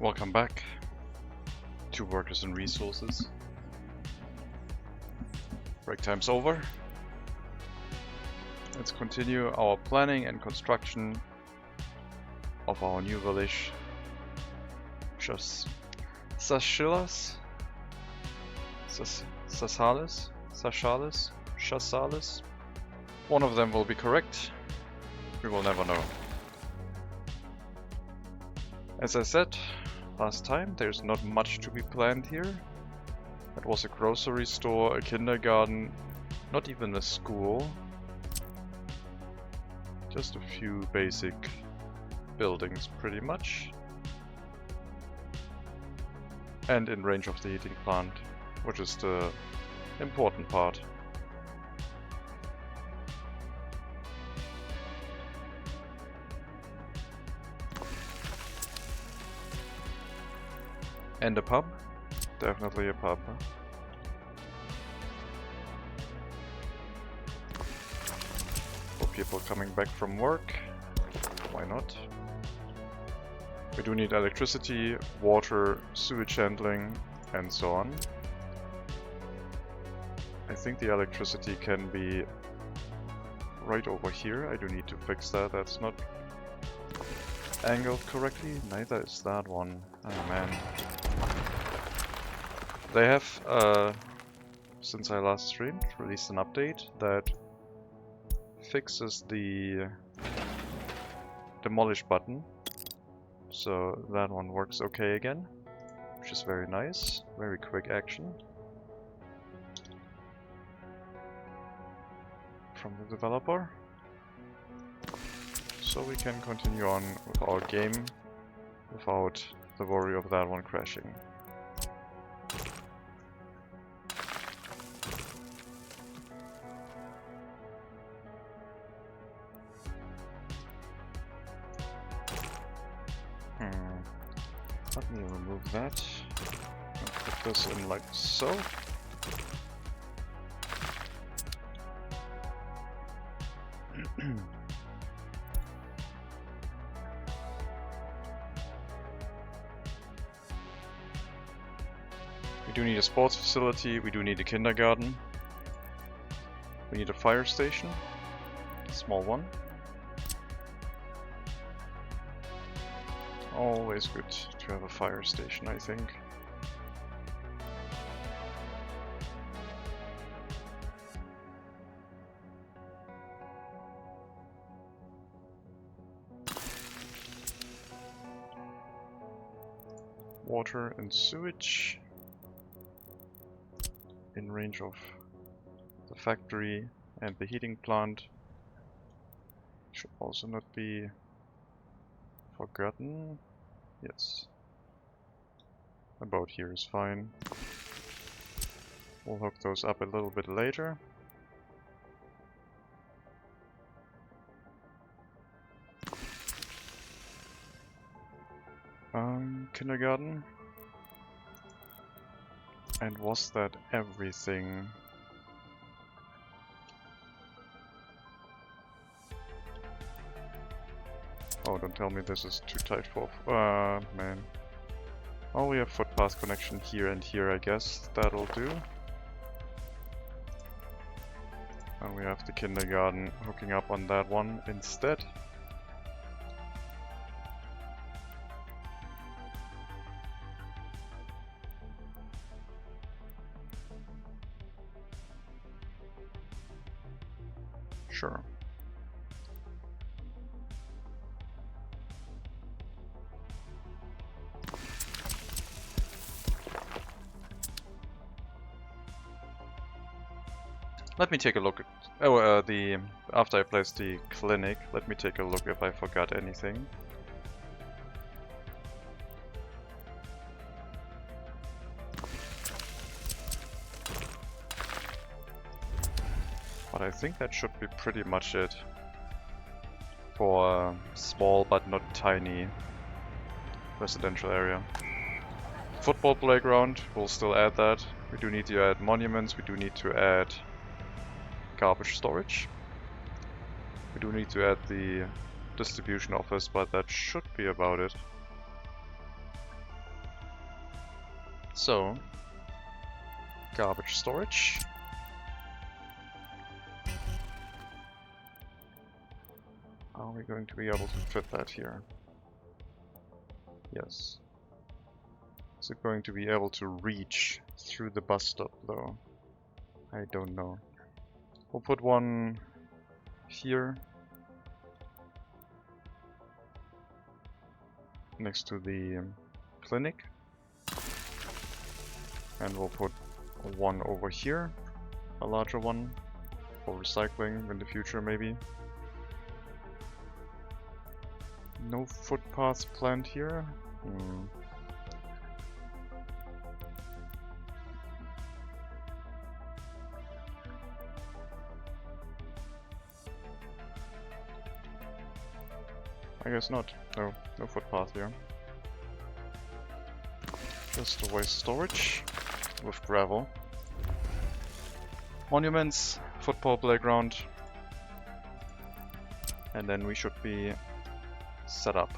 Welcome back to Workers and Resources. Break time's over. Let's continue our planning and construction of our new village. Chassalis? One of them will be correct. We will never know. As I said last time, there's not much to be planned here. It was a grocery store, a kindergarten, not even a school. Just a few basic buildings, pretty much. And in range of the heating plant, which is the important part. And a pub? Definitely a pub. For people coming back from work, why not? We do need electricity, water, sewage handling, and so on. I think the electricity can be right over here. I do need to fix that. That's not angled correctly. Neither is that one. Oh man. They have, since I last streamed, released an update that fixes the demolish button. So that one works okay again, which is very nice. Very quick action from the developer. So we can continue on with our game without the worry of that one crashing. Let me remove that and put this in like so. We do need a sports facility, we do need a kindergarten. We need a fire station, a small one. Always good to have a fire station, I think. Water and sewage in range of the factory and the heating plant should also not be forgotten. Yes. About here is fine. We'll hook those up a little bit later. Kindergarten. And was that everything? Oh, don't tell me this is too tight for... man. Oh, we have footpath connection here and here, I guess. That'll do. And we have the kindergarten hooking up on that one instead. Sure. Let me take a look at after I place the clinic, let me take a look if I forgot anything. But I think that should be pretty much it for a small but not tiny residential area. Football playground, we'll still add that. We do need to add monuments, we do need to add garbage storage. We do need to add the distribution office, but that should be about it. So, garbage storage. Are we going to be able to fit that here? Yes. Is it going to be able to reach through the bus stop though? I don't know. We'll put one here next to the clinic, and we'll put one over here, a larger one for recycling in the future maybe. No footpaths planned here. I guess not. No footpath here. Just a waste storage with gravel. Monuments, football playground, and then we should be set up.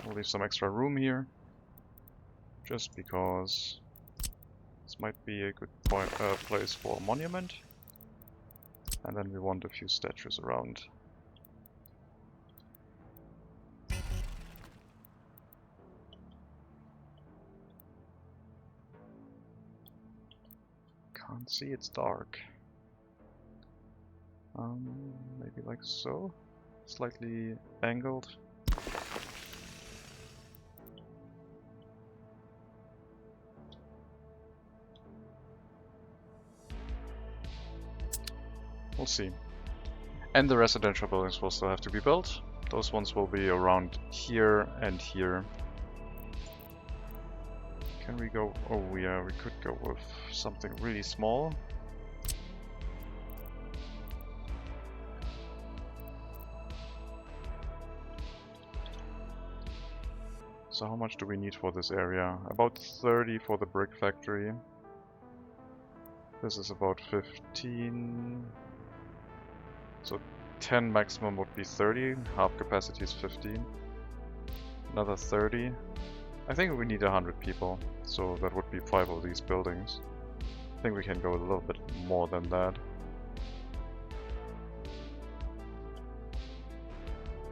We'll leave some extra room here, just because this might be a good place for a monument. And then we want a few statues around. Can't see, it's dark. Maybe like so, slightly angled. We'll see. And the residential buildings will still have to be built. Those ones will be around here and here. Can we go? Oh yeah, we could go with something really small. So how much do we need for this area? About 30 for the brick factory. This is about 15. So 10 maximum would be 30, half capacity is 15. Another 30. I think we need 100 people, so that would be 5 of these buildings. I think we can go a little bit more than that.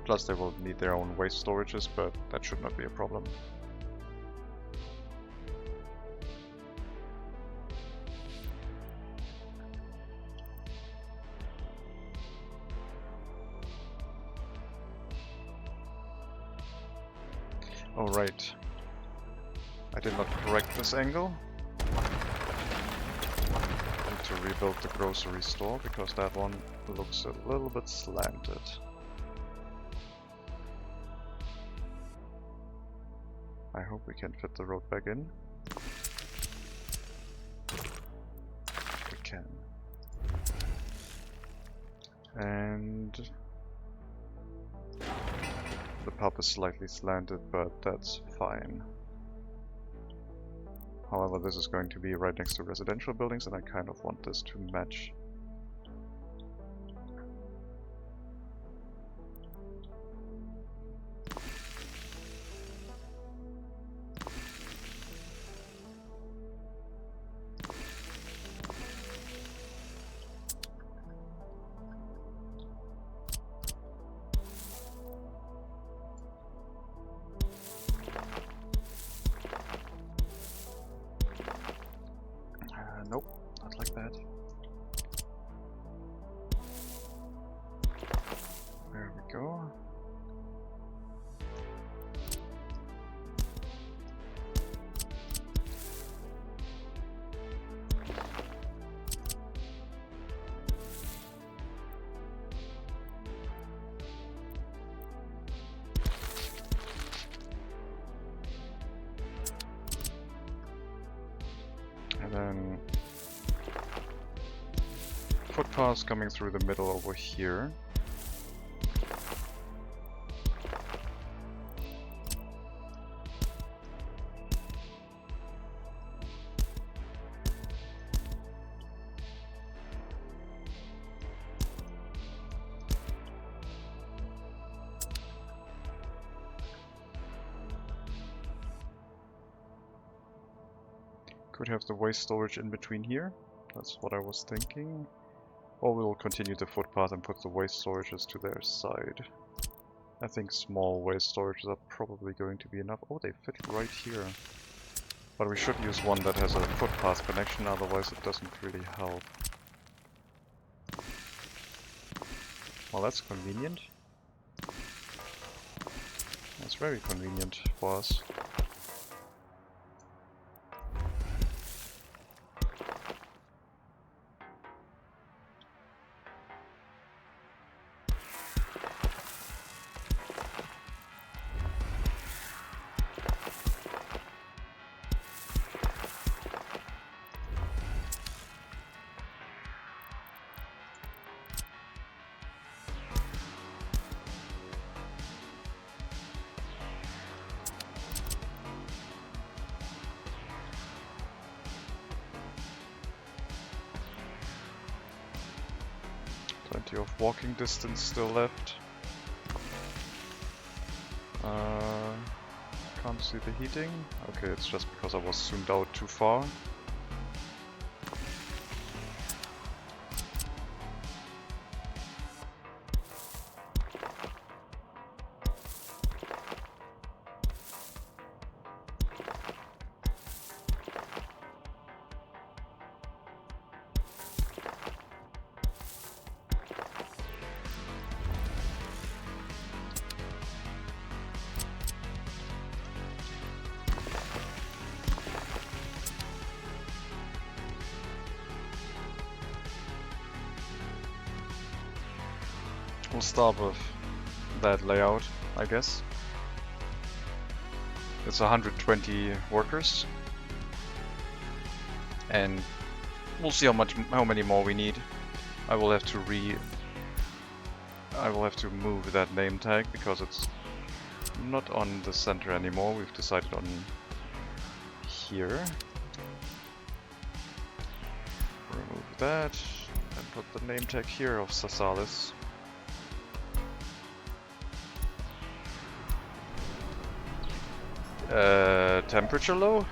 Plus they will need their own waste storages, but that should not be a problem. Oh right, I did not correct this angle. I need to rebuild the grocery store because that one looks a little bit slanted. I hope we can fit the road back in. We can. And the pub is slightly slanted, but that's fine. However, this is going to be right next to residential buildings, and I kind of want this to match. Nope, not like that. There we go. And then footpaths coming through the middle over here. Could have the waste storage in between here. That's what I was thinking. Or we'll continue the footpath and put the waste storages to their side. I think small waste storages are probably going to be enough. Oh, they fit right here. But we should use one that has a footpath connection, otherwise it doesn't really help. Well, that's convenient. That's very convenient for us. Plenty of walking distance still left. Can't see the heating. Okay, it's just because I was zoomed out too far. We'll start with that layout, I guess. It's 120 workers, and we'll see how many more we need. I will have to move that name tag because it's not on the center anymore. We've decided on here. Remove that and put the name tag here of Sasalis. Temperature low?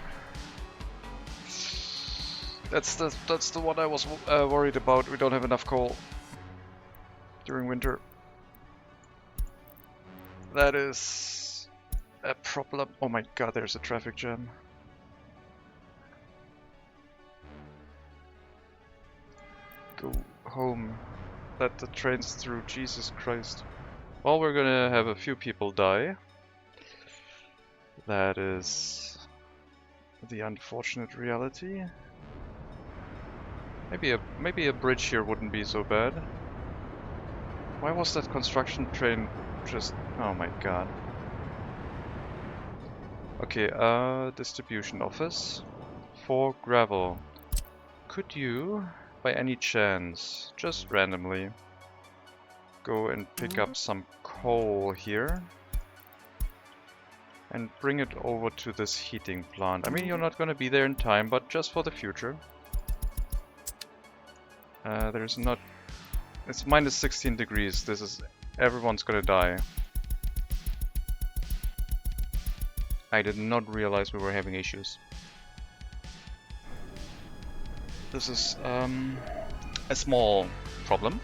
That's the one I was worried about. We don't have enough coal during winter. That is a problem. Oh my god, there's a traffic jam. Go home. Let the trains through, Jesus Christ. Well, we're gonna have a few people die. That is the unfortunate reality. Maybe a bridge here wouldn't be so bad. Why was that construction train just... oh my god. Okay, distribution office. For gravel. Could you, by any chance, just randomly, go and pick up some coal here? And bring it over to this heating plant. I mean, you're not going to be there in time, but just for the future. There's not... it's minus 16 degrees. This is... everyone's gonna die. I did not realize we were having issues. This is a small problem.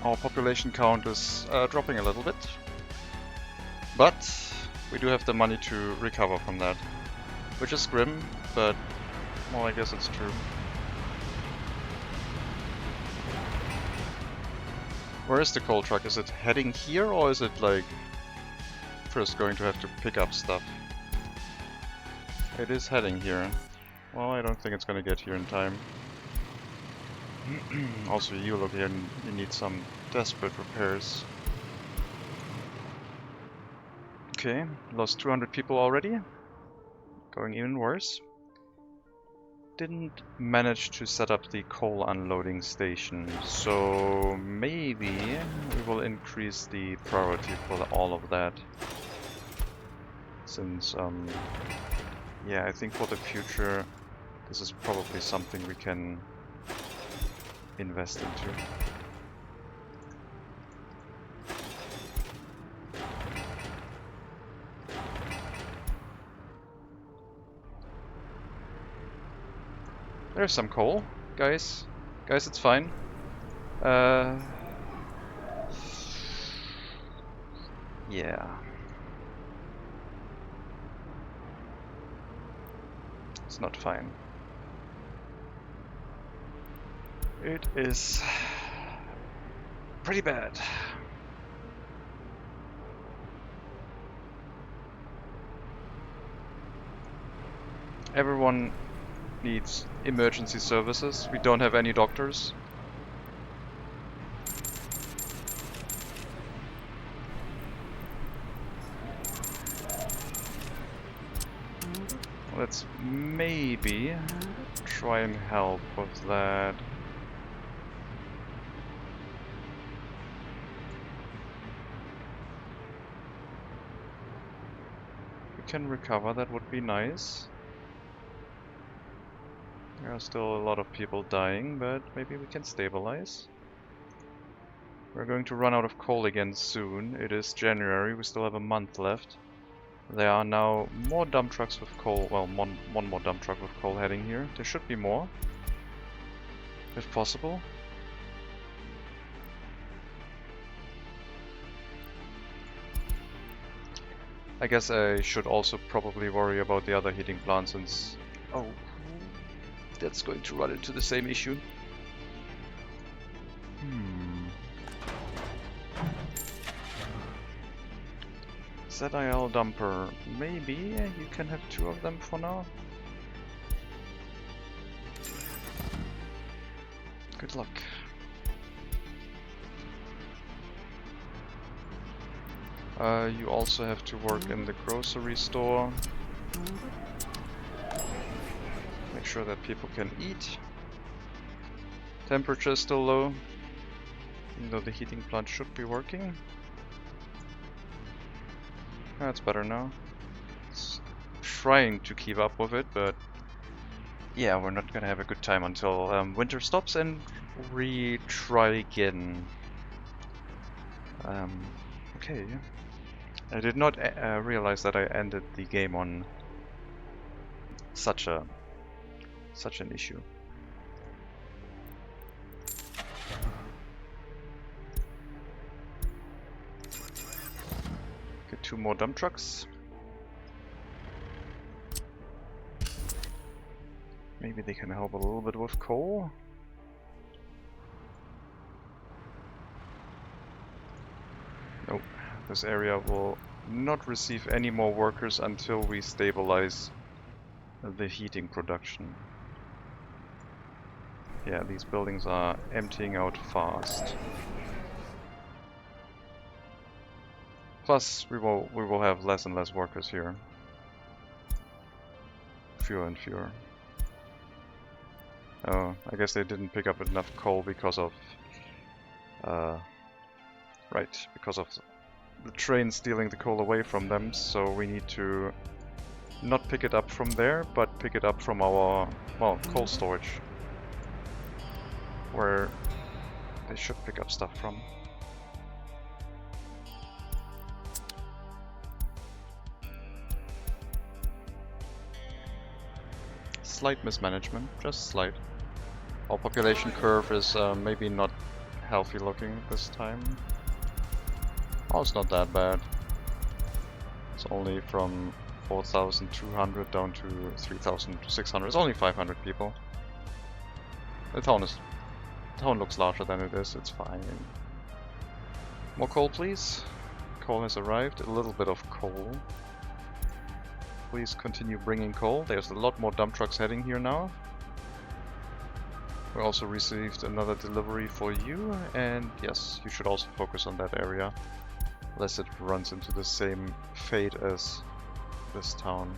Our population count is dropping a little bit, but we do have the money to recover from that, which is grim, but well, I guess it's true. Where is the coal truck? Is it heading here, or is it like first going to have to pick up stuff? It is heading here. Well, I don't think it's gonna get here in time. Also, you look here and you need some desperate repairs. Okay, lost 200 people already. Going even worse. Didn't manage to set up the coal unloading station, so maybe we will increase the priority for all of that. Since, yeah, I think for the future, this is probably something we can invest into. There's some coal, guys. Guys, it's fine. Yeah. It's not fine. It is pretty bad. Everyone needs emergency services. We don't have any doctors. Let's maybe try and help with that. We can recover, that would be nice. There are still a lot of people dying, but maybe we can stabilize. We're going to run out of coal again soon. It is January, we still have a month left. There are now more dump trucks with coal, well, one more dump truck with coal heading here. There should be more, if possible. I guess I should also probably worry about the other heating plant since... Oh, that's going to run into the same issue. ZIL dumper. Maybe you can have 2 of them for now. Good luck. You also have to work in the grocery store. Make sure that people can eat. Temperature is still low, even though the heating plant should be working. That's better now. It's trying to keep up with it, but yeah, we're not gonna have a good time until winter stops and retry again. Okay. I did not realize that I ended the game on such an issue. Get 2 more dump trucks. Maybe they can help a little bit with coal. Nope. This area will not receive any more workers until we stabilize the heating production. Yeah, these buildings are emptying out fast. Plus, we will have less and less workers here. Fewer and fewer. Oh, I guess they didn't pick up enough coal because of... right, because of the train stealing the coal away from them, so we need to not pick it up from there, but pick it up from our, well, coal storage, where they should pick up stuff from. Slight mismanagement, just slight. Our population curve is maybe not healthy looking this time. Oh, it's not that bad. It's only from 4,200 down to 3,600. It's only 500 people. The town looks larger than it is. It's fine. More coal, please. Coal has arrived. A little bit of coal. Please continue bringing coal. There's a lot more dump trucks heading here now. We also received another delivery for you, and yes, you should also focus on that area, lest it runs into the same fate as this town.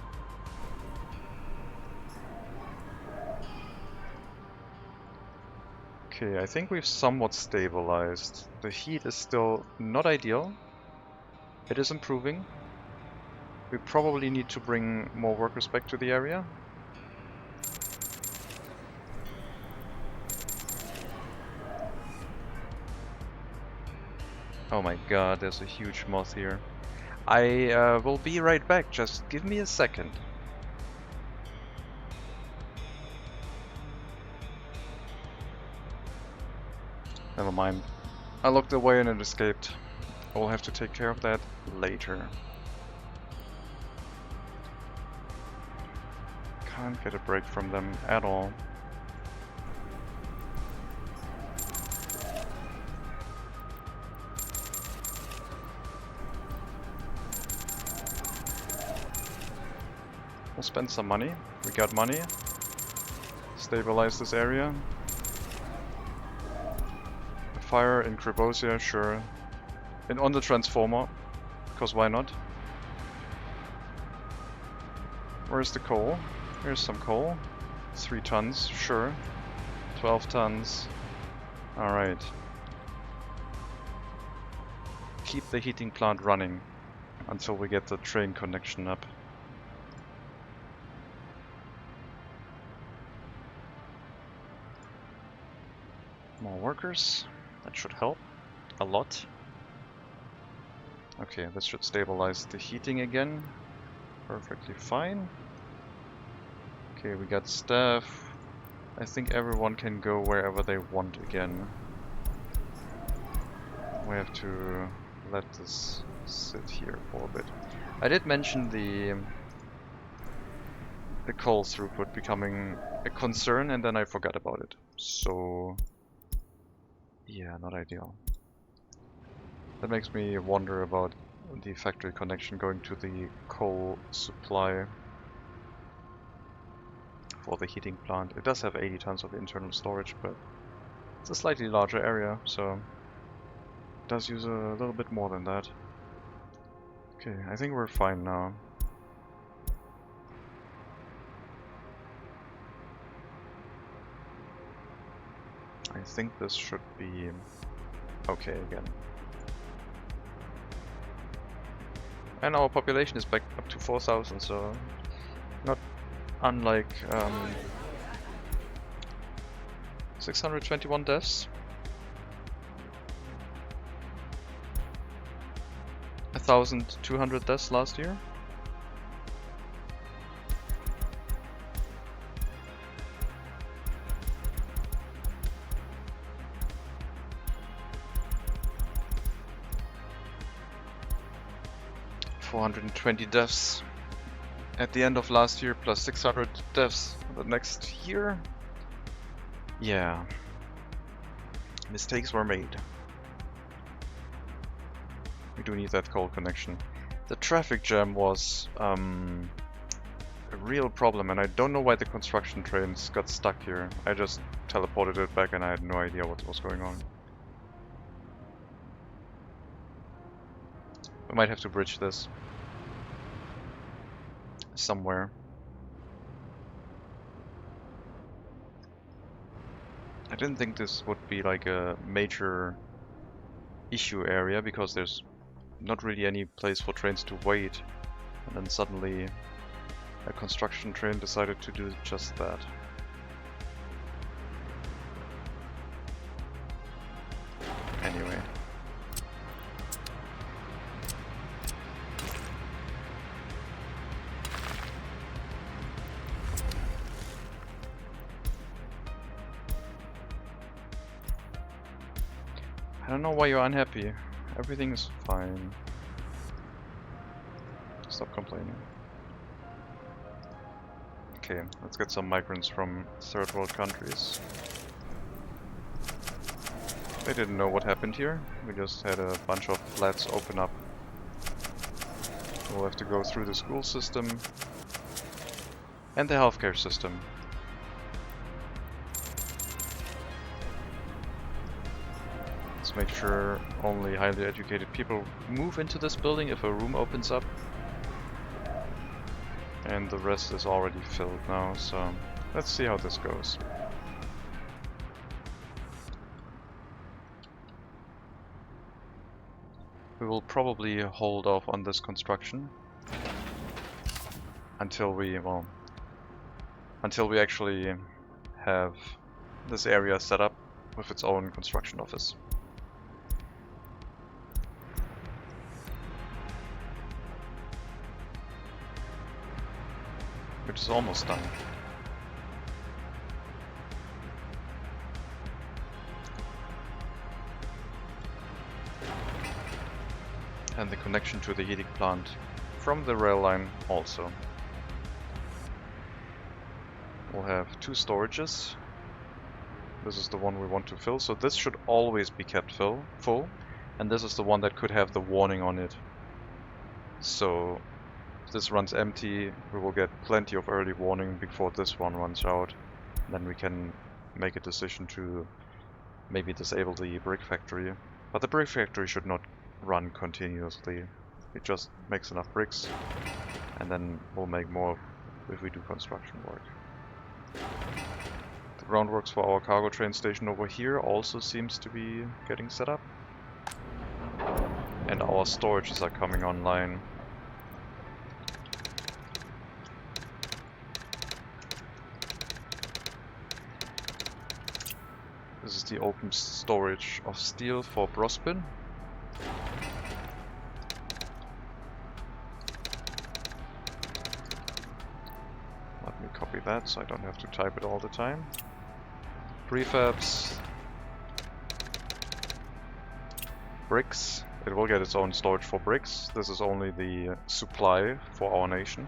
Okay, I think we've somewhat stabilized. The heat is still not ideal. It is improving. We probably need to bring more workers back to the area. Oh my god, there's a huge moth here. I will be right back, just give me a second. Never mind. I looked away and it escaped. I will have to take care of that later. Can't get a break from them at all. We'll spend some money. We got money. Stabilize this area. Fire in Kribosia, sure. And on the transformer, because why not? Where's the coal? Here's some coal. 3 tons, sure. 12 tons. Alright. Keep the heating plant running until we get the train connection up. More workers. That should help a lot. Okay, this should stabilize the heating again. Perfectly fine. Okay, we got staff. I think everyone can go wherever they want again. We have to let this sit here for a bit. I did mention the coal throughput becoming a concern, and then I forgot about it. So yeah, not ideal. That makes me wonder about the factory connection going to the coal supply for the heating plant. It does have 80 tons of internal storage, but it's a slightly larger area, so it does use a little bit more than that. Okay, I think we're fine now. I think this should be okay again. And our population is back up to 4,000, so not unlike 621 deaths. 1,200 deaths last year. $420 deaths at the end of last year, plus 600 deaths the next year. Yeah, mistakes were made. We do need that coal connection. The traffic jam was a real problem, and I don't know why the construction trains got stuck here. I just teleported it back and I had no idea what was going on. We might have to bridge this somewhere. I didn't think this would be like a major issue area, because there's not really any place for trains to wait, and then suddenly a construction train decided to do just that. Anyway. I don't know why you're unhappy. Everything is fine. Stop complaining. Okay, let's get some migrants from third world countries. They didn't know what happened here. We just had a bunch of flats open up. We'll have to go through the school system and the healthcare system. Make sure only highly educated people move into this building if a room opens up. And the rest is already filled now, so let's see how this goes. We will probably hold off on this construction until we, well, until we actually have this area set up with its own construction office. Which is almost done. And the connection to the heating plant from the rail line also. We'll have 2 storages. This is the one we want to fill, so this should always be kept full. And this is the one that could have the warning on it. So if this runs empty, we will get plenty of early warning before this one runs out. Then we can make a decision to maybe disable the brick factory. But the brick factory should not run continuously. It just makes enough bricks, and then we'll make more if we do construction work. The groundworks for our cargo train station over here also seems to be getting set up. And our storages are coming online. This is the open storage of steel for Brospyne. Let me copy that so I don't have to type it all the time. Prefabs. Bricks. It will get its own storage for bricks. This is only the supply for our nation.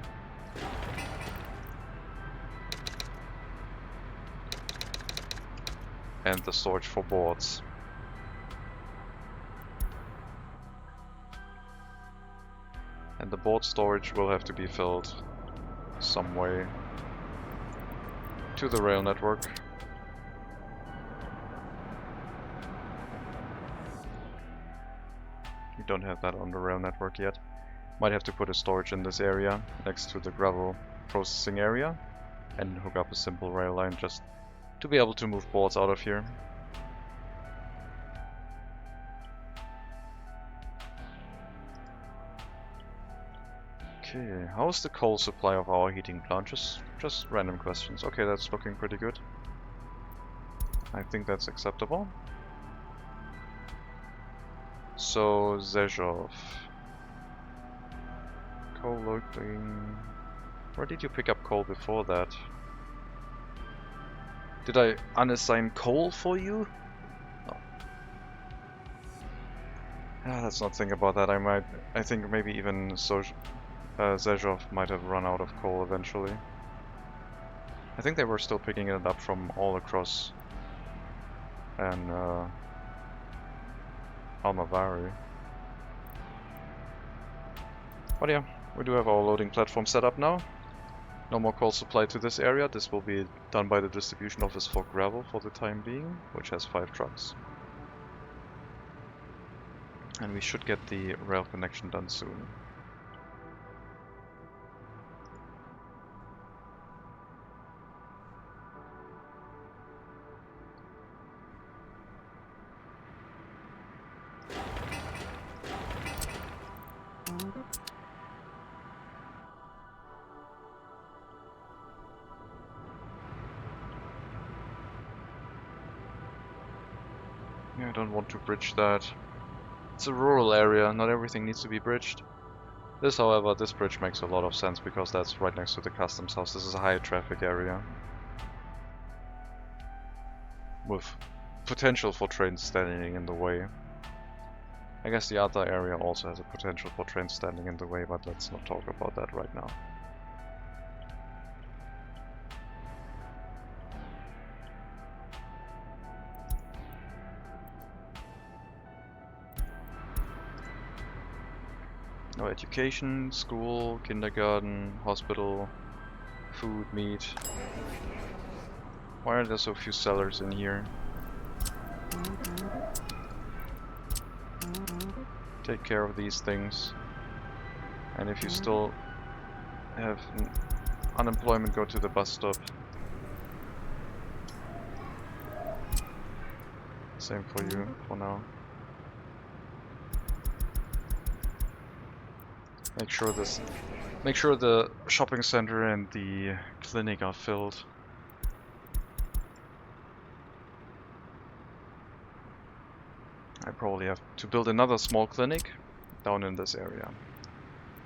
And the storage for boards. And the board storage will have to be filled some way to the rail network. We don't have that on the rail network yet. Might have to put a storage in this area next to the gravel processing area and hook up a simple rail line just to be able to move boards out of here. Okay, how's the coal supply of our heating plant? Just random questions. Okay, that's looking pretty good. I think that's acceptable. So, Zhezhov. Coal loading. Where did you pick up coal before that? Did I unassign coal for you? No. Let's not think about that. I think maybe even Zhezhov might have run out of coal eventually. I think they were still picking it up from all across and Almavari. But yeah, we do have our loading platform set up now. No more coal supply to this area. This will be done by the distribution office for gravel for the time being, which has 5 trucks. And we should get the rail connection done soon. Yeah, I don't want to bridge that. It's a rural area, not everything needs to be bridged. However, this bridge makes a lot of sense because that's right next to the customs house. This is a high traffic area with potential for trains standing in the way. I guess the other area also has a potential for trains standing in the way, but let's not talk about that right now. No education, school, kindergarten, hospital, food, meat. Why are there so few sellers in here? Take care of these things. And if you still have unemployment, go to the bus stop. Same for you for now. Make sure the shopping center and the clinic are filled. I probably have to build another small clinic down in this area,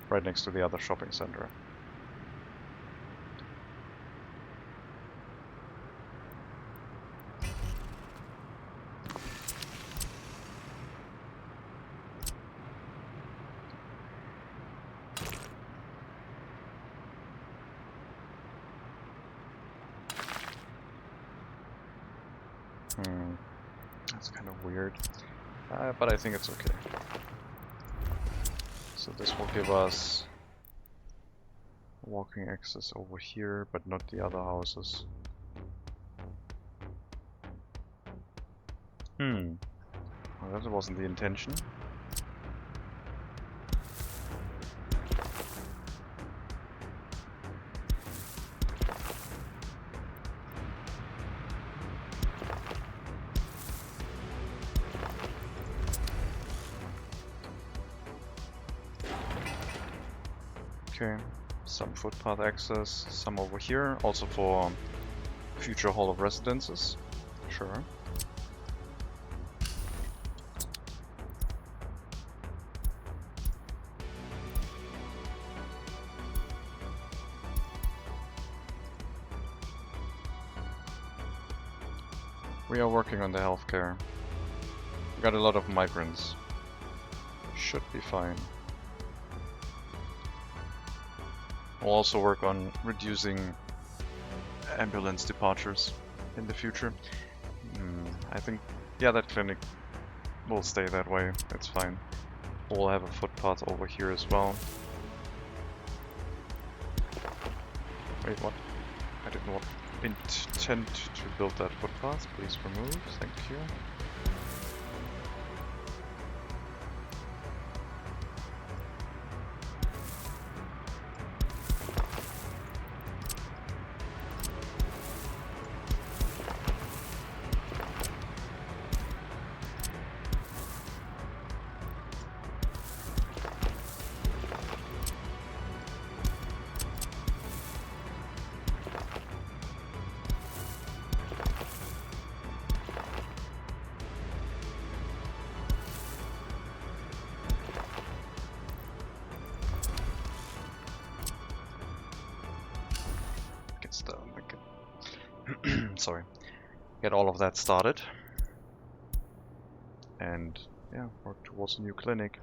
right next to the other shopping center. It's kind of weird, but I think it's okay. So this will give us walking access over here, but not the other houses. Well, that wasn't the intention. Okay, some footpath access, some over here, also for future Hall of Residences. Sure. We are working on the healthcare. We got a lot of migrants. Should be fine. We'll also work on reducing ambulance departures in the future. I think, yeah, that clinic will stay that way. It's fine. We'll have a footpath over here as well. Wait, what? I did not intend to build that footpath. Please remove. Thank you. Sorry, get all of that started, and yeah, work towards a new clinic.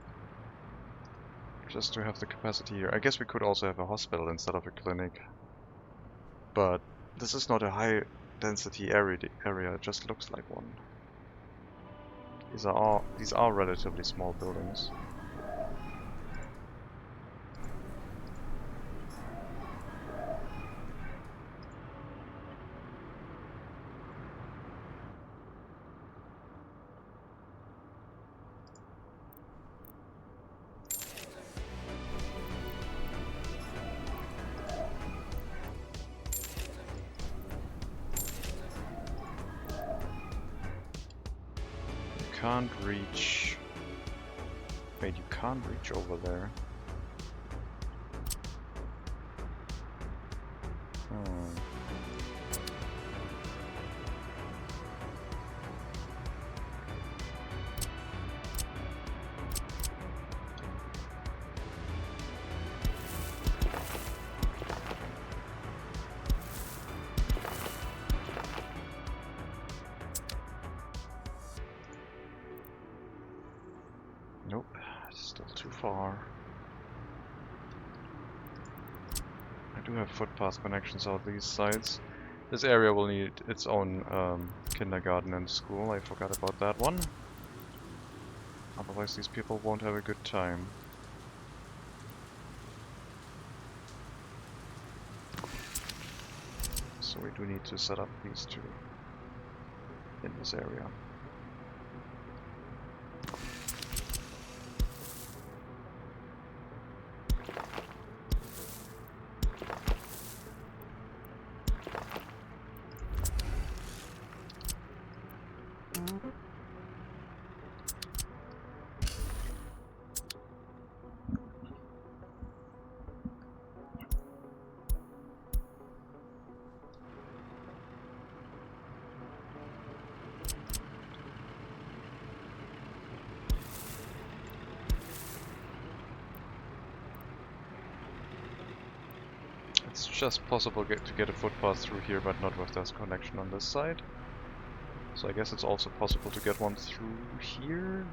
Just to have the capacity here. I guess we could also have a hospital instead of a clinic, but this is not a high density area. It just looks like one. These are relatively small buildings. Can't reach. Wait, you can't reach over there. Nope, still too far. I do have footpath connections out these sides. This area will need its own kindergarten and school. I forgot about that one. Otherwise these people won't have a good time. So we do need to set up these two in this area. It's just possible to get a footpath through here, but not with this connection on this side. So I guess it's also possible to get one through here?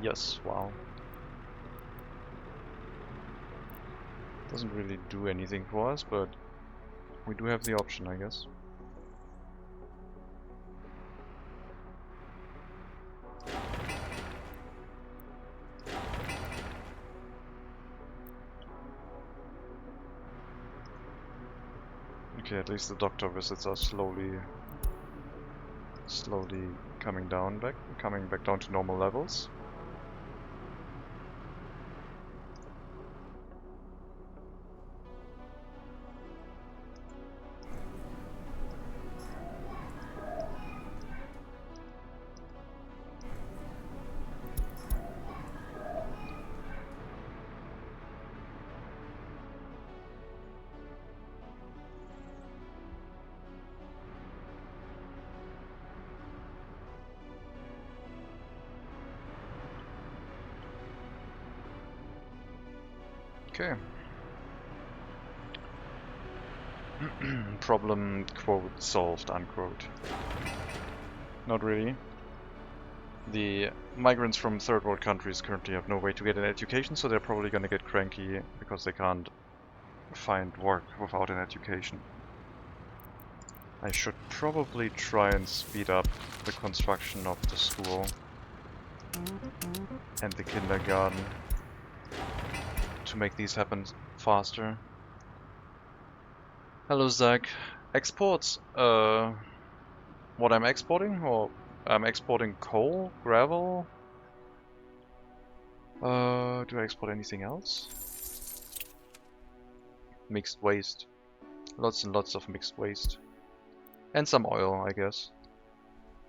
Yes, wow. Doesn't really do anything for us, but we do have the option, I guess. Okay, at least the doctor visits are slowly coming back down to normal levels. Okay. Problem, quote, solved, unquote. Not really. The migrants from third world countries currently have no way to get an education, so they're probably gonna get cranky because they can't find work without an education. I should probably try and speed up the construction of the school and the kindergarten to make these happen faster. Hello, Zach. Exports. What I'm exporting? Or I'm exporting coal, gravel. Do I export anything else? Mixed waste. Lots and lots of mixed waste. And some oil, I guess.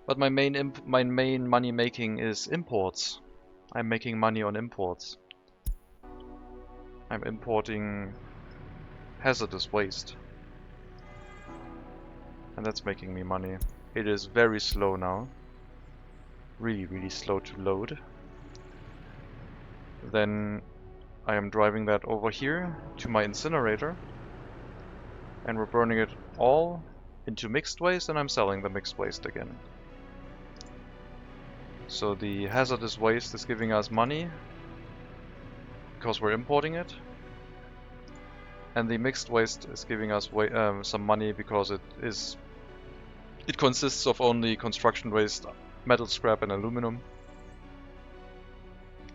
But my main money making is imports. I'm making money on imports. I'm importing hazardous waste. And that's making me money. It is very slow now. Really, really slow to load. Then I am driving that over here to my incinerator. And we're burning it all into mixed waste, and I'm selling the mixed waste again. So the hazardous waste is giving us money because we're importing it. And the mixed waste is giving us some money because it consists of only construction waste, metal scrap and aluminum.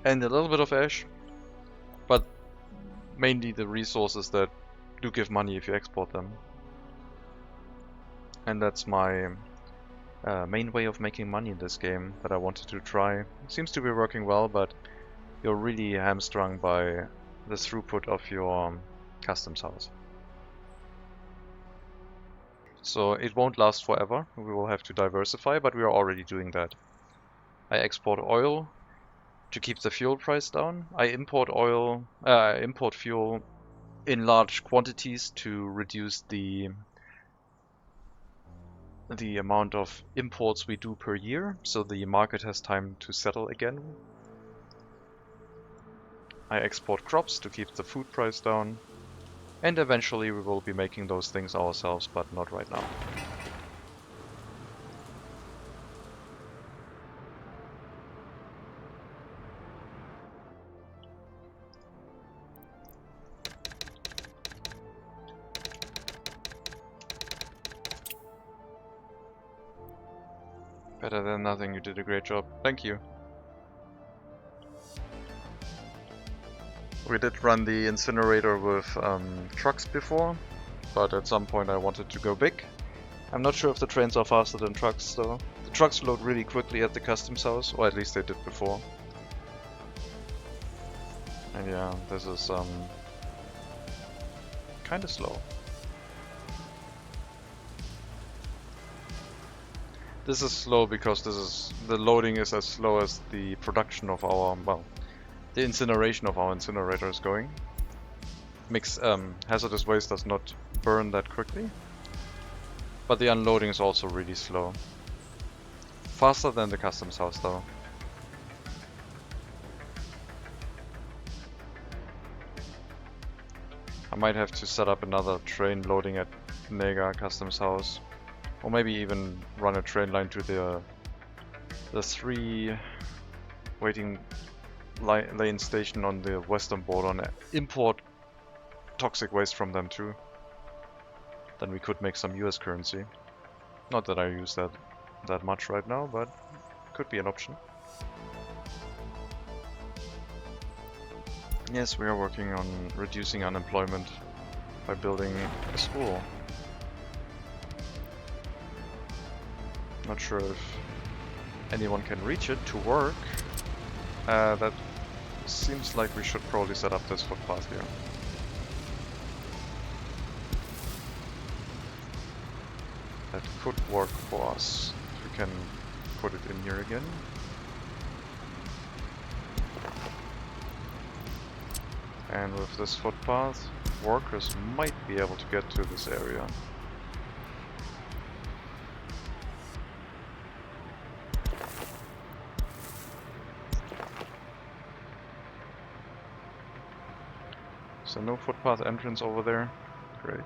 And a little bit of ash. But mainly the resources that do give money if you export them. And that's my main way of making money in this game that I wanted to try. It seems to be working well, but you're really hamstrung by the throughput of your customs house. So it won't last forever. We will have to diversify, but we are already doing that. I export oil to keep the fuel price down. I import fuel in large quantities to reduce the amount of imports we do per year, so the market has time to settle again. I export crops to keep the food price down. And eventually we will be making those things ourselves, but not right now. Better than nothing, you did a great job. Thank you. We did run the incinerator with trucks before, but at some point I wanted to go big. I'm not sure if the trains are faster than trucks though. The trucks load really quickly at the customs house, or at least they did before. And yeah, this is kinda slow. This is slow because the loading is as slow as the production of our, well, the incineration of our incinerator is going. Hazardous waste does not burn that quickly, but the unloading is also really slow. Faster than the customs house though. I might have to set up another train loading at Nega customs house, or maybe even run a train line to the 3 waiting lane station on the western border and import toxic waste from them too. Then we could make some US currency. Not that I use that much right now, but could be an option. Yes, we are working on reducing unemployment by building a school. Not sure if anyone can reach it to work. That seems like we should probably set up this footpath here. That could work for us. If we can put it in here again. And with this footpath, workers might be able to get to this area. So no footpath entrance over there. Great.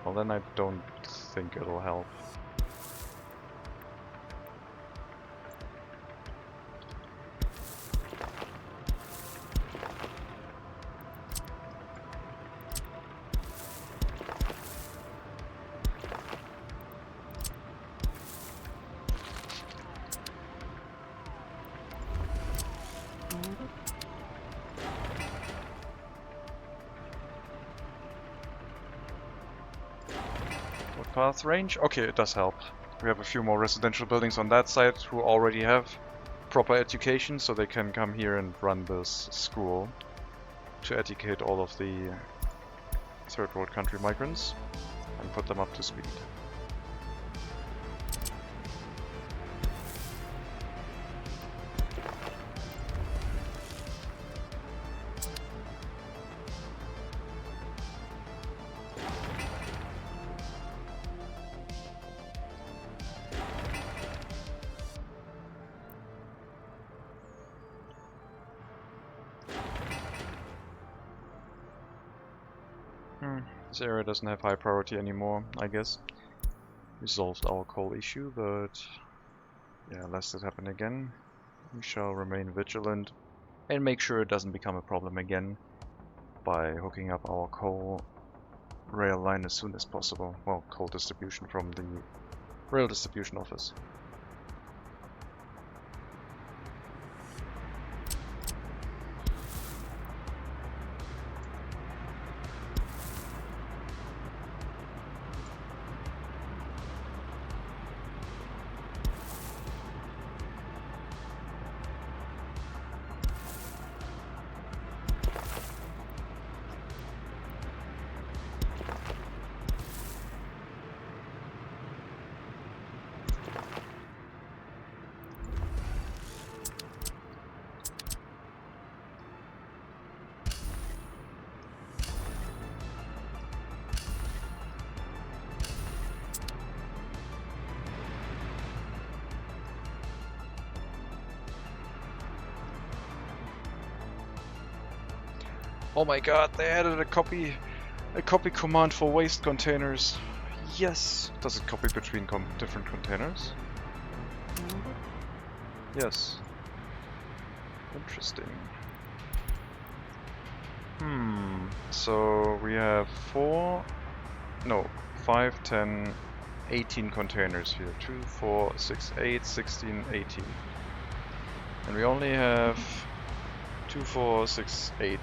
Well, then I don't think it'll help. Path range? Okay, it does help. We have a few more residential buildings on that side who already have proper education, so they can come here and run this school to educate all of the third world country migrants and put them up to speed. This area doesn't have high priority anymore, I guess. We solved our coal issue, but yeah, lest it happen again, we shall remain vigilant and make sure it doesn't become a problem again by hooking up our coal rail line as soon as possible. Well, coal distribution from the rail distribution office. Oh my god, they added a copy command for waste containers. Yes. Does it copy between different containers? Yes. Interesting. So we have 5, 10, 18 containers here. 2, 4, 6, 8, 16, 18. And we only have 2, 4, 6, 8.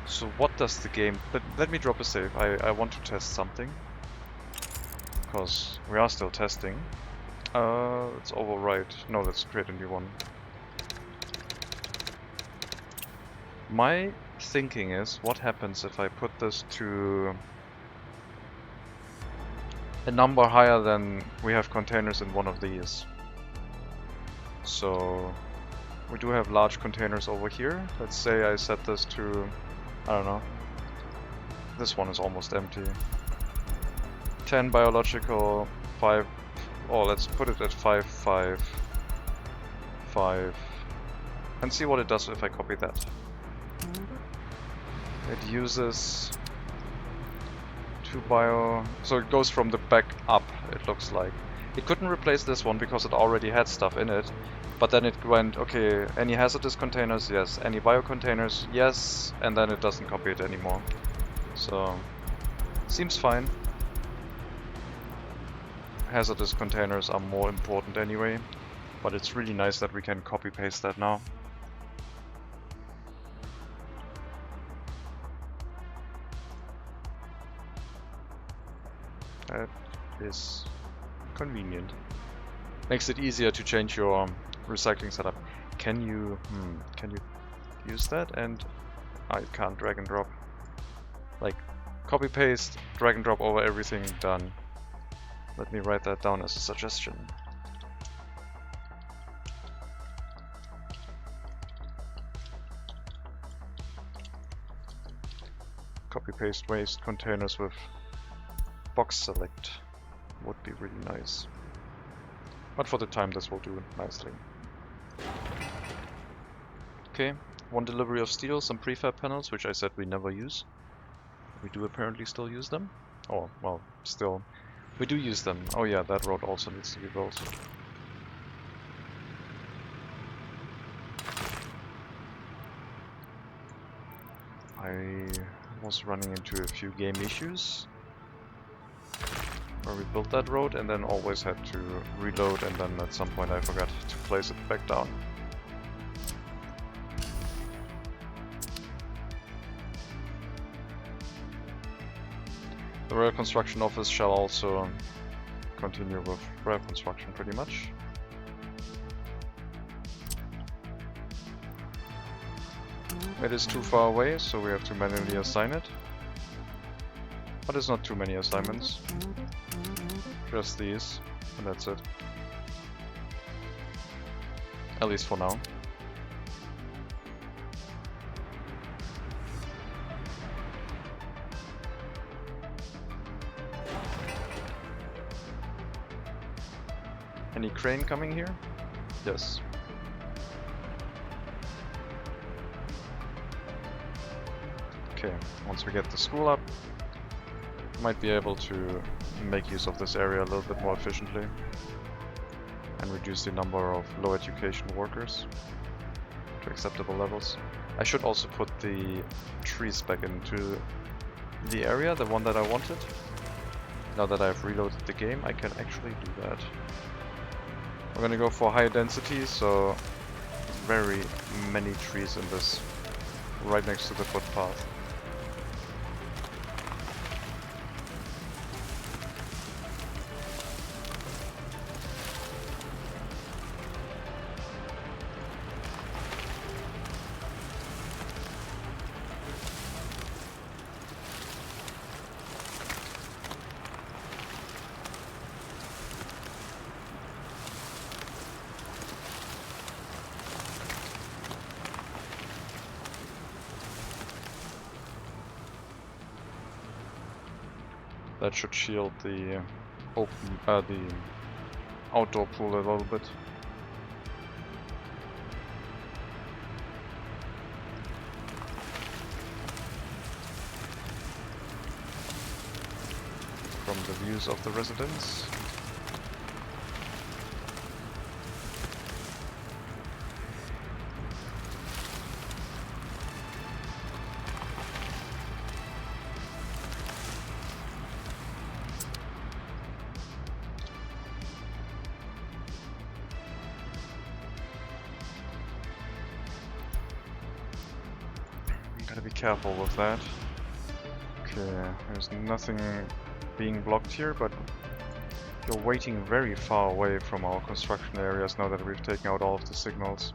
So what does the game... Let me drop a save. I want to test something. Because we are still testing. Let's overwrite. No, let's create a new one. My thinking is, what happens if I put this to a number higher than we have containers in one of these? So we do have large containers over here. Let's say I set this to, I don't know, this one is almost empty. 10 biological, 5, oh, let's put it at 5, 5, 5, and see what it does if I copy that. It uses 2 bio, so it goes from the back up, it looks like. It couldn't replace this one because it already had stuff in it, but then it went, okay, any hazardous containers, yes, any bio containers, yes, and then it doesn't copy it anymore. So, seems fine. Hazardous containers are more important anyway, but it's really nice that we can copy paste that now. That is convenient. Makes it easier to change your recycling setup. Can you use that? And I can't drag and drop. Like, copy paste, drag and drop over everything, done. Let me write that down as a suggestion. Copy paste waste containers with box select would be really nice. But for the time this will do nicely. Okay, one delivery of steel, some prefab panels, which I said we never use. We do apparently still use them. Oh, well, still. We do use them. Oh yeah, that road also needs to be built. I was running into a few game issues where we built that road and then always had to reload, and then at some point I forgot to place it back down. The rail construction office shall also continue with rail construction pretty much. It is too far away, so we have to manually assign it. But it's not too many assignments. Just these, and that's it. At least for now. Any crane coming here? Yes. Okay, once we get the school up, might be able to make use of this area a little bit more efficiently and reduce the number of low education workers to acceptable levels. I should also put the trees back into the area, the one that I wanted. Now that I've reloaded the game, I can actually do that. We're gonna go for high density, so very many trees in this, right next to the footpath. That should shield the the outdoor pool a little bit. From the views of the residents. Gotta be careful with that. Okay, there's nothing being blocked here, but you're waiting very far away from our construction areas now that we've taken out all of the signals.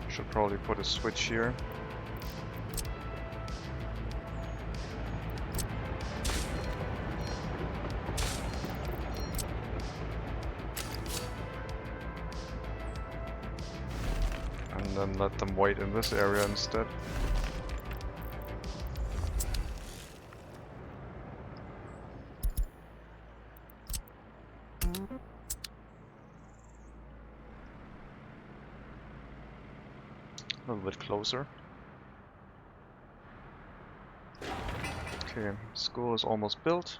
Should probably put a switch here. And then let them wait in this area instead. A little bit closer. Okay, school is almost built.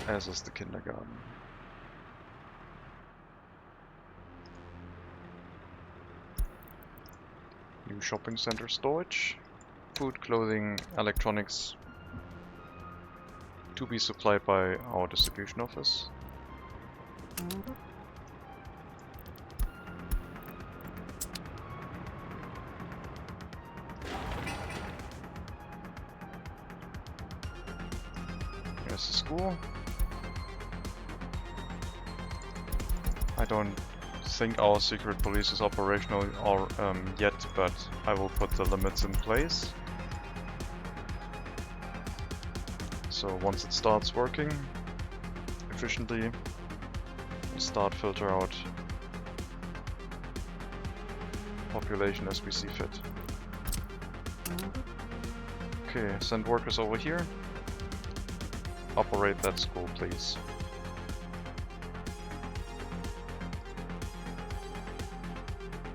As is the kindergarten. New shopping center storage. Food, clothing, electronics to be supplied by our distribution office. Here's the school. I don't think our secret police is operational or yet, but I will put the limits in place. So once it starts working efficiently, we start filter out population as we see fit. Okay, send workers over here. Operate that school, please.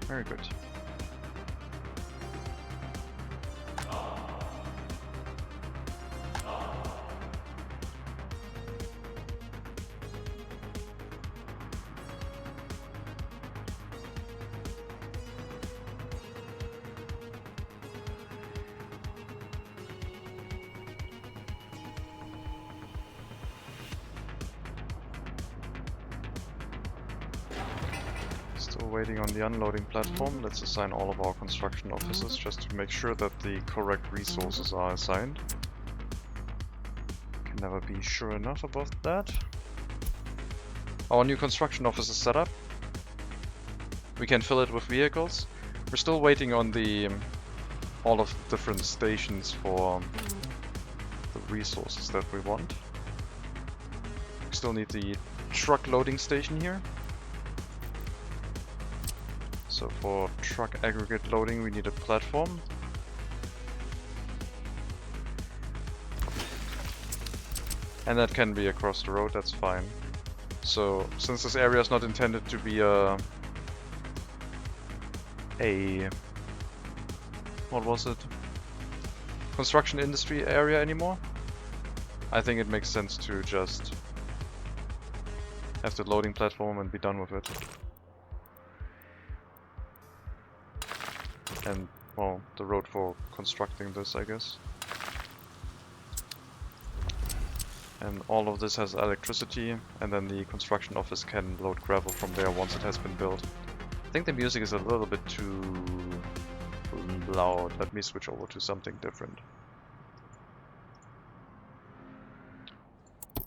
Very good. Still waiting on the unloading platform. Let's assign all of our construction officers just to make sure that the correct resources are assigned. Can never be sure enough about that. Our new construction office is set up. We can fill it with vehicles. We're still waiting on the all of the different stations for the resources that we want. We still need the truck loading station here. So for truck aggregate loading we need a platform. And that can be across the road, that's fine. So since this area is not intended to be a what was it? Construction industry area anymore, I think it makes sense to just have the loading platform and be done with it. And, well, the road for constructing this, I guess. And all of this has electricity, and then the construction office can load gravel from there once it has been built. I think the music is a little bit too loud. Let me switch over to something different.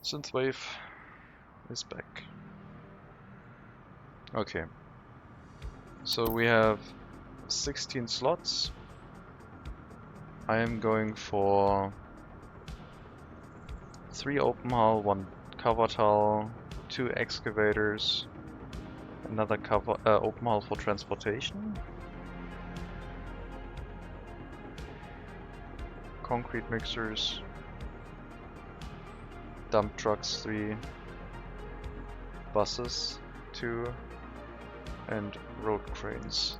Synthwave is back. Okay. So we have 16 slots. I am going for 3 open hull, 1 covered hull, 2 excavators, another open hull for transportation, concrete mixers, dump trucks 3, buses 2, and road cranes.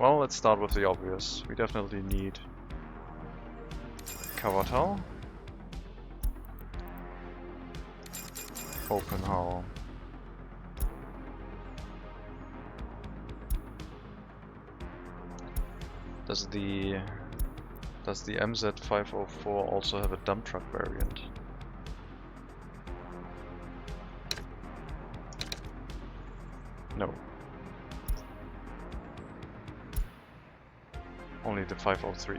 Well, let's start with the obvious. We definitely need covered hull, open hull, does the MZ504 also have a dump truck variant? No. Only the 503.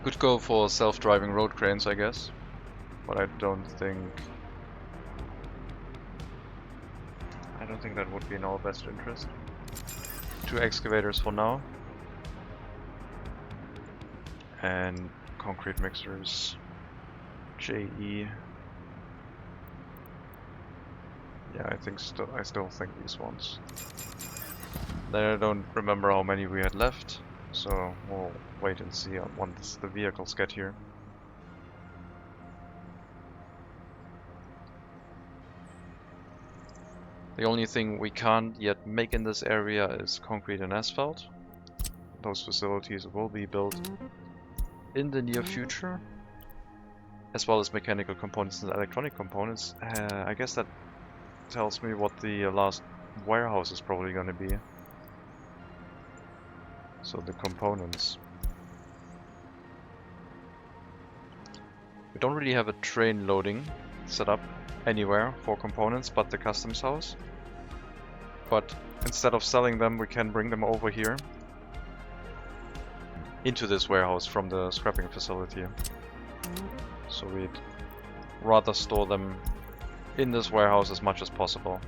Could go for self-driving road cranes, I guess, but I don't think don't think that would be in our best interest. 2 excavators for now. And concrete mixers. JE. Yeah, I still think these ones. Then I don't remember how many we had left, so we'll wait and see once the vehicles get here. The only thing we can't yet make in this area is concrete and asphalt. Those facilities will be built in the near future, as well as mechanical components and electronic components. I guess that tells me what the last warehouse is probably going to be. So the components. We don't really have a train loading set up anywhere for components but the customs house. But instead of selling them, we can bring them over here into this warehouse from the scrapping facility. So we'd rather store them in this warehouse as much as possible.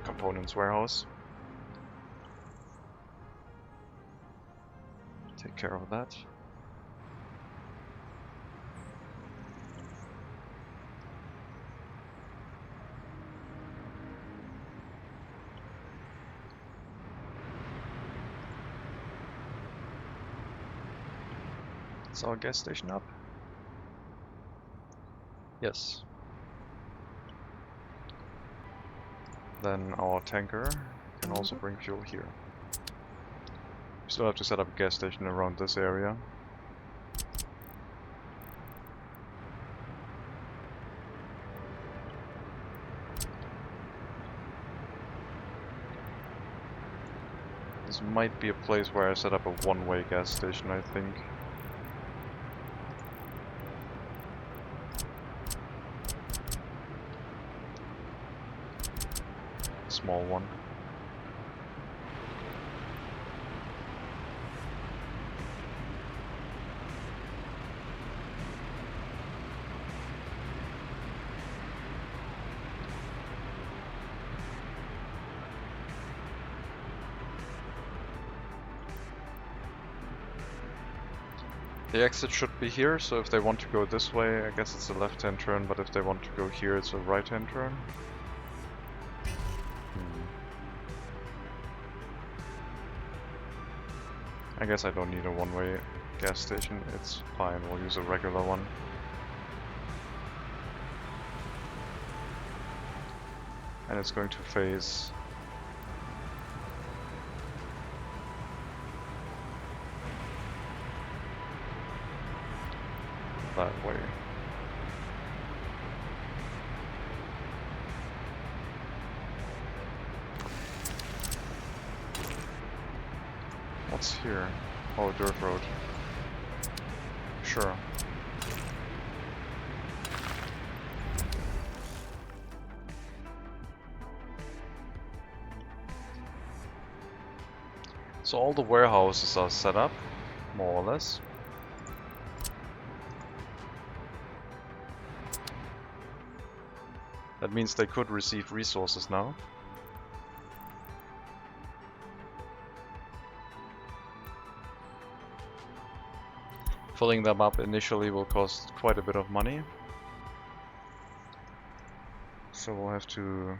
Components warehouse. Take care of that. Is our gas station up? Yes. Then our tanker can also bring fuel here. We still have to set up a gas station around this area. This might be a place where I set up a one-way gas station, I think. Small one. The exit should be here, so if they want to go this way, I guess it's a left-hand turn, but if they want to go here, it's a right-hand turn. I guess I don't need a one-way gas station, it's fine, we'll use a regular one. And it's going to face that way. What's here? Oh, dirt road. Sure. So all the warehouses are set up, more or less. That means they could receive resources now. Filling them up initially will cost quite a bit of money. So we'll have to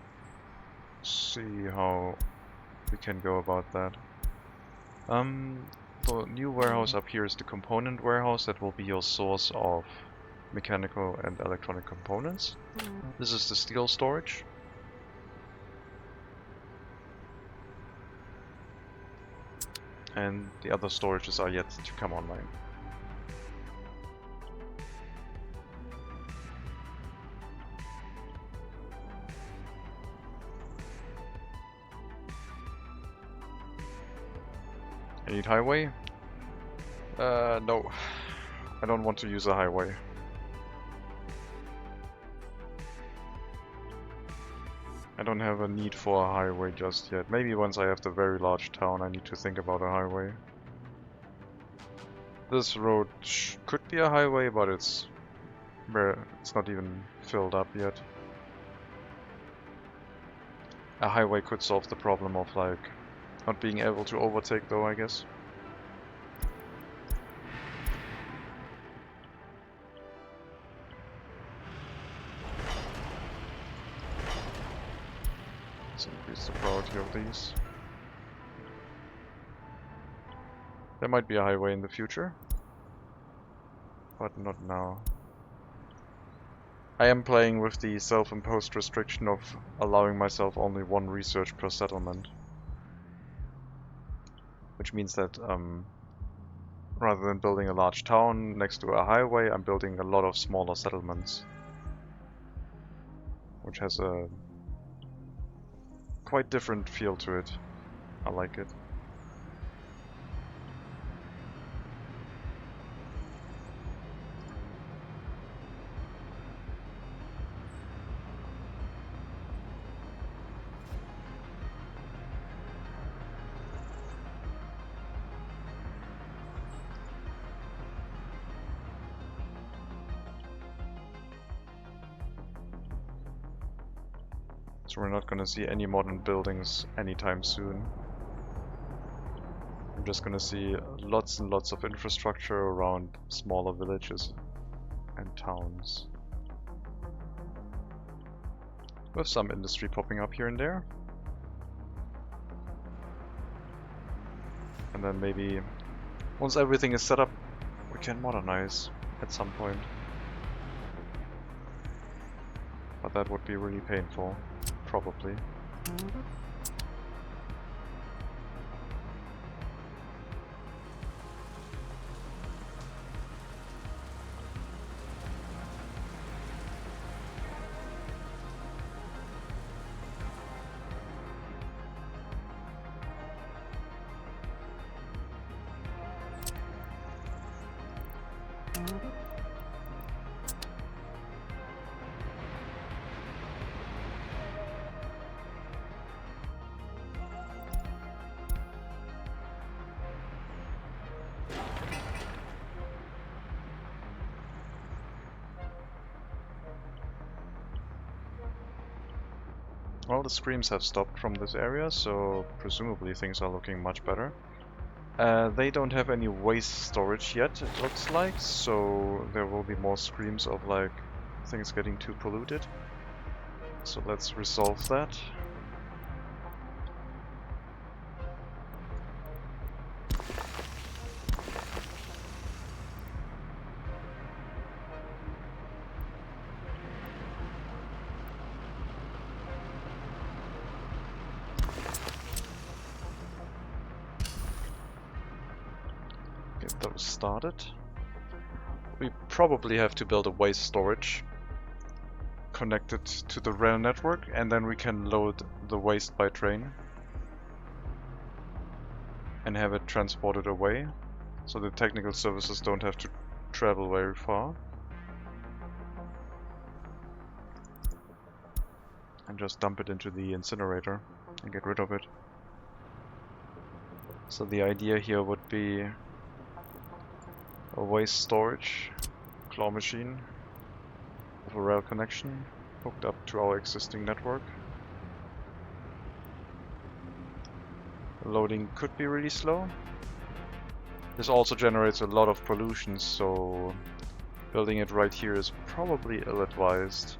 see how we can go about that. The new warehouse up here is the component warehouse that will be your source of mechanical and electronic components. This is the steel storage. And the other storages are yet to come online. I need highway? No. I don't want to use a highway. I don't have a need for a highway just yet. Maybe once I have the very large town I need to think about a highway. This road could be a highway, but it's not even filled up yet. A highway could solve the problem of like not being able to overtake though, I guess. Let's increase the priority of these. There might be a highway in the future, but not now. I am playing with the self-imposed restriction of allowing myself only one research per settlement. Which means that rather than building a large town next to a highway, I'm building a lot of smaller settlements. Which has a quite different feel to it. I like it. So we're not gonna see any modern buildings anytime soon. I'm just gonna see lots and lots of infrastructure around smaller villages and towns. With some industry popping up here and there. And then maybe once everything is set up, we can modernize at some point. But that would be really painful. Probably. Well, the screams have stopped from this area, so presumably things are looking much better. They don't have any waste storage yet, it looks like, so there will be more screams of like things getting too polluted. So let's resolve that. Get those started. We probably have to build a waste storage connected to the rail network, and then we can load the waste by train and have it transported away, so the technical services don't have to travel very far. And just dump it into the incinerator and get rid of it. So the idea here would be a waste storage claw machine with a rail connection hooked up to our existing network. Loading could be really slow. This also generates a lot of pollution, so building it right here is probably ill-advised.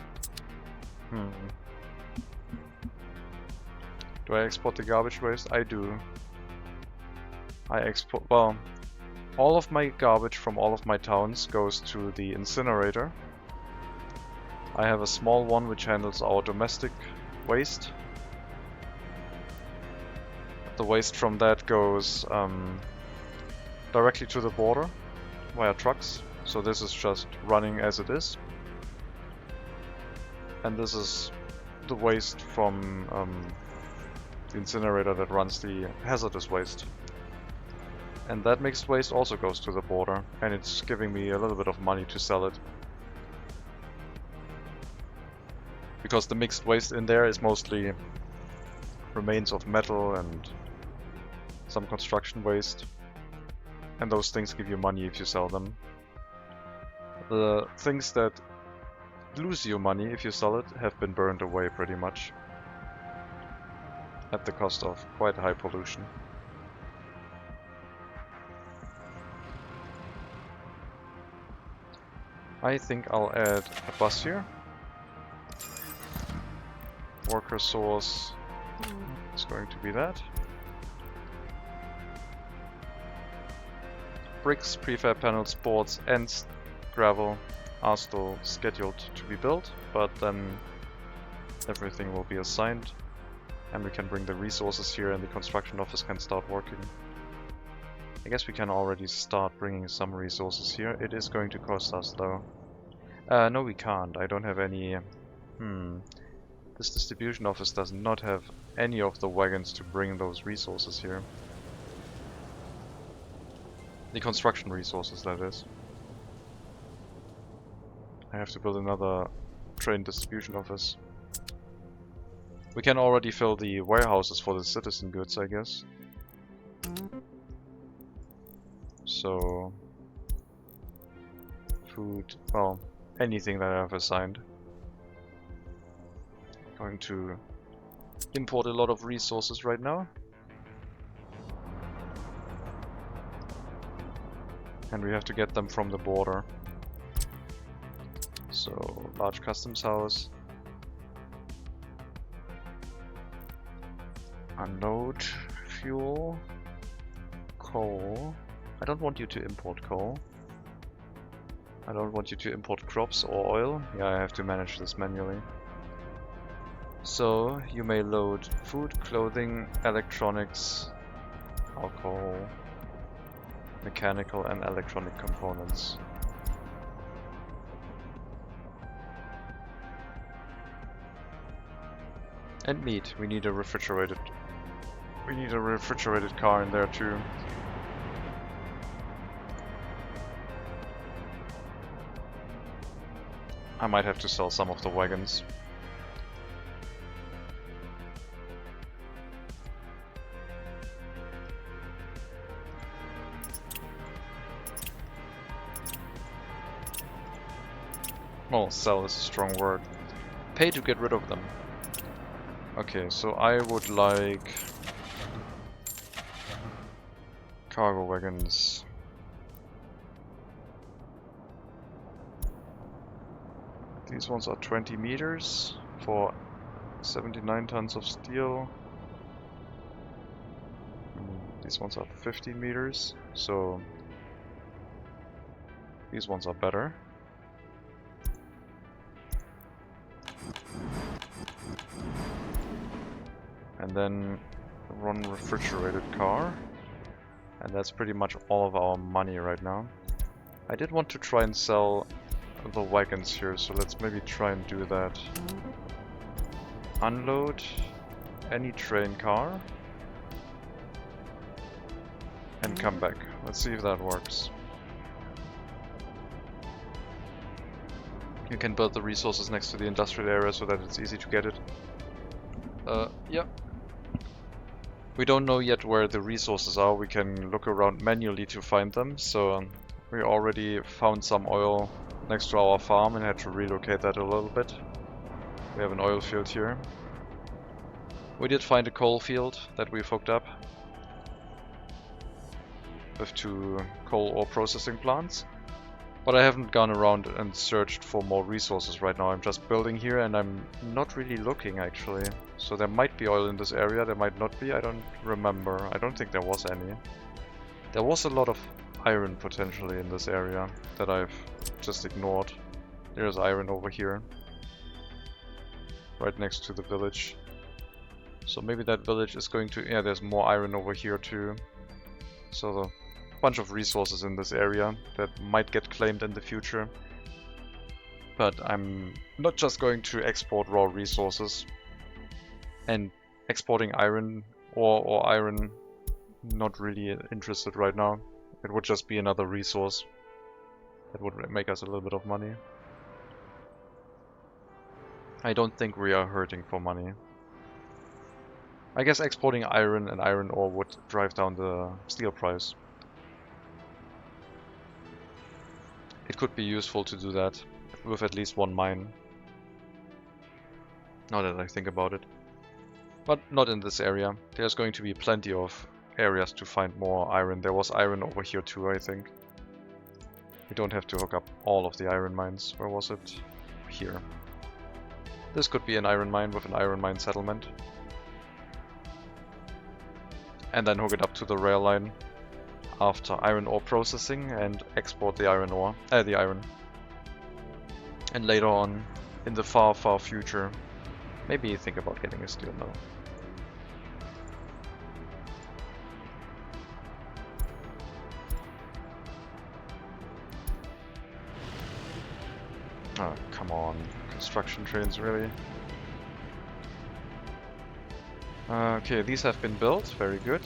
Do I export the garbage waste? I do. I export, well, all of my garbage from all of my towns goes to the incinerator. I have a small one which handles our domestic waste. The waste from that goes directly to the border via trucks. So this is just running as it is. And this is the waste from the incinerator that runs the hazardous waste. And that mixed waste also goes to the border, and it's giving me a little bit of money to sell it. because the mixed waste in there is mostly remains of metal and some construction waste, and those things give you money if you sell them. The things that lose you money if you sell it have been burned away pretty much, at the cost of quite high pollution. I think I'll add a bus here. Worker source is going to be that. Bricks, prefab panels, boards and gravel are still scheduled to be built, but then everything will be assigned and we can bring the resources here and the construction office can start working. I guess we can already start bringing some resources here. It is going to cost us though. No, we can't. I don't have any... This distribution office does not have any of the wagons to bring those resources here. The construction resources, that is. I have to build another train distribution office. We can already fill the warehouses for the citizen goods, I guess. So... food, well, anything that I have assigned. Going to import a lot of resources right now. And we have to get them from the border. So, large customs house. Unload fuel. Coal. I don't want you to import coal. I don't want you to import crops or oil. Yeah, I have to manage this manually. So, you may load food, clothing, electronics, alcohol, mechanical and electronic components. And meat. We need a refrigerated car in there too. I might have to sell some of the wagons. Well, sell is a strong word. Pay to get rid of them. Okay, so I would like cargo wagons. These ones are 20 meters for 79 tons of steel. These ones are 50 meters, so these ones are better. And then run refrigerated car. And that's pretty much all of our money right now. I did want to try and sell the wagons here, so let's maybe try and do that. Unload any train car. And come back. Let's see if that works. You can build the resources next to the industrial area so that it's easy to get it. Yeah. We don't know yet where the resources are. We can look around manually to find them. So we already found some oil next to our farm and had to relocate that a little bit. We have an oil field here. We did find a coal field that we've hooked up with 2 coal ore processing plants. But I haven't gone around and searched for more resources right now. I'm just building here and I'm not really looking actually. So there might be oil in this area, there might not be, I don't remember. I don't think there was any. There was a lot of iron potentially in this area that I've just ignored. There's iron over here, right next to the village. So maybe that village is going to... yeah, there's more iron over here too. So a bunch of resources in this area that might get claimed in the future. But I'm not just going to export raw resources. And exporting iron or iron, not really interested right now. It would just be another resource that would make us a little bit of money. I don't think we are hurting for money. I guess exporting iron and iron ore would drive down the steel price. It could be useful to do that with at least one mine. Now that I think about it. But not in this area. There's going to be plenty of areas to find more iron. There was iron over here too, I think. We don't have to hook up all of the iron mines. Where was it? Here. This could be an iron mine with an iron mine settlement. And then hook it up to the rail line after iron ore processing and export the iron ore, the iron. And later on, in the far, far future, maybe think about getting a steel mill. Oh, come on. Construction trains, really? Okay, these have been built. Very good.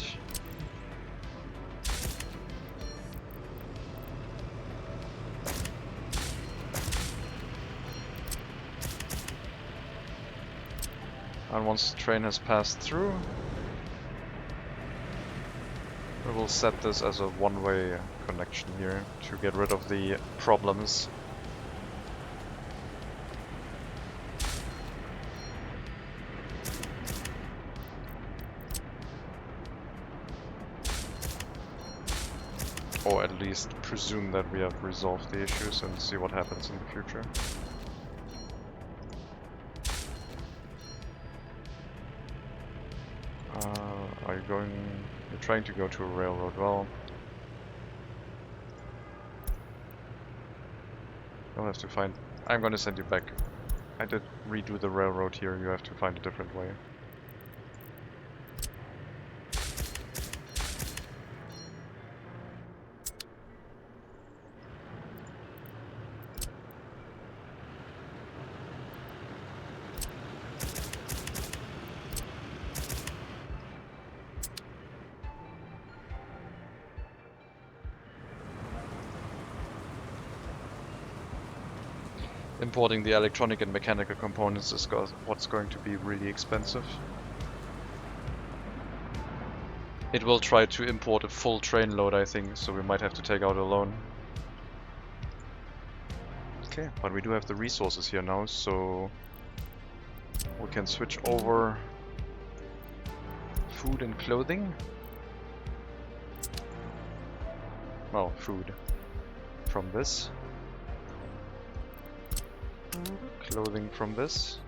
And once the train has passed through, we will set this as a one-way connection here to get rid of the problems. Or at least presume that we have resolved the issues and see what happens in the future. You're trying to go to a railroad. Well, you'll have to find... I'm gonna send you back. I did redo the railroad here, you have to find a different way. Importing the electronic and mechanical components is what's going to be really expensive. It will try to import a full train load, I think, so we might have to take out a loan. Okay, but we do have the resources here now, so we can switch over food and clothing. Well, food from this. Clothing from this.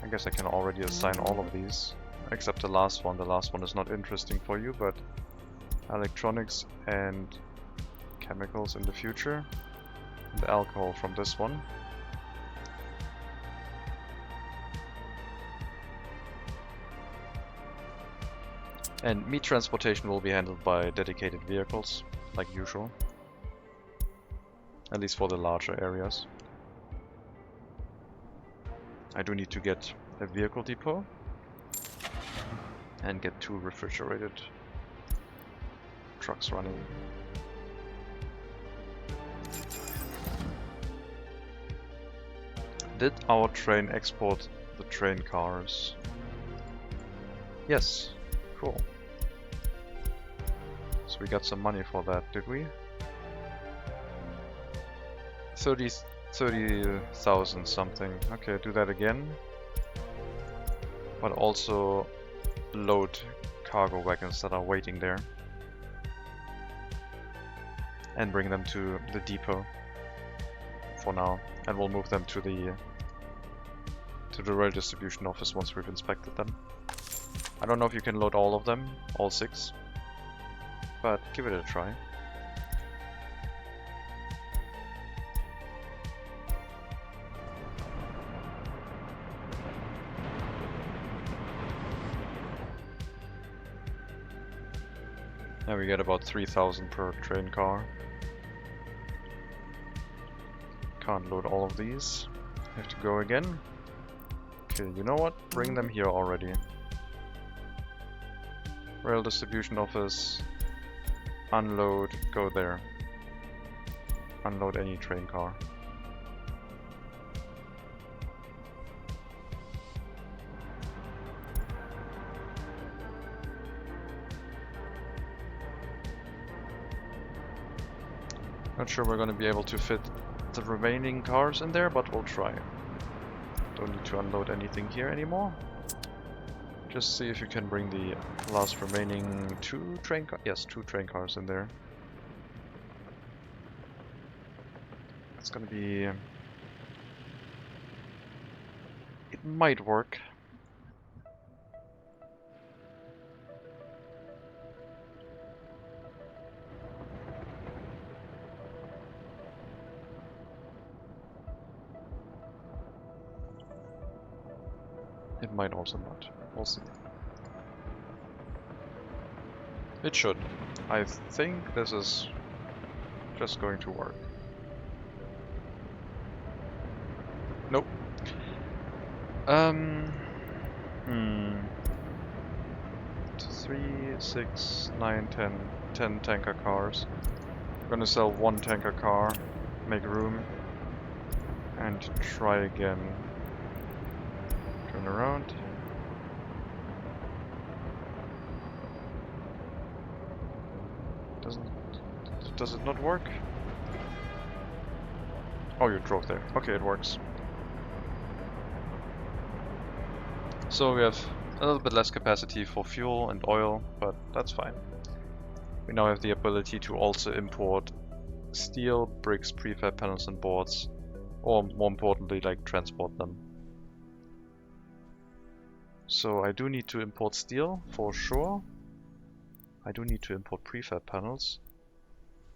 I guess I can already assign all of these, except the last one. The last one is not interesting for you, but electronics and chemicals in the future, and alcohol from this one. And meat transportation will be handled by dedicated vehicles, like usual. At least for the larger areas. I do need to get a vehicle depot and get 2 refrigerated trucks running. Did our train export the train cars? Yes, cool. So we got some money for that, did we? 30,000 something. Okay, do that again. But also load cargo wagons that are waiting there. And bring them to the depot for now. And we'll move them to the rail distribution office once we've inspected them. I don't know if you can load all of them, all 6. But give it a try. Now we get about 3,000 per train car. Can't load all of these. Have to go again. Okay, you know what? Bring them here already. Rail distribution office. Unload, go there. unload any train car. Not sure we're going to be able to fit the remaining cars in there, but we'll try. Don't need to unload anything here anymore. Just see if you can bring the last remaining two train cars in there. It's gonna be... it might work. It might also not. We'll see. It should. I think this is just going to work. Nope. 3, 6, 9, 10 tanker cars. I'm gonna sell one tanker car, make room, and try again. Turn around. Does it not work? Oh, you drove there. Okay, it works. So we have a little bit less capacity for fuel and oil, but that's fine. We now have the ability to also import steel, bricks, prefab panels and boards, or more importantly, like transport them. So I do need to import steel for sure. I do need to import prefab panels,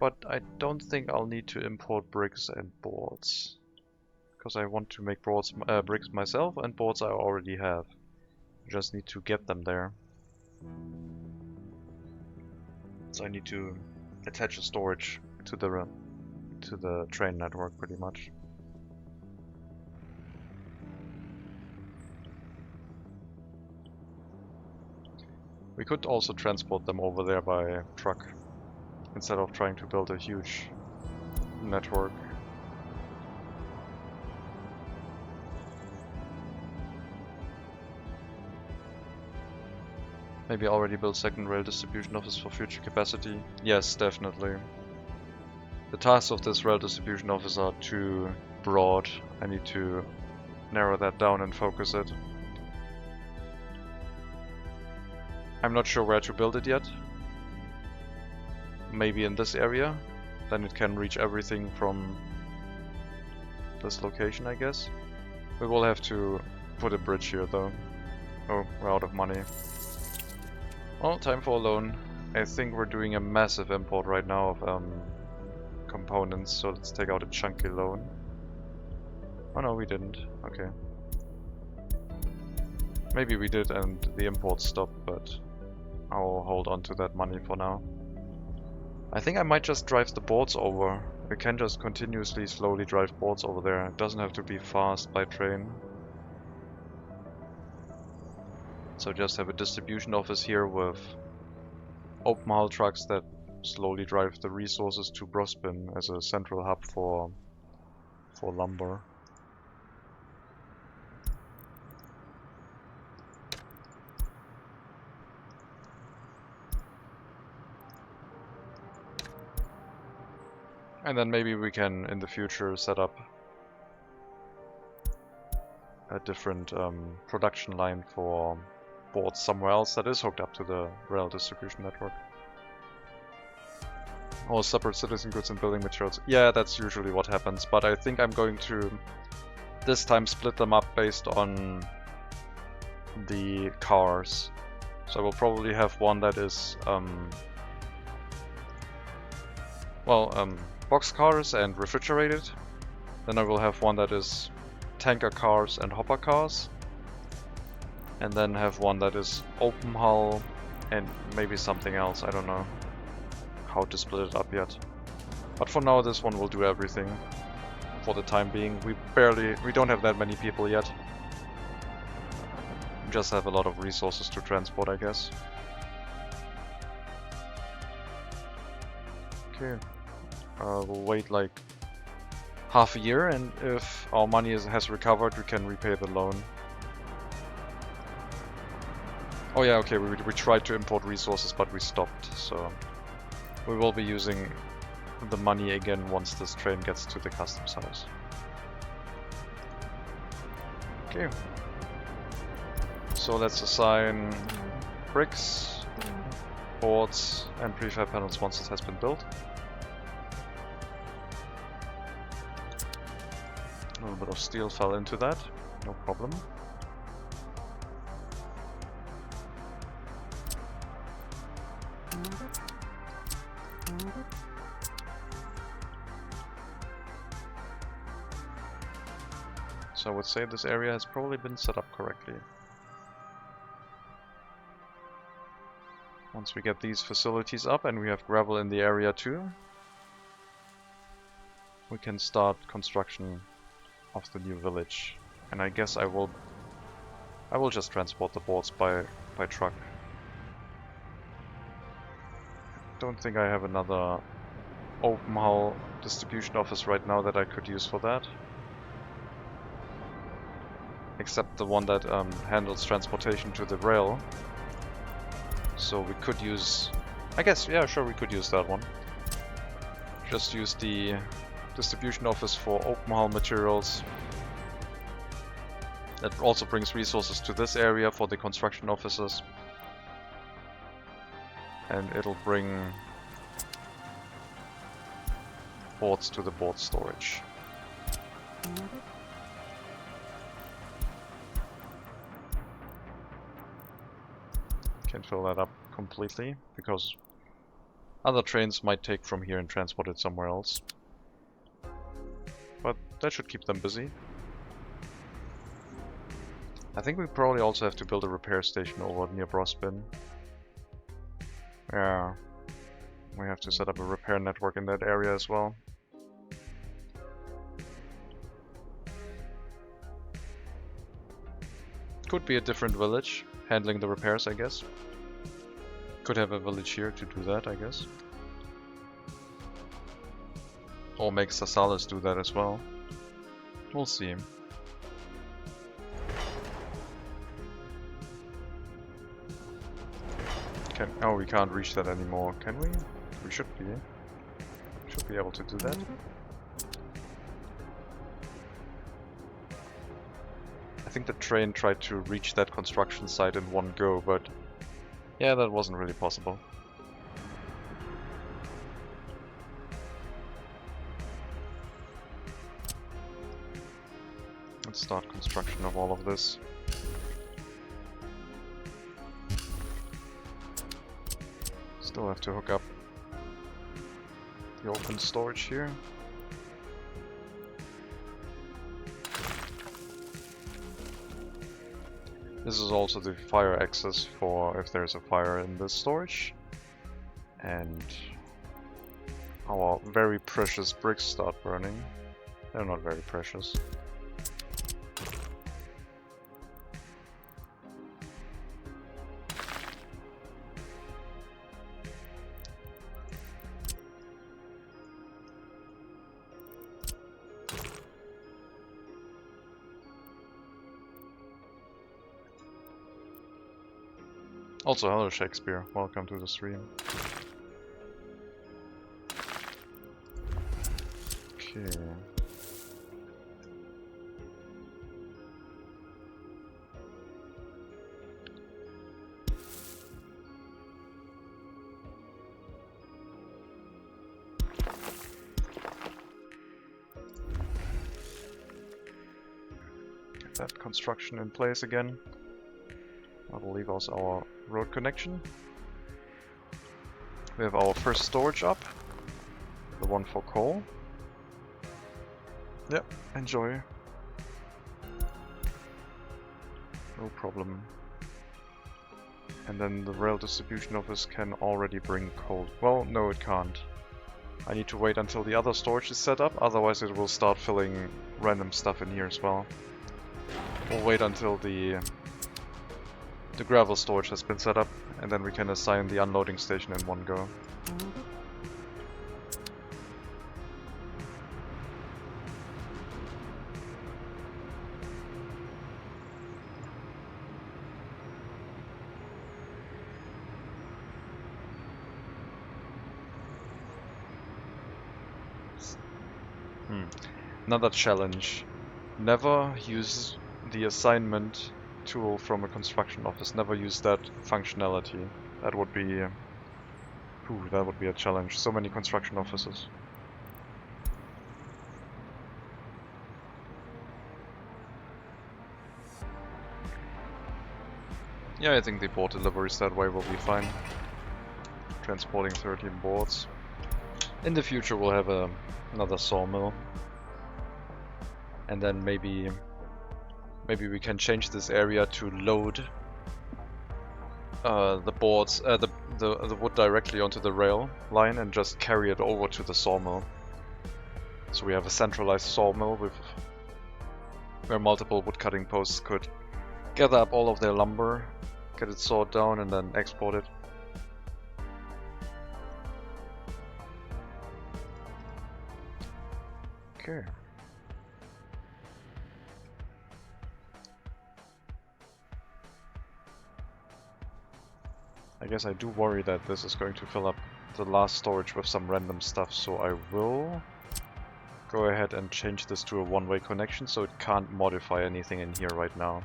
but I don't think I'll need to import bricks and boards, because I want to make bricks myself, and boards I already have. I just need to get them there. So I need to attach a storage to the train network pretty much. We could also transport them over there by truck, instead of trying to build a huge network. Maybe already build second rail distribution office for future capacity? Yes, definitely. The tasks of this rail distribution office are too broad. I need to narrow that down and focus it. I'm not sure where to build it yet. Maybe in this area. Then it can reach everything from this location, I guess. We will have to put a bridge here though. Oh, we're out of money. Well, time for a loan. I think we're doing a massive import right now of components, so let's take out a chunky loan. Oh no, we didn't. Okay. Maybe we did and the import stopped, but I'll hold on to that money for now. I think I might just drive the boards over. We can just continuously slowly drive boards over there. It doesn't have to be fast by train. So just have a distribution office here with open haul trucks that slowly drive the resources to Brospyne as a central hub for lumber. And then maybe we can, in the future, set up a different production line for boards somewhere else that is hooked up to the rail distribution network. Or separate citizen goods and building materials. Yeah, that's usually what happens, but I think I'm going to this time split them up based on the cars. So I will probably have one that is box cars and refrigerated. Then I will have one that is tanker cars and hopper cars. And then have one that is open hull and maybe something else. I don't know how to split it up yet. But for now this one will do everything for the time being. We don't have that many people yet. We just have a lot of resources to transport, I guess. Okay. We'll wait like half a year, and if our money has recovered, we can repay the loan. Oh yeah, okay, we tried to import resources, but we stopped, so we will be using the money again once this train gets to the customs house. Okay. So let's assign bricks, boards, and prefab panels once it has been built. A little bit of steel fell into that, no problem. So I would say this area has probably been set up correctly. Once we get these facilities up and we have gravel in the area too, we can start construction of the new village. And I guess I will just transport the boards by truck. Don't think I have another open hull distribution office right now that I could use for that. Except the one that handles transportation to the rail. So we could use, I guess, yeah, sure, we could use that one. Just use the distribution office for open hull materials. That also brings resources to this area for the construction offices. And it'll bring boards to the board storage. Can fill that up completely, because other trains might take from here and transport it somewhere else. But that should keep them busy. I think we probably also have to build a repair station over near Brospyne. Yeah, we have to set up a repair network in that area as well. Could be a different village handling the repairs, I guess. Could have a village here to do that, I guess. Or make Sasalis do that as well. We'll see. Oh, we can't reach that anymore, can we? We should be. Should be able to do that. I think the train tried to reach that construction site in one go, but yeah, that wasn't really possible. Let's start construction of all of this. Still have to hook up the open storage here. This is also the fire access for if there's a fire in this storage. And our very precious bricks start burning. They're not very precious. Also, hello Shakespeare, welcome to the stream. Okay. Get that construction in place again. That will leave us our road connection. We have our first storage up, the one for coal. Yep, enjoy. No problem. And then the rail distribution office can already bring coal. Well, no it can't. I need to wait until the other storage is set up, otherwise it will start filling random stuff in here as well. We'll wait until the gravel storage has been set up, and then we can assign the unloading station in one go. Another challenge. Never use the assignment tool from a construction office. Never use that functionality. That would be... that would be a challenge. So many construction offices. Yeah, I think the board deliveries that way will be fine. Transporting 13 boards. In the future we'll have another sawmill. And then maybe we can change this area to load the boards, the wood directly onto the rail line and just carry it over to the sawmill. So we have a centralized sawmill with where multiple wood cutting posts could gather up all of their lumber, get it sawed down, and then export it. Okay. I guess I do worry that this is going to fill up the last storage with some random stuff, so I will go ahead and change this to a one-way connection so it can't modify anything in here right now.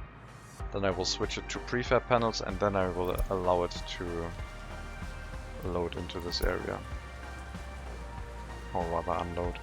Then I will switch it to prefab panels and then I will allow it to load into this area. Or rather unload.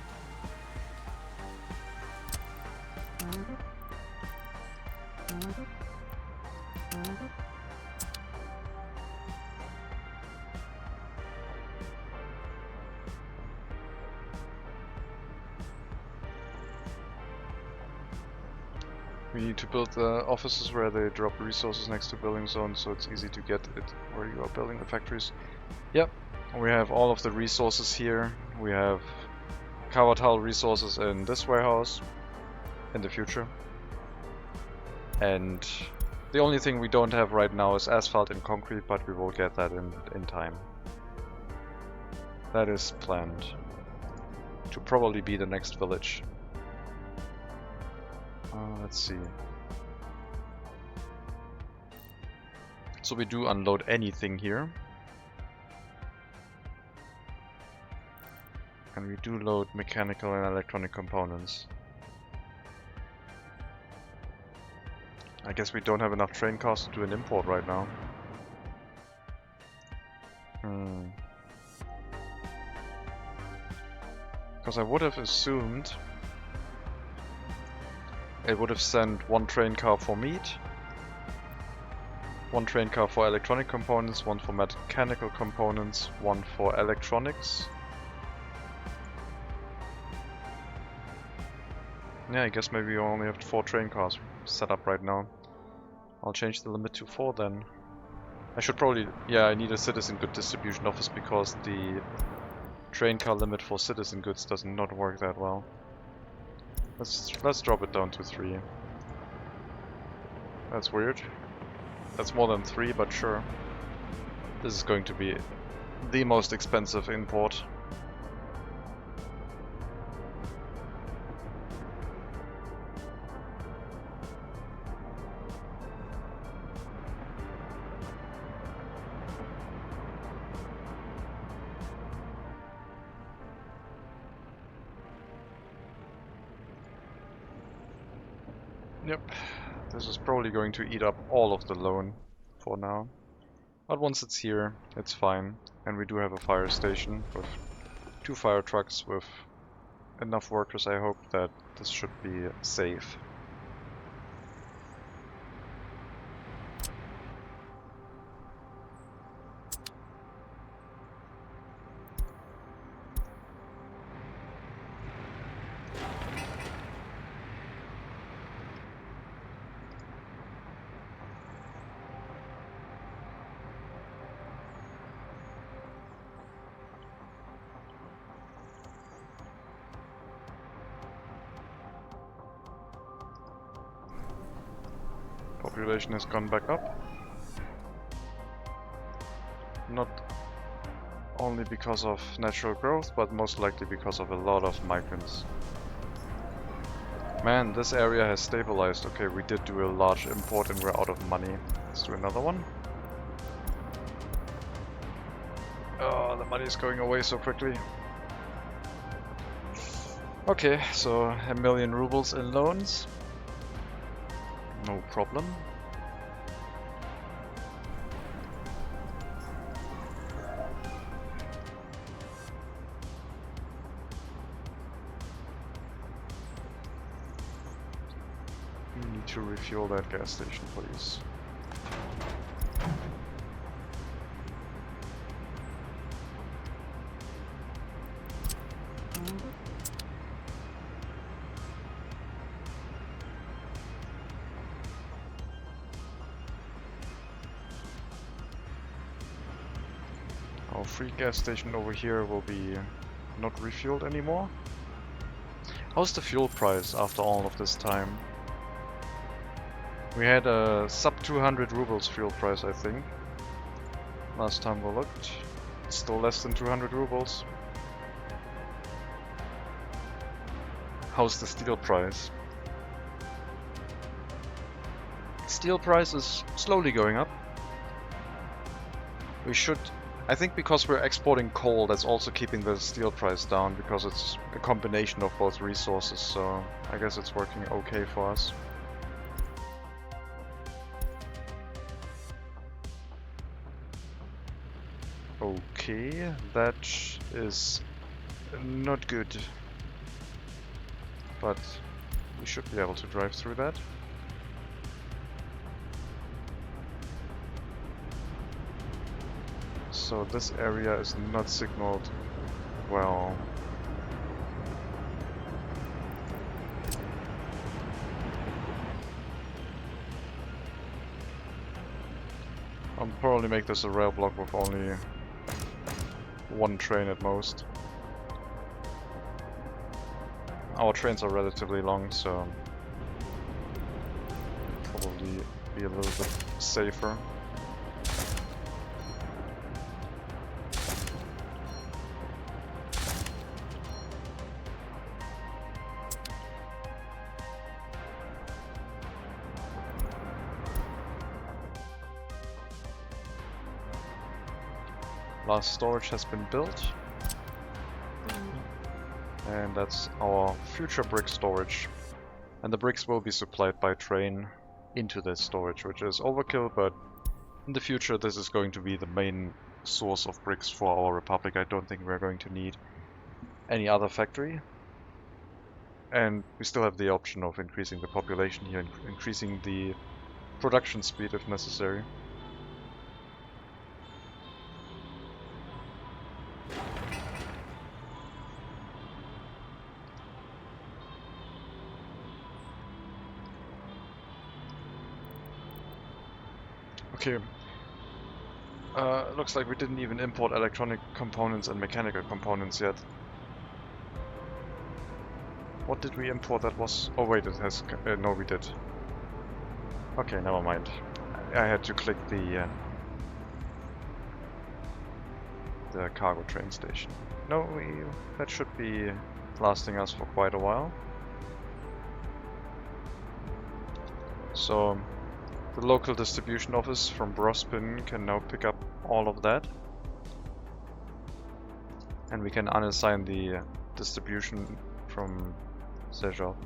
We need to build offices where they drop resources next to building zones, so it's easy to get it where you are building the factories. Yep, we have all of the resources here. We have cover tile resources in this warehouse in the future. And the only thing we don't have right now is asphalt and concrete, but we will get that in time. That is planned to probably be the next village. Let's see. So we do unload anything here. And we do load mechanical and electronic components. I guess we don't have enough train cars to do an import right now. Because I would have assumed it would have sent one train car for meat, one train car for electronic components, one for mechanical components, one for electronics. Yeah, I guess maybe we only have 4 train cars set up right now. I'll change the limit to 4 then. I should probably... yeah, I need a citizen good distribution office because the train car limit for citizen goods does not work that well. Let's drop it down to 3. That's weird. That's more than 3, but sure. This is going to be the most expensive import. Yep, this is probably going to eat up all of the loan for now. But once it's here, it's fine. And we do have a fire station with 2 fire trucks with enough workers. I hope that this should be safe. Population has gone back up. Not only because of natural growth, but most likely because of a lot of migrants. Man, this area has stabilized. Okay, we did do a large import and we're out of money. Let's do another one. Oh, the money is going away so quickly. Okay, so 1,000,000 rubles in loans. No problem. We need to refuel that gas station, please. Our free gas station over here will be not refueled anymore. How's the fuel price after all of this time? We had a sub 200 rubles fuel price, I think. Last time we looked. It's still less than 200 rubles. How's the steel price? Steel price is slowly going up. We should... I think because we're exporting coal, that's also keeping the steel price down, because it's a combination of both resources, so I guess it's working okay for us. Okay, that is not good. But we should be able to drive through that. So this area is not signaled well. I'll probably make this a rail block with only one train at most. Our trains are relatively long, so probably be a little bit safer. Last storage has been built. And that's our future brick storage. And the bricks will be supplied by train into this storage, which is overkill, but in the future this is going to be the main source of bricks for our republic. I don't think we're going to need any other factory. And we still have the option of increasing the population here, increasing the production speed if necessary. Okay. Looks like we didn't even import electronic components and mechanical components yet. What did we import that was... Oh wait, it has... no, we did. Okay, never mind. I had to click the cargo train station. No, that should be lasting us for quite a while. So... the local distribution office from Brospyne can now pick up all of that. And we can unassign the distribution from Zezhov,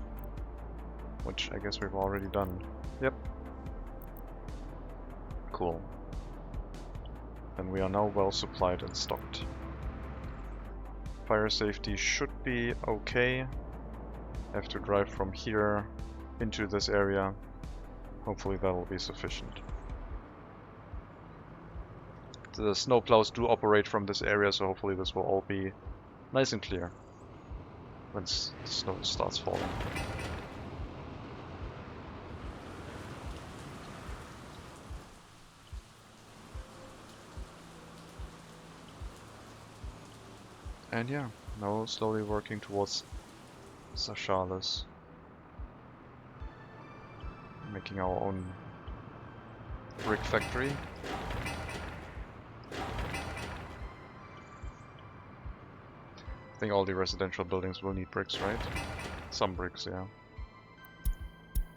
which I guess we've already done. Yep. Cool. And we are now well supplied and stocked. Fire safety should be okay. I have to drive from here into this area. Hopefully that will be sufficient. The snowplows do operate from this area, so hopefully this will all be nice and clear once the snow starts falling. And yeah, now slowly working towards Sashales. Making our own brick factory. I think all the residential buildings will need bricks, right? Some bricks, yeah.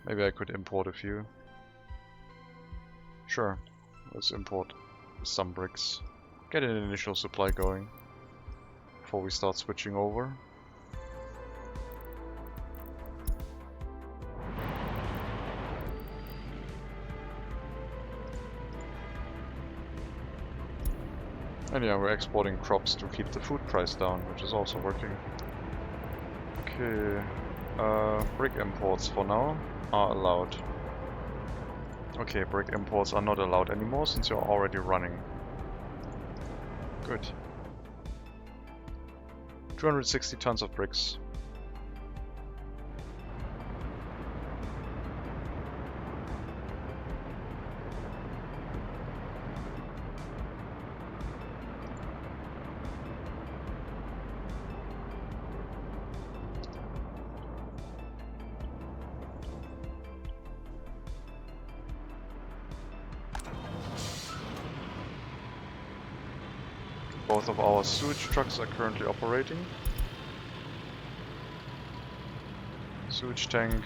Maybe I could import a few. Sure, let's import some bricks. Get an initial supply going before we start switching over. And yeah, we're exporting crops to keep the food price down, which is also working. Okay, brick imports for now are allowed. Okay, brick imports are not allowed anymore since you're already running. Good. 260 tons of bricks. Both of our sewage trucks are currently operating. Sewage tank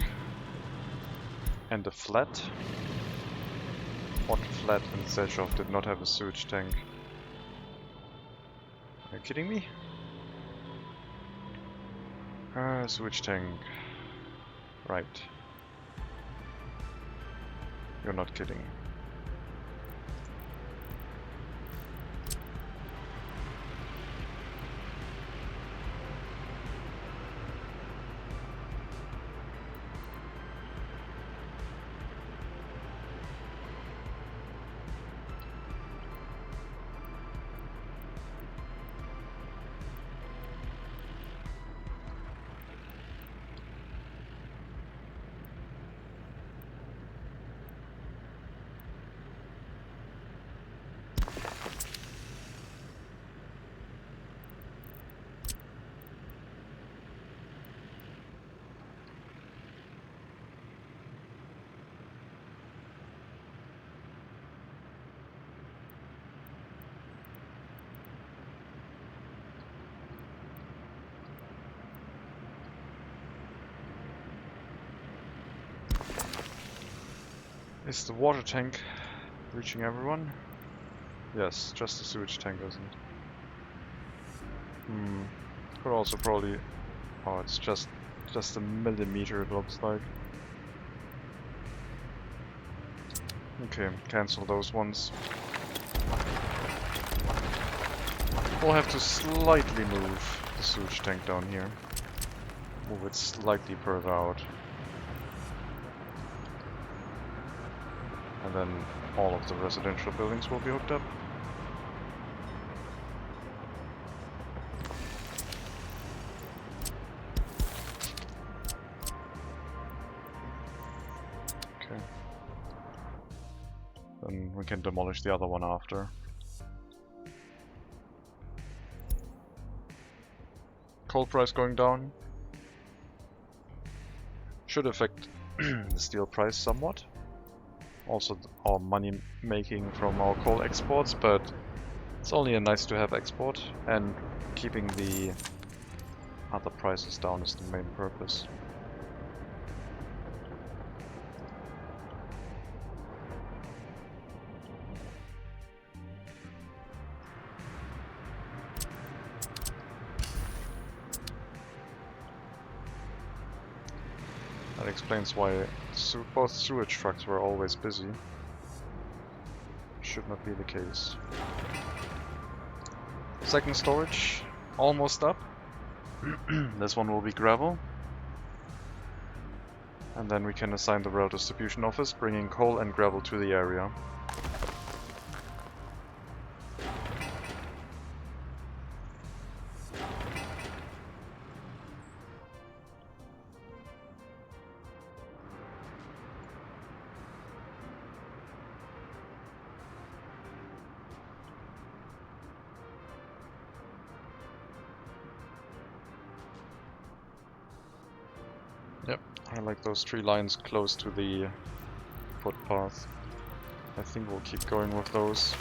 and a flat. What flat in Selchow did not have a sewage tank? Are you kidding me? Sewage tank. Right. You're not kidding. Is the water tank reaching everyone? Yes, just the sewage tank isn't. Could also probably... Oh, it's just a millimeter it looks like. Okay, cancel those ones. We'll have to slightly move the sewage tank down here. Move it slightly further out. And then all of the residential buildings will be hooked up. Okay. Then we can demolish the other one after. Coal price going down. Should affect the steel price somewhat. Also our money making from our coal exports, but it's only a nice to have export, and keeping the other prices down is the main purpose. That explains why both sewage trucks were always busy. Should not be the case. Second storage, almost up. This one will be gravel. And then we can assign the rail distribution office, bringing coal and gravel to the area. Yep, I like those tree lines close to the footpath. I think we'll keep going with those.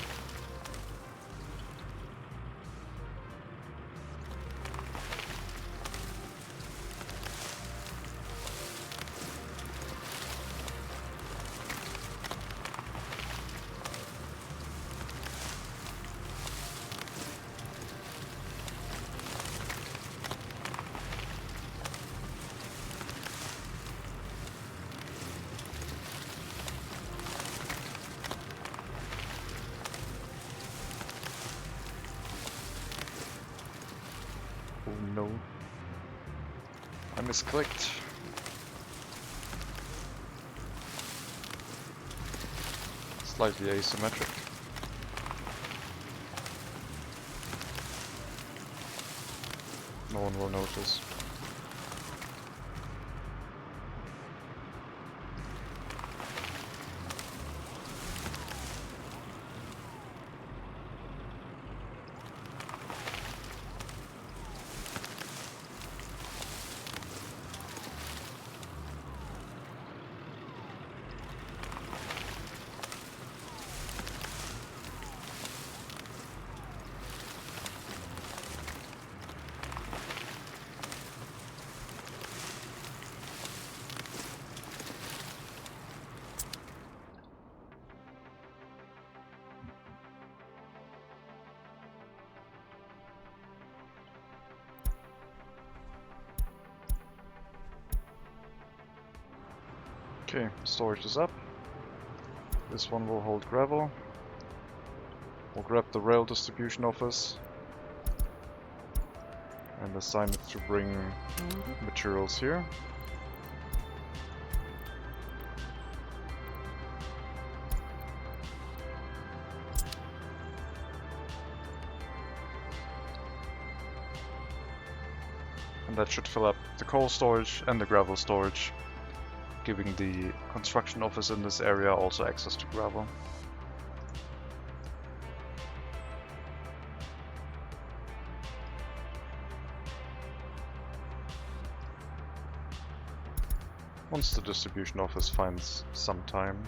Oh no. I misclicked. Slightly asymmetric. No one will notice. Okay, storage is up. This one will hold gravel. We'll grab the rail distribution office and assign it to bring materials here. And that should fill up the coal storage and the gravel storage, giving the construction office in this area also access to gravel. Once the distribution office finds some time.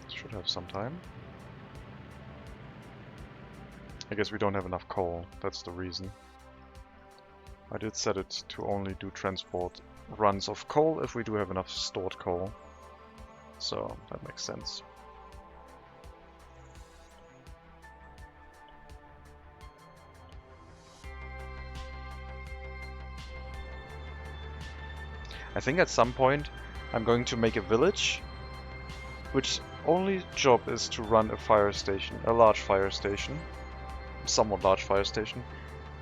Should have some time. I guess we don't have enough coal, that's the reason. I did set it to only do transport runs of coal if we do have enough stored coal. So that makes sense. I think at some point I'm going to make a village which only job is to run a fire station, a large fire station. Somewhat large fire station,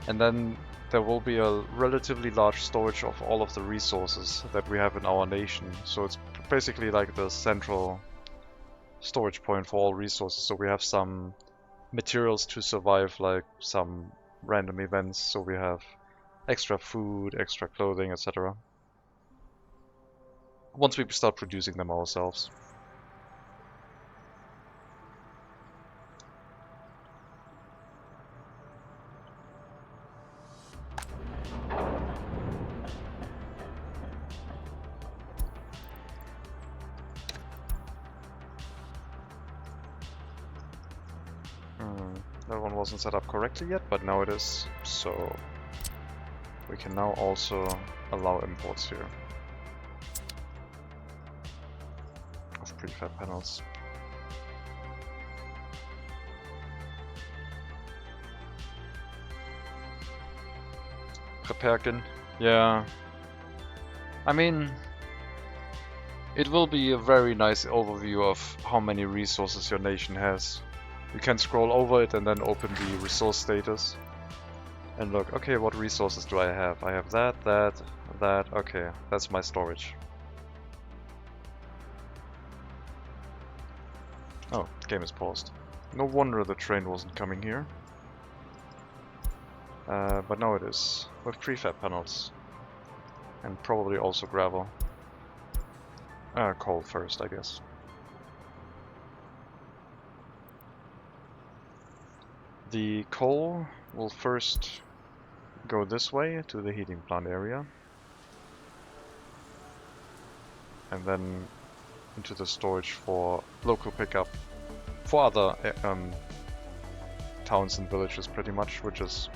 and then there will be a relatively large storage of all of the resources that we have in our nation. So it's basically like the central storage point for all resources. So we have some materials to survive, like some random events. So we have extra food, extra clothing, etc. Once we start producing them ourselves. That one wasn't set up correctly yet, but now it is, so we can now also allow imports here of prefab panels. Repairkin, yeah. I mean, it will be a very nice overview of how many resources your nation has. You can scroll over it and then open the resource status and look, okay, what resources do I have? I have that, that, okay, that's my storage. Oh, game is paused. No wonder the train wasn't coming here. But now it is, with prefab panels. And probably also gravel. Coal first, I guess. The coal will first go this way to the heating plant area. And then into the storage for local pickup for other towns and villages pretty much, which is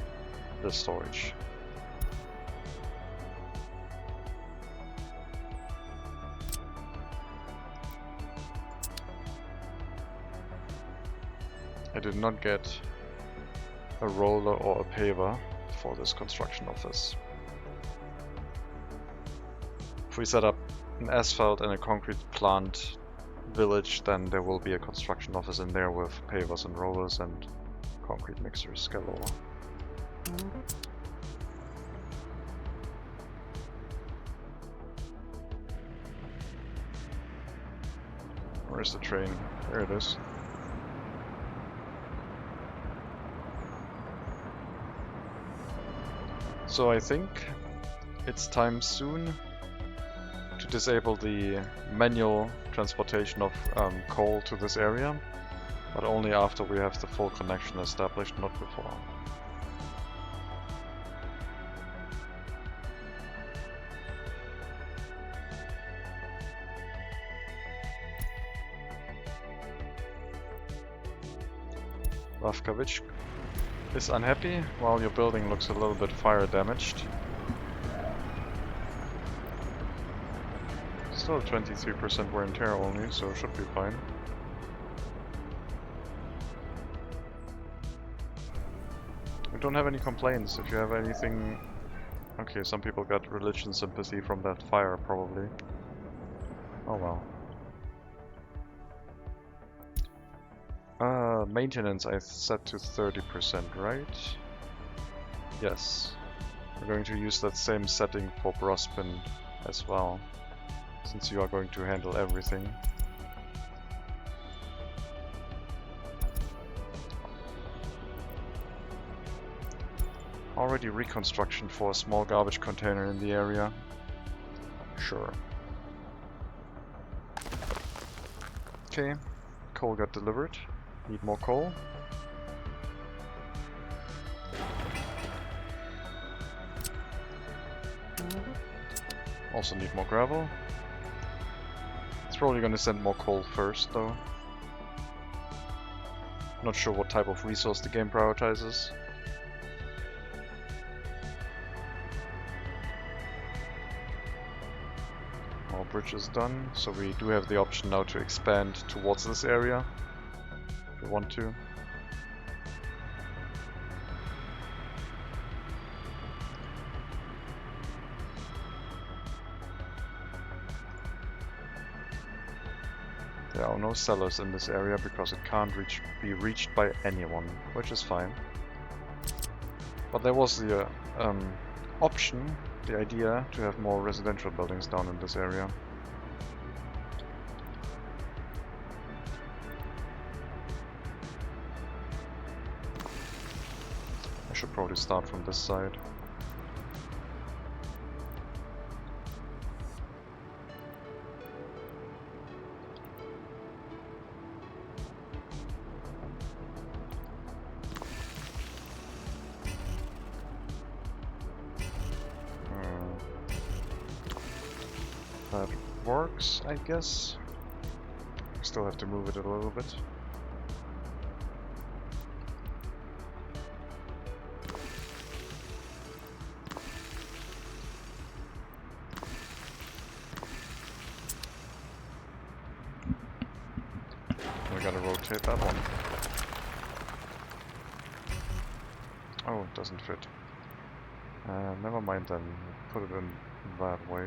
the storage. I did not get a roller or a paver for this construction office. If we set up an asphalt and a concrete plant village, then there will be a construction office in there with pavers and rollers and concrete mixers galore. Where's the train? There it is. So I think it's time soon to disable the manual transportation of coal to this area, but only after we have the full connection established, not before. Lavkavich is unhappy, while your building looks a little bit fire damaged. Still 23% wear and tear only, so it should be fine. We don't have any complaints. If you have anything... Okay, some people got religion sympathy from that fire, probably. Oh well. Maintenance I set to 30%, right? Yes. We're going to use that same setting for Brospyne as well, since you are going to handle everything. Already reconstruction for a small garbage container in the area. Sure. Okay, coal got delivered. Need more coal. Also need more gravel. It's probably gonna send more coal first though. Not sure what type of resource the game prioritizes. Our bridge is done, so we do have the option now to expand towards this area. If we want to. There are no cellars in this area because it can't be reached by anyone, which is fine. But there was the option, the idea, to have more residential buildings down in this area. I should probably start from this side. That works, I guess. Still have to move it a little bit. We gotta rotate that one. Oh, it doesn't fit. Never mind then. Put it in that way.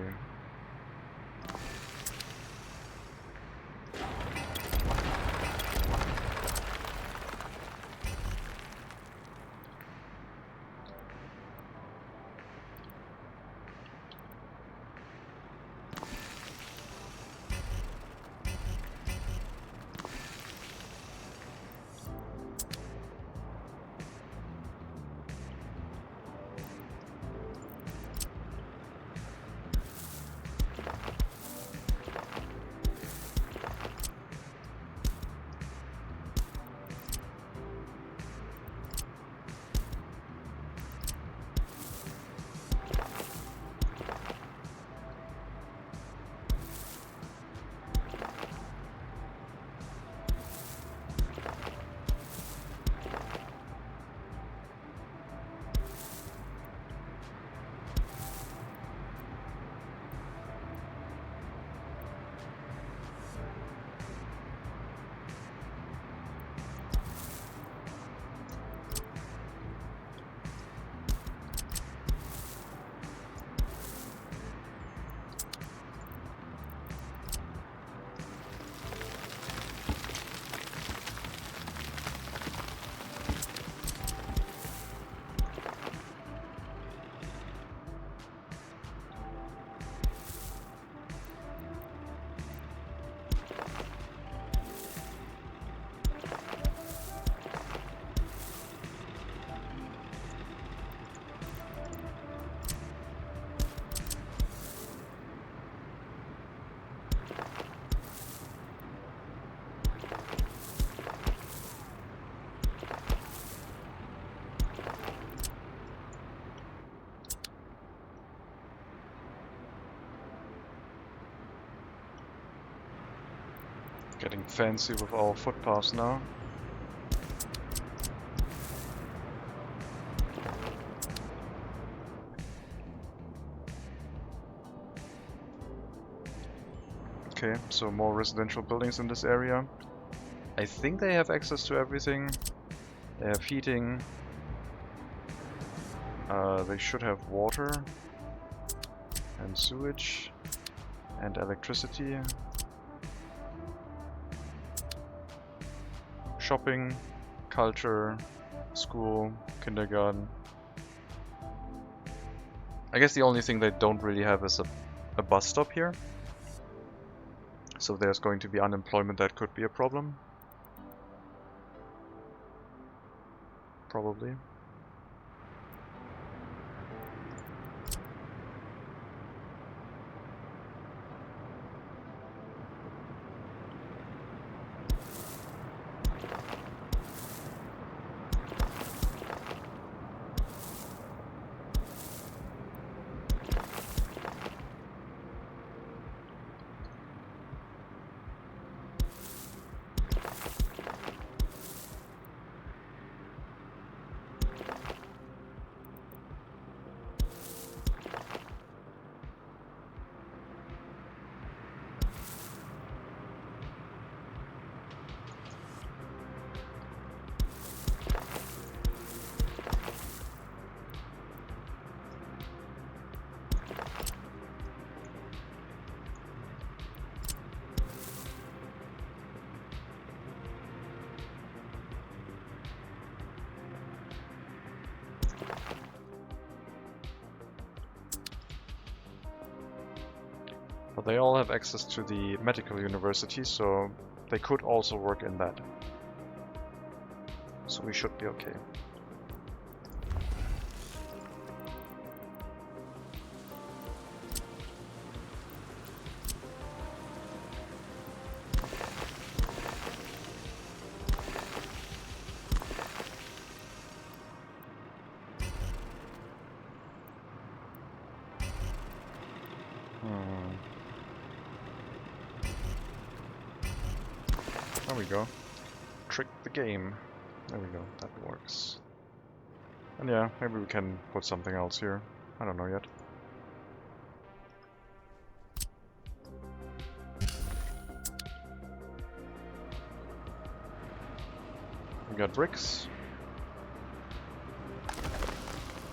Getting fancy with our footpaths now. Okay, so more residential buildings in this area. I think they have access to everything. They have heating. They should have water and sewage and electricity. Shopping, culture, school, kindergarten. I guess the only thing they don't really have is a bus stop here. So there's going to be unemployment, that could be a problem. Probably. But they all have access to the medical university, so they could also work in that. So we should be okay. There we go. Trick the game. There we go, that works. And yeah, maybe we can put something else here. I don't know yet. We got bricks.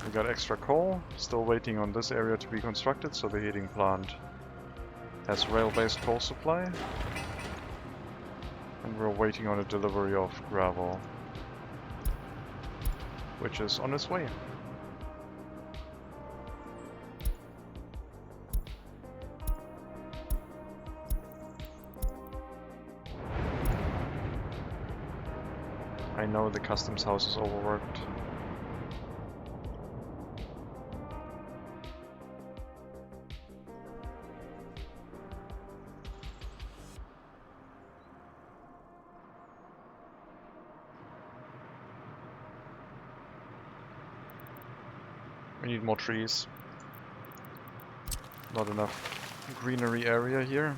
We got extra coal. Still waiting on this area to be constructed, so the heating plant has rail-based coal supply. And we're waiting on a delivery of gravel, which is on its way. I know the customs house is overworked. We need more trees. Not enough greenery area here.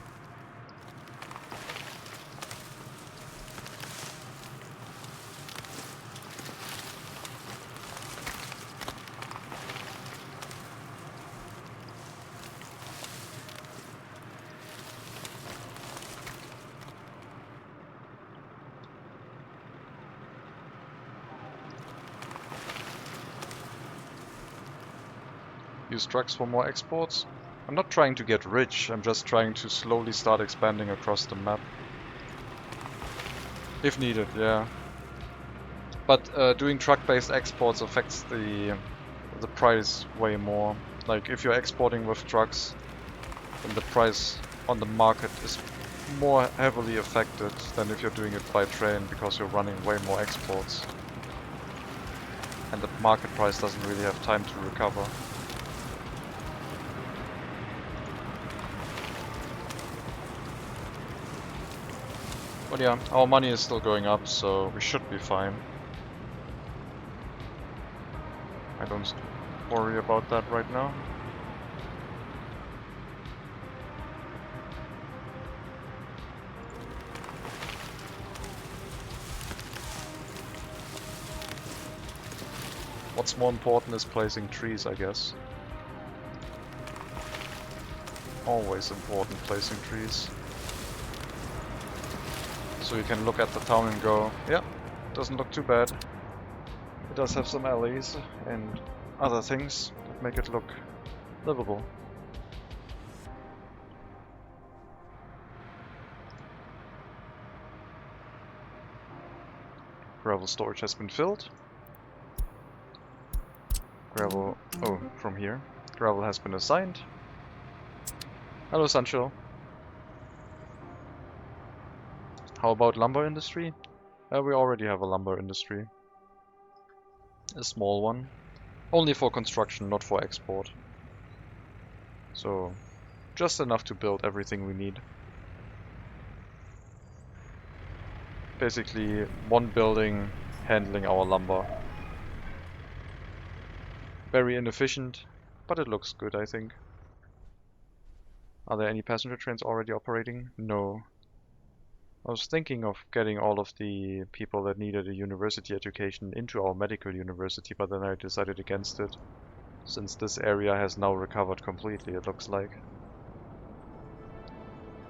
Use trucks for more exports. I'm not trying to get rich, I'm just trying to slowly start expanding across the map. If needed, yeah. But doing truck-based exports affects the price way more. Like if you're exporting with trucks, then the price on the market is more heavily affected than if you're doing it by train, because you're running way more exports. And the market price doesn't really have time to recover. But yeah, our money is still going up, so we should be fine. I don't worry about that right now. What's more important is placing trees, I guess. Always important placing trees. So you can look at the town and go, yeah, doesn't look too bad. It does have some alleys and other things that make it look livable. Gravel storage has been filled. Gravel, oh, from here. Gravel has been assigned. Hello, Sancho. How about lumber industry? We already have a lumber industry. A small one. Only for construction, not for export. So, just enough to build everything we need. Basically, one building handling our lumber. Very inefficient, but it looks good, I think. Are there any passenger trains already operating? No. I was thinking of getting all of the people that needed a university education into our medical university, but then I decided against it, since this area has now recovered completely, it looks like.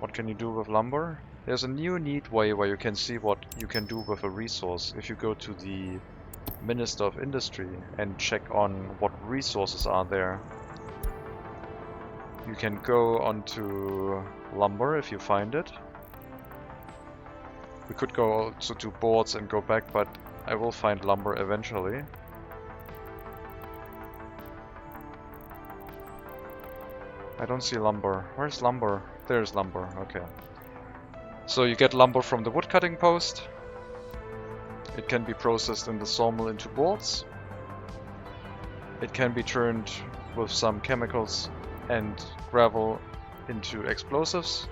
What can you do with lumber? There's a new neat way where you can see what you can do with a resource. If you go to the Minister of Industry and check on what resources are there, you can go onto lumber if you find it. We could go also to boards and go back, but I will find lumber eventually. I don't see lumber. Where's lumber? There's lumber, okay. So you get lumber from the woodcutting post. It can be processed in the sawmill into boards. It can be turned with some chemicals and gravel into explosives.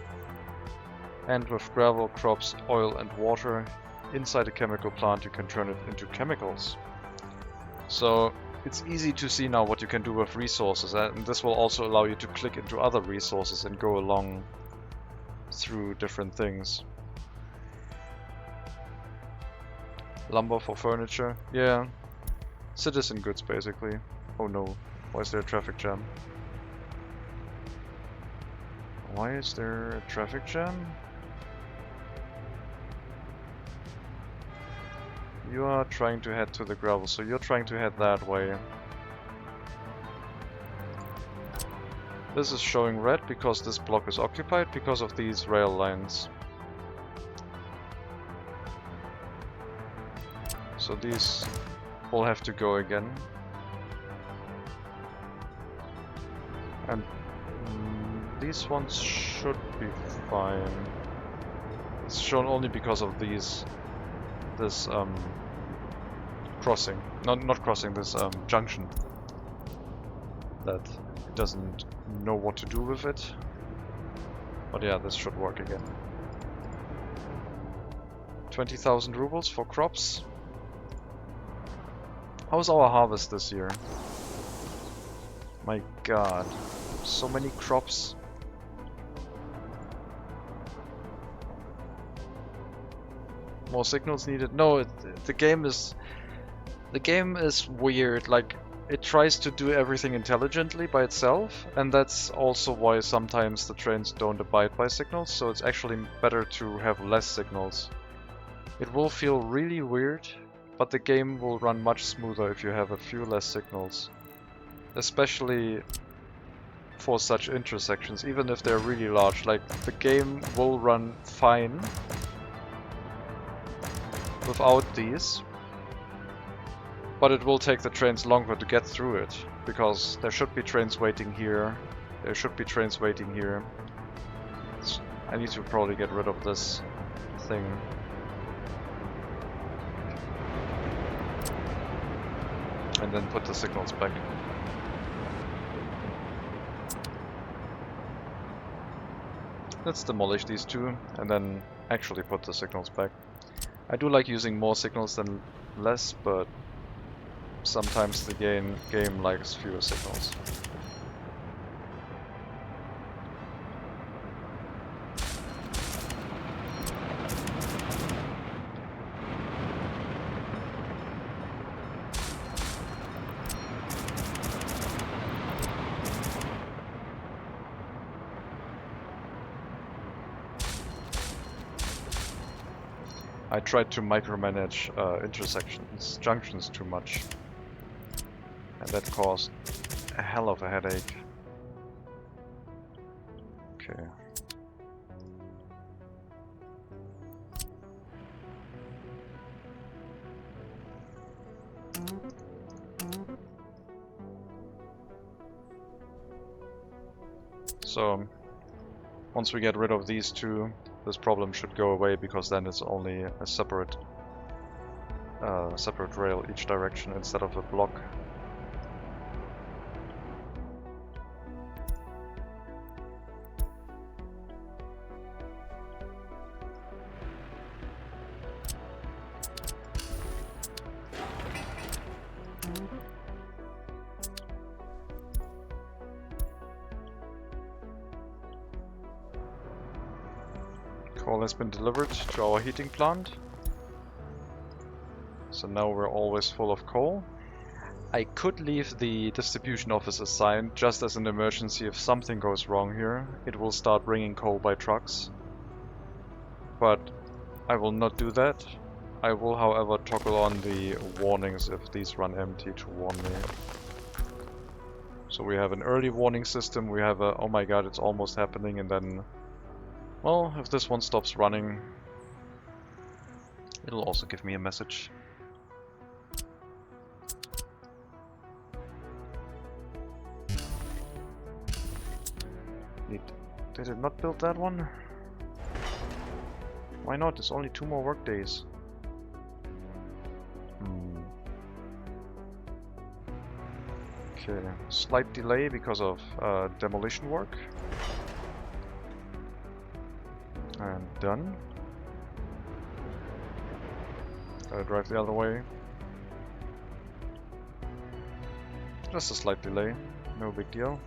And with gravel, crops, oil and water inside a chemical plant, you can turn it into chemicals. So it's easy to see now what you can do with resources, and this will also allow you to click into other resources and go along through different things. Lumber for furniture, yeah. Citizen goods basically. Oh no, why is there a traffic jam? Why is there a traffic jam? You are trying to head to the gravel, so you're trying to head that way. This is showing red because this block is occupied because of these rail lines. So these will have to go again. And these ones should be fine. It's shown only because of this crossing. Not crossing, this junction. That it doesn't know what to do with it. But yeah, this should work again. 20,000 rubles for crops. How's our harvest this year? My god, so many crops. More signals needed? No, the game is weird. Like, it tries to do everything intelligently by itself, and that's also why sometimes the trains don't abide by signals, so it's actually better to have less signals. It will feel really weird, but the game will run much smoother if you have a few less signals. Especially for such intersections, even if they're really large. Like, the game will run fine without these, but it will take the trains longer to get through it, because there should be trains waiting here, there should be trains waiting here. I need to probably get rid of this thing. And then put the signals back. Let's demolish these two and then actually put the signals back. I do like using more signals than less, but sometimes the game likes fewer signals. I tried to micromanage junctions too much. And that caused a hell of a headache. Okay. So, once we get rid of these two, this problem should go away, because then it's only a separate rail each direction instead of a block. Coal has been delivered to our heating plant. So now we're always full of coal. I could leave the distribution office assigned just as an emergency if something goes wrong here. It will start bringing coal by trucks. But I will not do that. I will, however, toggle on the warnings if these run empty to warn me. So we have an early warning system, we have a, oh my god, it's almost happening, and then, well, if this one stops running, it'll also give me a message. Did it not build that one? Why not? It's only 2 more work days. Okay, slight delay because of demolition work. And done. Gotta drive the other way. Just a slight delay, no big deal.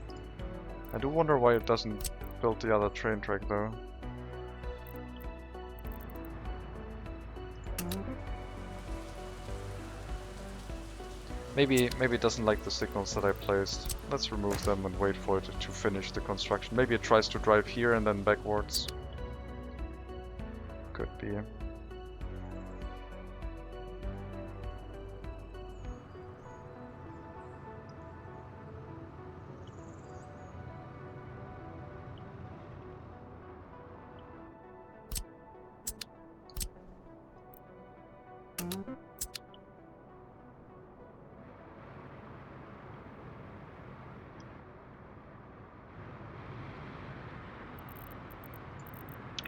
I do wonder why it doesn't build the other train track though. Maybe it doesn't like the signals that I placed. Let's remove them and wait for it to finish the construction. Maybe it tries to drive here and then backwards. Could be.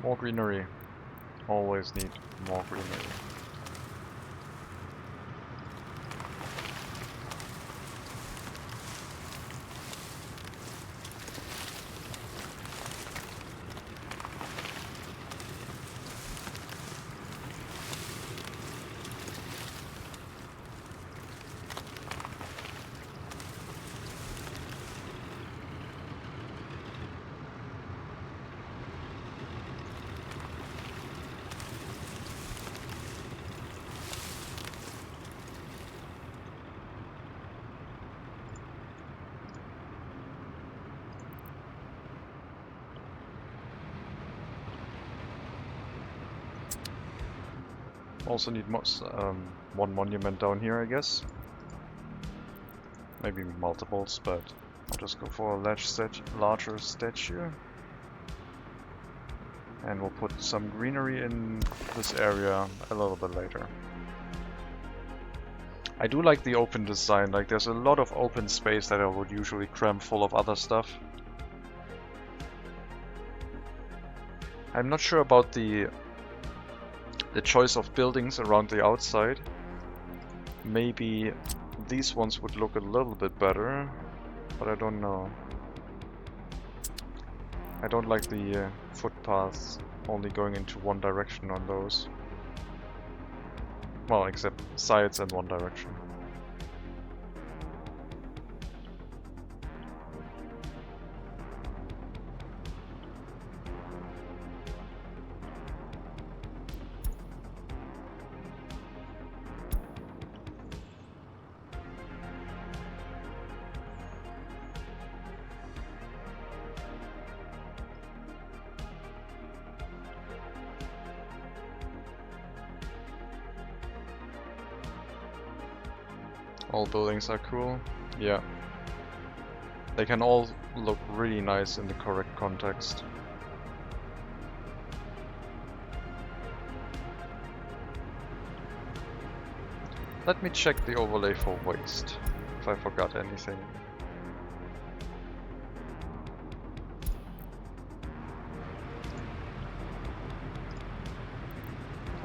More greenery. Always need more greenery. Also need one monument down here, I guess. Maybe multiples, but I'll just go for a larger statue. And we'll put some greenery in this area a little bit later. I do like the open design, like there's a lot of open space that I would usually cram full of other stuff. I'm not sure about the choice of buildings around the outside. Maybe these ones would look a little bit better, but I don't know. I don't like the footpaths only going into one direction on those. Well, except sides and one direction. All buildings are cool. Yeah. They can all look really nice in the correct context. Let me check the overlay for waste, if I forgot anything.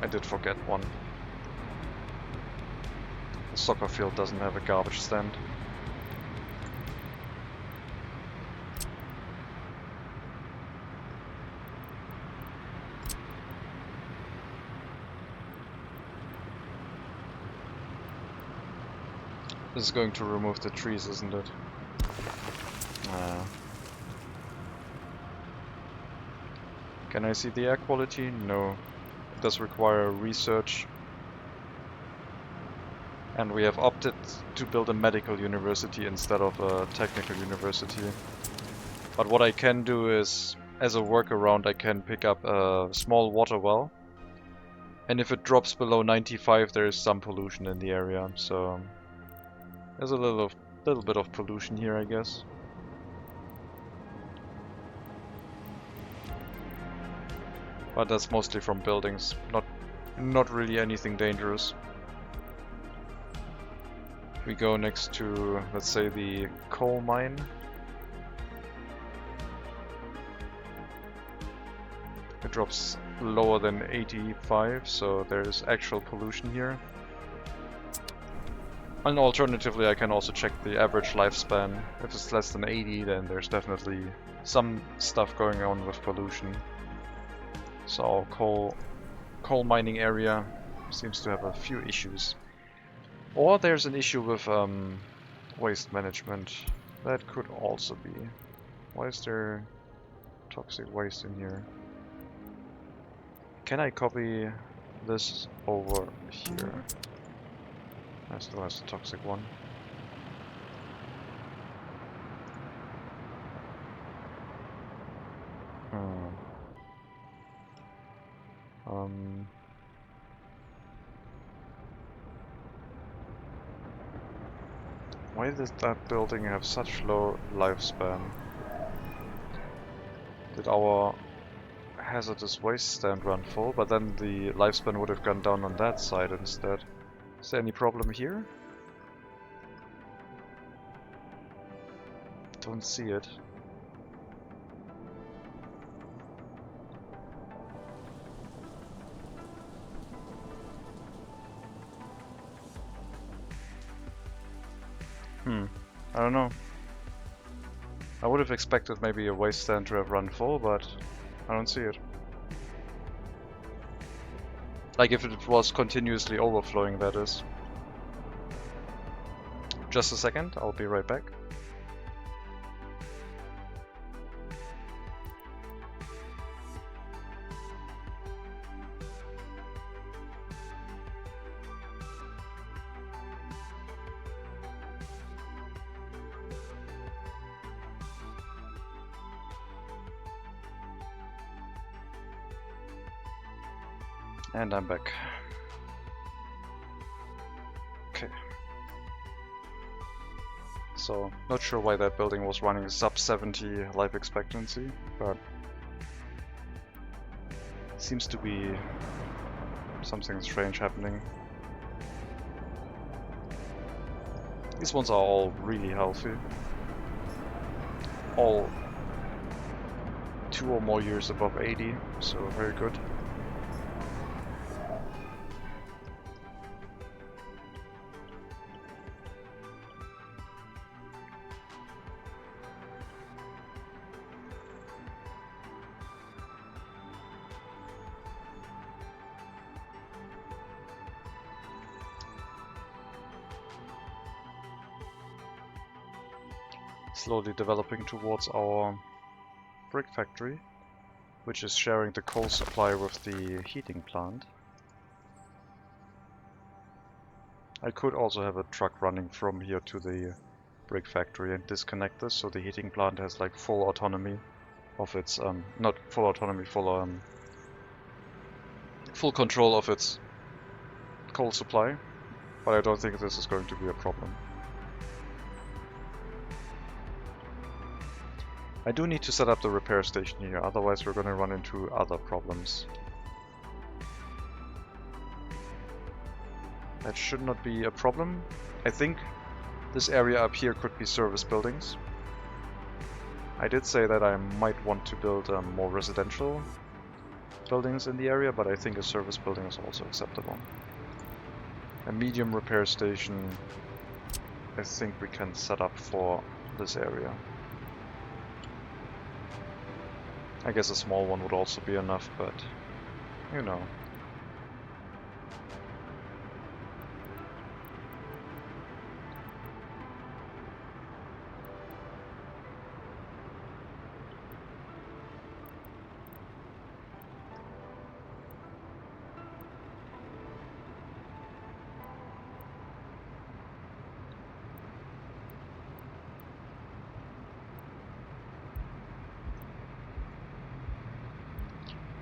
I did forget one. The soccer field doesn't have a garbage stand. This is going to remove the trees, isn't it? Can I see the air quality? No. It does require research. And we have opted to build a medical university instead of a technical university. But what I can do is, as a workaround, I can pick up a small water well. And if it drops below 95, there is some pollution in the area, so there's a little bit of pollution here, I guess. But that's mostly from buildings, not really anything dangerous. We go next to, let's say, the coal mine. It drops lower than 85, so there's actual pollution here. And alternatively, I can also check the average lifespan. If it's less than 80, then there's definitely some stuff going on with pollution. So our coal mining area seems to have a few issues. Or there's an issue with waste management. That could also be. Why is there toxic waste in here? Can I copy this over here? I still has the toxic one. Why does that building have such low lifespan? Did our hazardous waste stand run full, but then the lifespan would have gone down on that side instead? Is there any problem here? Don't see it. I don't know. I would have expected maybe a waste stand to have run full, but I don't see it. Like if it was continuously overflowing, that is. Just a second, I'll be right back. And I'm back. Okay. So, not sure why that building was running sub 70 life expectancy, but seems to be something strange happening. These ones are all really healthy. All 2 or more years above 80, so very good. Slowly developing towards our brick factory, which is sharing the coal supply with the heating plant. I could also have a truck running from here to the brick factory and disconnect this, so the heating plant has like full autonomy of its, not full autonomy, full control of its coal supply. But I don't think this is going to be a problem. I do need to set up the repair station here, otherwise we're going to run into other problems. That should not be a problem. I think this area up here could be service buildings. I did say that I might want to build more residential buildings in the area, but I think a service building is also acceptable. A medium repair station I think we can set up for this area. I guess a small one would also be enough, but you know.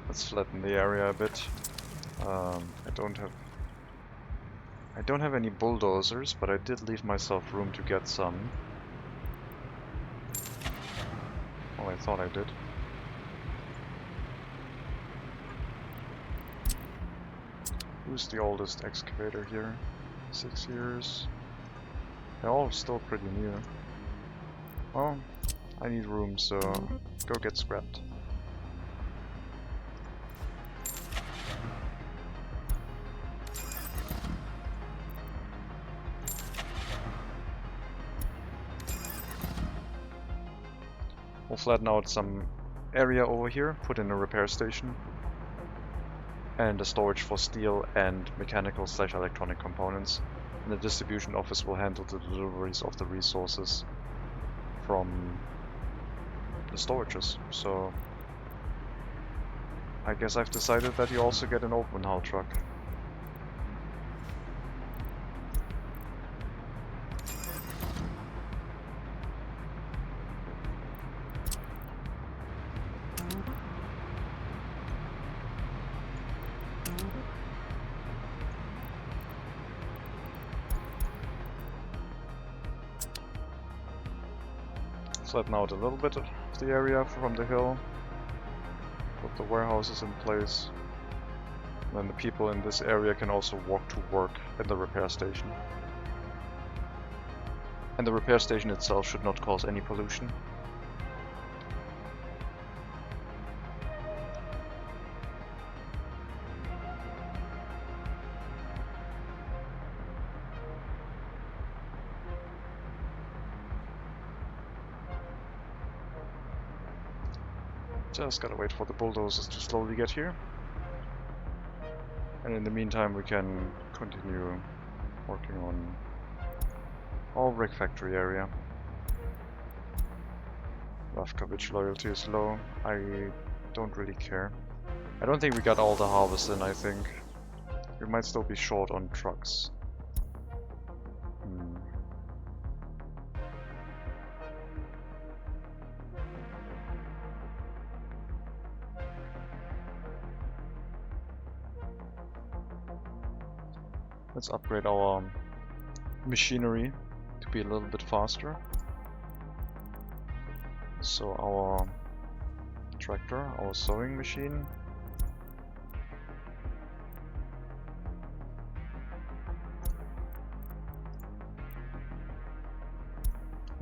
Let's flatten the area a bit. I don't have any bulldozers, but I did leave myself room to get some. Well, I thought I did. Who's the oldest excavator here? 6 years. They're all still pretty new. Well, I need room, so go get scrapped. We'll flatten out some area over here, put in a repair station, and a storage for steel and mechanical/electronic components. And the distribution office will handle the deliveries of the resources from the storages. So I guess I've decided that you also get an open hull truck. Flatten out a little bit of the area from the hill. Put the warehouses in place. And then the people in this area can also walk to work in the repair station. And the repair station itself should not cause any pollution. Just gotta wait for the bulldozers to slowly get here. And in the meantime we can continue working on our brick factory area. Ravkovich loyalty is low. I don't really care. I don't think we got all the harvest in, I think. We might still be short on trucks. Let's upgrade our machinery to be a little bit faster. So our tractor, our sewing machine.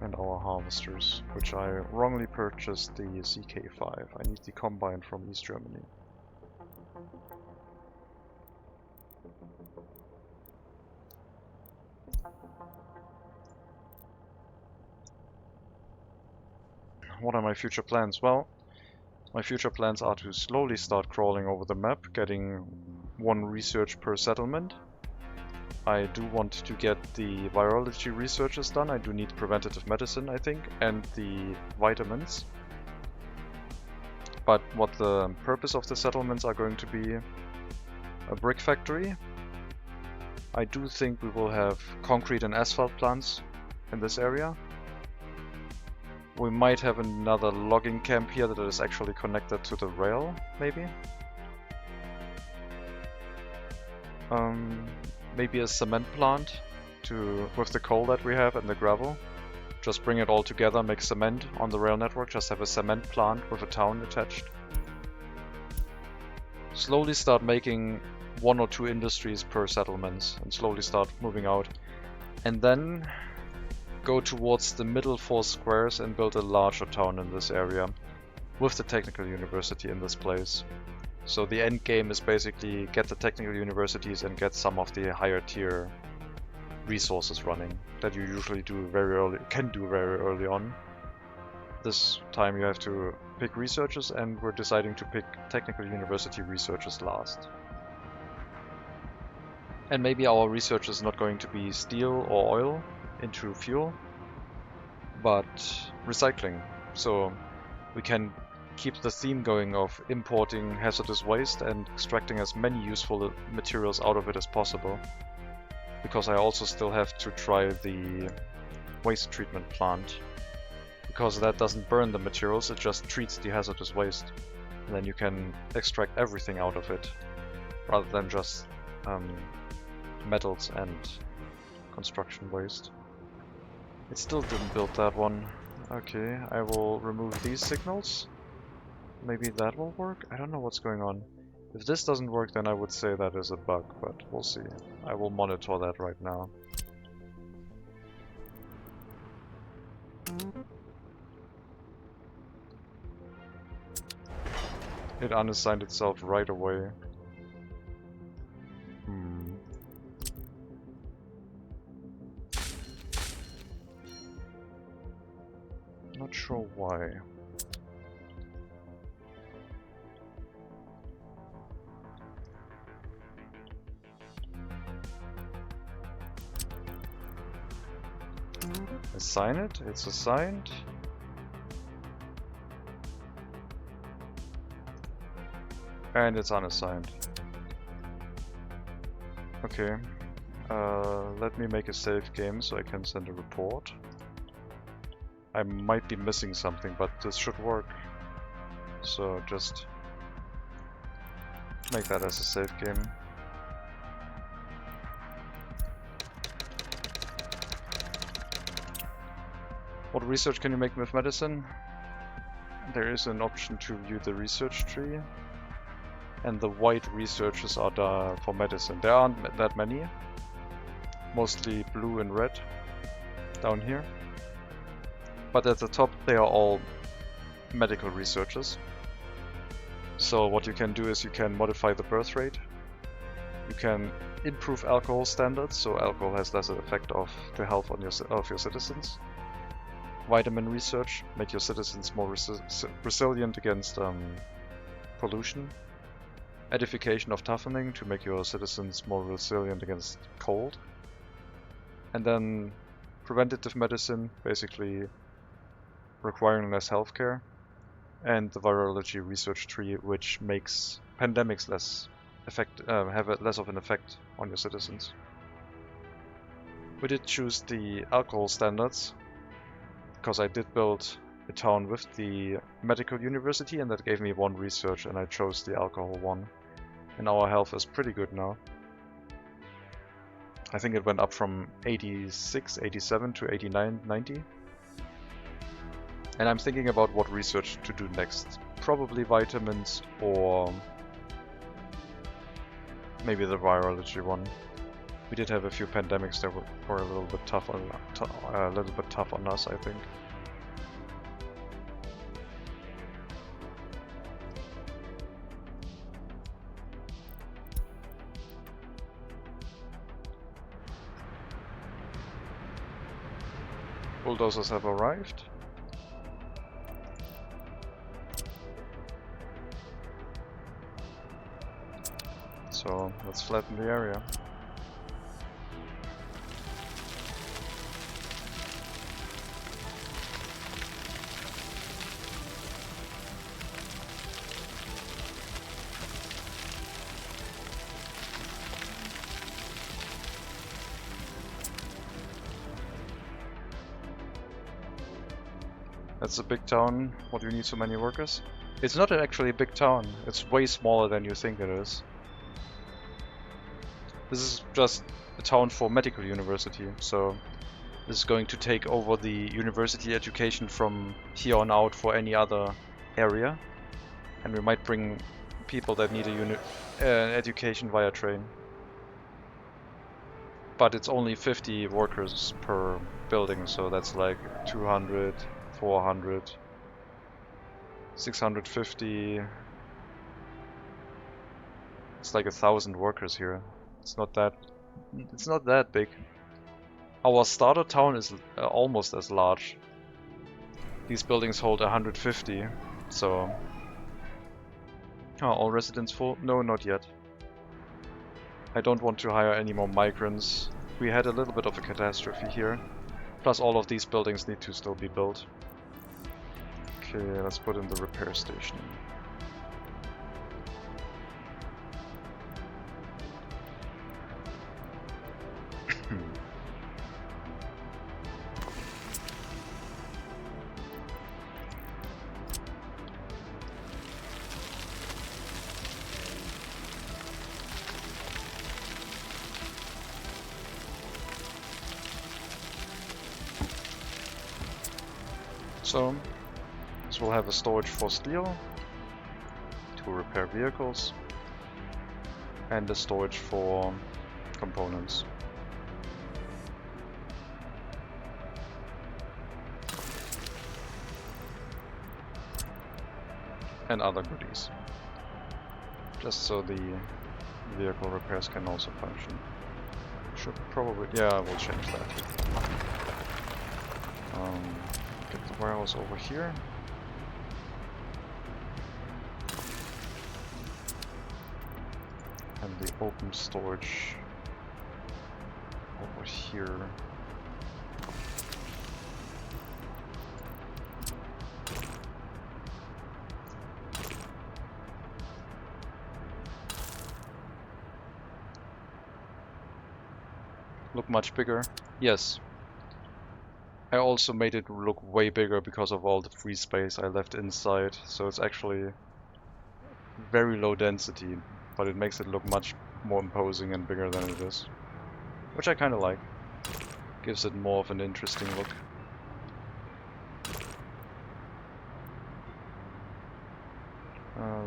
And our harvesters, which I wrongly purchased the CK5. I need the combine from East Germany. What are my future plans? Well, my future plans are to slowly start crawling over the map, getting 1 research per settlement. I do want to get the virology researches done. I do need preventative medicine, I think, and the vitamins. But what the purpose of the settlements are going to be a brick factory. I do think we will have concrete and asphalt plants in this area. We might have another logging camp here that is actually connected to the rail, maybe. maybe a cement plant with the coal that we have and the gravel. Just bring it all together, make cement on the rail network, just have a cement plant with a town attached. Slowly start making 1 or 2 industries per settlements and slowly start moving out. And then go towards the middle 4 squares and build a larger town in this area with the technical university in this place. So the end game is basically get the technical universities and get some of the higher tier resources running that you usually can do very early on. This time you have to pick researchers, and we're deciding to pick technical university researchers last. And maybe our research is not going to be steel or oil into fuel, but recycling. So we can keep the theme going of importing hazardous waste and extracting as many useful materials out of it as possible. Because I also still have to try the waste treatment plant. Because that doesn't burn the materials, it just treats the hazardous waste. And then you can extract everything out of it, rather than just metals and construction waste. It still didn't build that one. Okay, I will remove these signals. Maybe that will work? I don't know what's going on. If this doesn't work, then I would say that is a bug, but we'll see. I will monitor that right now. It unassigned itself right away. Not sure why. Assign it, it's assigned. And it's unassigned. Okay. Let me make a save game so I can send a report. I might be missing something, but this should work. So just make that as a save game. What research can you make with medicine? There is an option to view the research tree. And the white researches are for medicine. There aren't that many. Mostly blue and red down here. But at the top they are all medical researches. So what you can do is you can modify the birth rate. You can improve alcohol standards, so alcohol has less effect of the health on of your citizens. Vitamin research, make your citizens more resilient against pollution. Edification of toughening, to make your citizens more resilient against cold. And then preventative medicine, basically requiring less healthcare. And the virology research tree, which makes pandemics have less of an effect on your citizens. We did choose the alcohol standards, because I did build a town with the medical university, and that gave me 1 research, and I chose the alcohol one. And our health is pretty good now. I think it went up from 86, 87 to 89, 90. And I'm thinking about what research to do next. Probably vitamins, or maybe the virology one. We did have a few pandemics that were a little bit tough on us, I think. Bulldozers have arrived. So let's flatten the area. That's a big town. What do you need so many workers? It's not actually a big town. It's way smaller than you think it is. This is just a town for medical university, so this is going to take over the university education from here on out for any other area, and we might bring people that need an education via train. But it's only 50 workers per building, so that's like 200, 400, 650. It's like 1,000 workers here. It's not that big. Our starter town is almost as large. These buildings hold 150, so... Are all residents full? No, not yet. I don't want to hire any more migrants. We had a little bit of a catastrophe here. Plus all of these buildings need to still be built. Okay, let's put in the repair station. So, this will have a storage for steel to repair vehicles and a storage for components. And other goodies. Just so the vehicle repairs can also function. Should probably, yeah, we'll change that. Get the warehouse over here. And the open storage over here. Look much bigger. Yes. I also made it look way bigger because of all the free space I left inside, so it's actually very low density, but it makes it look much more imposing and bigger than it is. Which I kinda like. Gives it more of an interesting look.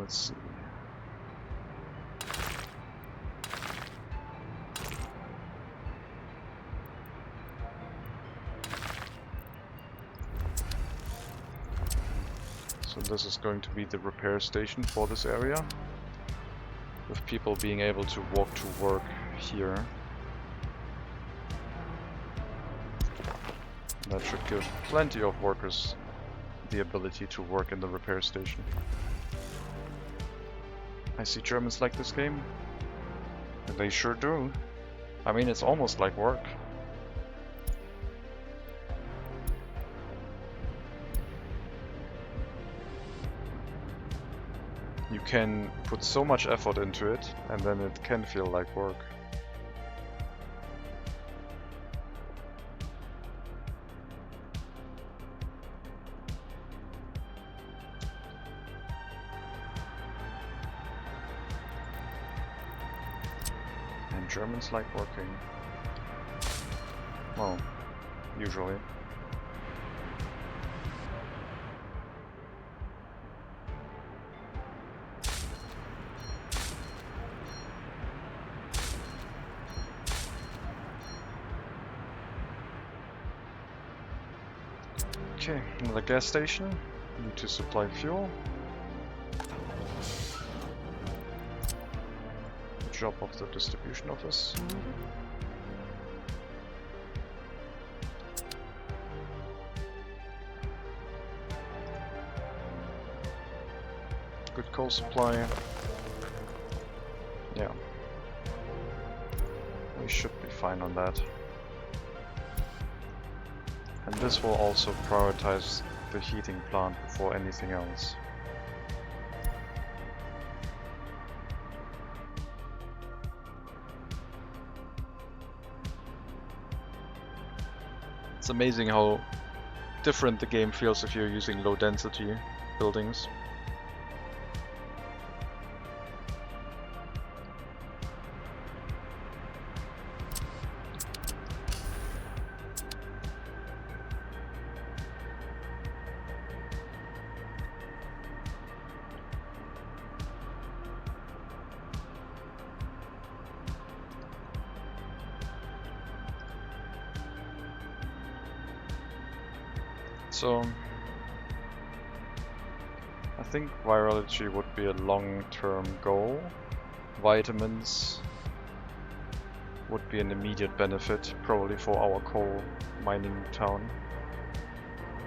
Let's see. So this is going to be the repair station for this area, with people being able to walk to work here. That should give plenty of workers the ability to work in the repair station. I see Germans like this game, and they sure do. I mean, it's almost like work. You can put so much effort into it, and then it can feel like work. And Germans like working. Well, usually. Okay, another gas station. Need to supply fuel. Job of the distribution office. Good coal supply. Yeah. We should be fine on that. And this will also prioritize the heating plant before anything else. It's amazing how different the game feels if you're using low density buildings. So I think virology would be a long-term goal. Vitamins would be an immediate benefit, probably for our coal mining town.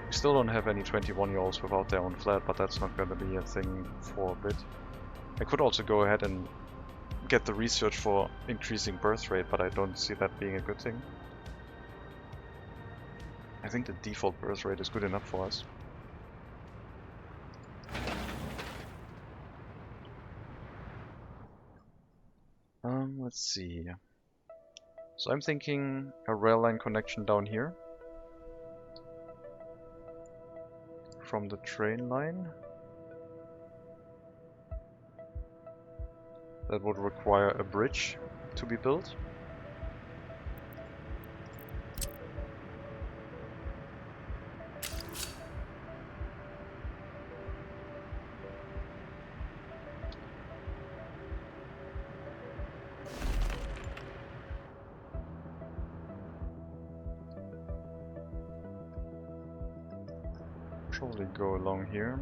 We still don't have any 21-year-olds without their own flat, but that's not going to be a thing for a bit. I could also go ahead and get the research for increasing birth rate, but I don't see that being a good thing. I think the default birth rate is good enough for us. Let's see. So I'm thinking a rail line connection down here from the train line. That would require a bridge to be built. Probably go along here.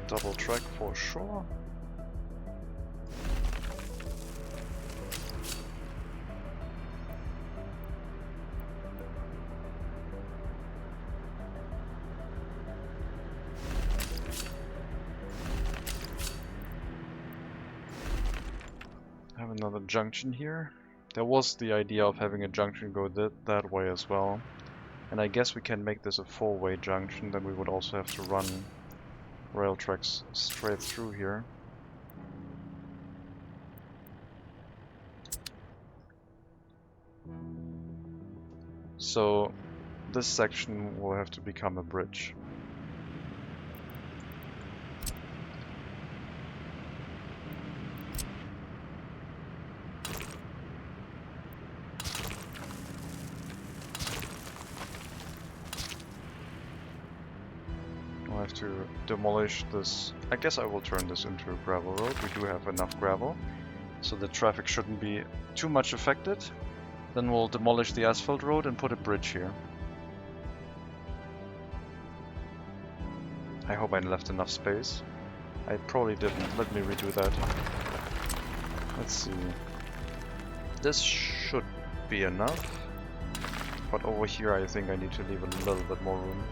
Double track for sure. Have another junction here. There was the idea of having a junction go that way as well. And I guess we can make this a four-way junction, then we would also have to run rail tracks straight through here. So this section will have to become a bridge. I'll have to demolish this. I guess I will turn this into a gravel road. We do have enough gravel, so the traffic shouldn't be too much affected. Then we'll demolish the asphalt road and put a bridge here. I hope I left enough space. I probably didn't. Let me redo that. Let's see. This should be enough. But over here I think I need to leave a little bit more room.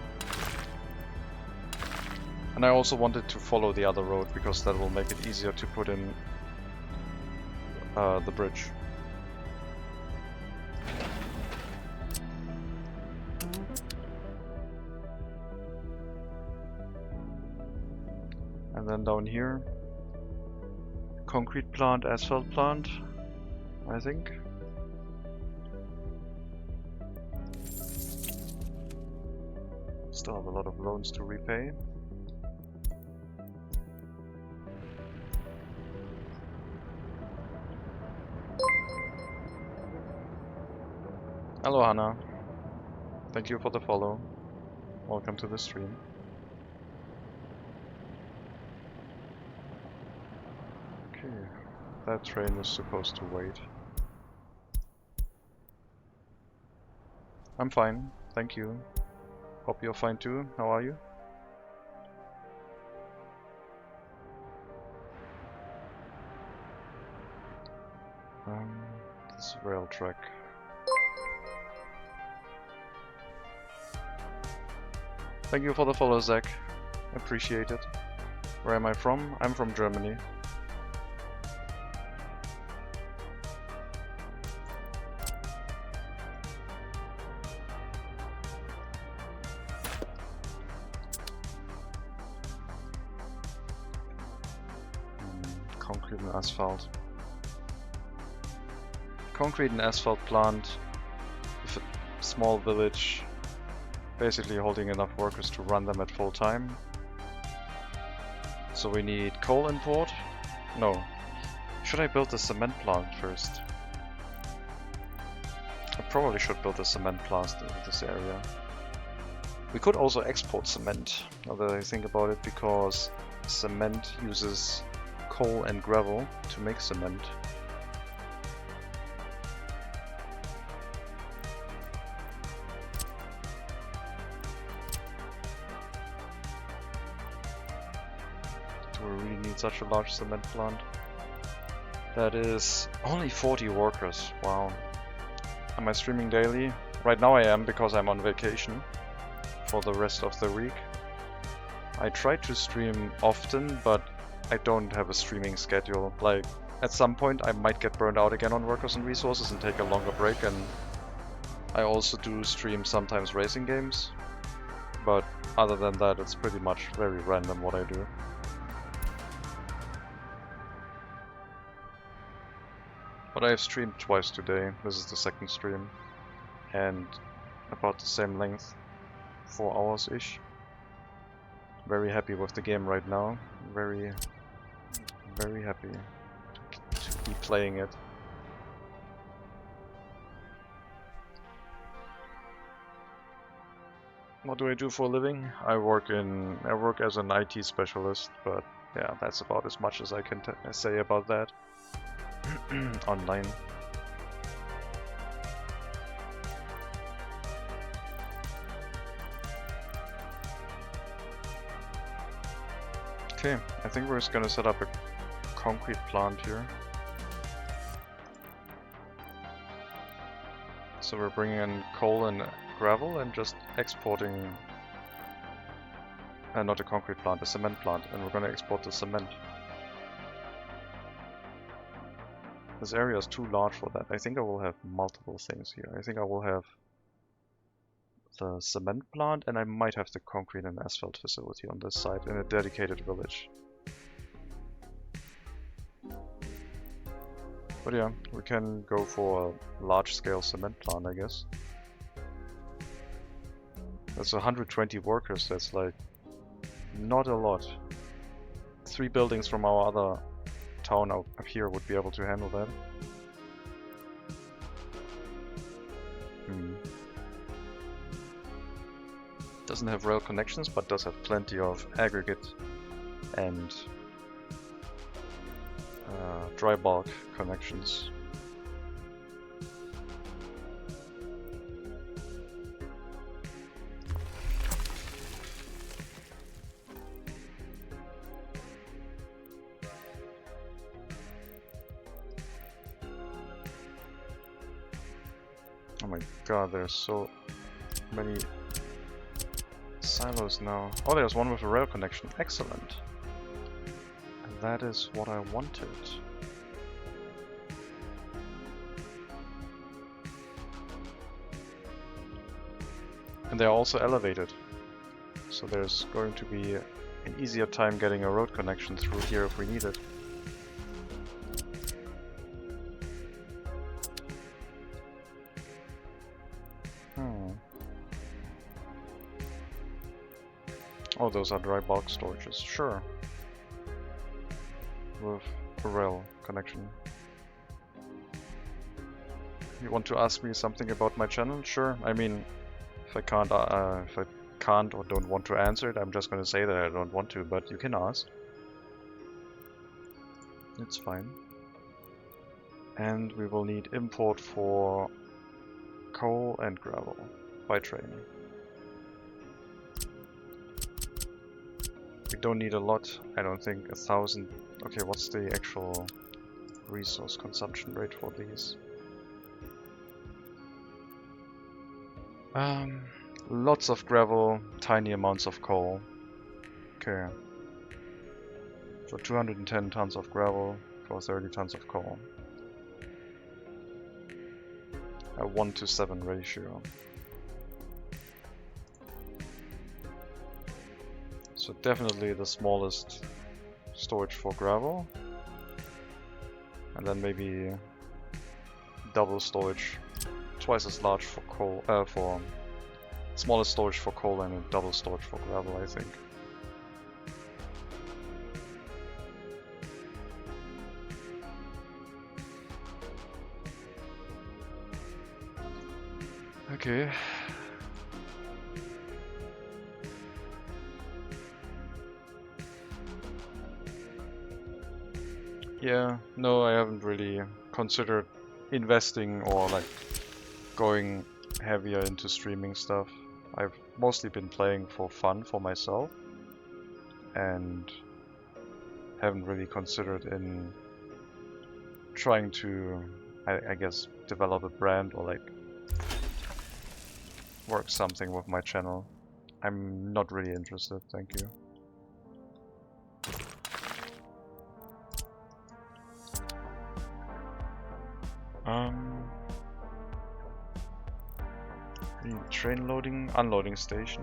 And I also wanted to follow the other road because that will make it easier to put in the bridge. And then down here, concrete plant, asphalt plant, I think. Still have a lot of loans to repay. Hello Hannah, thank you for the follow. Welcome to the stream. Okay, that train is supposed to wait. I'm fine, thank you. Hope you're fine too. How are you? This rail track. Thank you for the follow, Zach. Appreciate it. Where am I from? I'm from Germany. Concrete and asphalt. Concrete and asphalt plant with a small village. Basically holding enough workers to run them at full time. So we need coal import. No. Should I build the cement plant first? I probably should build a cement plant in this area. We could also export cement, now that I think about it, because cement uses coal and gravel to make cement. Do we really need such a large cement plant? That is only 40 workers, wow. Am I streaming daily? Right now I am, because I'm on vacation for the rest of the week. I try to stream often, but I don't have a streaming schedule. Like, at some point I might get burned out again on workers and resources and take a longer break, and I also do stream sometimes racing games. But other than that, it's pretty much very random what I do. But I have streamed twice today. This is the second stream. And about the same length. 4 hours-ish. Very happy with the game right now. Very happy to be playing it. What do I do for a living? I work as an IT specialist, but yeah, that's about as much as I can say about that. Online. Okay, I think we're just gonna set up a concrete plant here. So we're bringing in coal and gravel and just exporting, not a concrete plant, a cement plant, and we're gonna export the cement. This area is too large for that. I think I will have multiple things here. I think I will have the cement plant, and I might have the concrete and asphalt facility on this side in a dedicated village. But yeah, we can go for a large-scale cement plant, I guess. That's 120 workers, that's like not a lot. 3 buildings from our other town up here would be able to handle that. Doesn't have rail connections, but does have plenty of aggregate and dry bulk connections. Oh my god, there's so many silos now. Oh, there's one with a rail connection. Excellent. And that is what I wanted. And they're also elevated. So there's going to be an easier time getting a road connection through here if we need it. Oh, those are dry bulk storages, sure. With a rail connection. You want to ask me something about my channel? Sure. I mean, if I can't or don't want to answer it, I'm just gonna say that I don't want to, but you can ask. It's fine. And we will need import for coal and gravel by train. We don't need a lot, I don't think. 1,000. Okay, what's the actual resource consumption rate for these? Lots of gravel, tiny amounts of coal. Okay. So 210 tons of gravel for 30 tons of coal. A 1:7 ratio. So definitely the smallest storage for gravel, and then maybe double storage, twice as large for coal, for smallest storage for coal and a double storage for gravel, I think. Okay. Yeah, no, I haven't really considered investing or like going heavier into streaming stuff. I've mostly been playing for fun for myself and haven't really considered in trying to, I guess, develop a brand or like work something with my channel. I'm not really interested, thank you. Train loading, unloading station.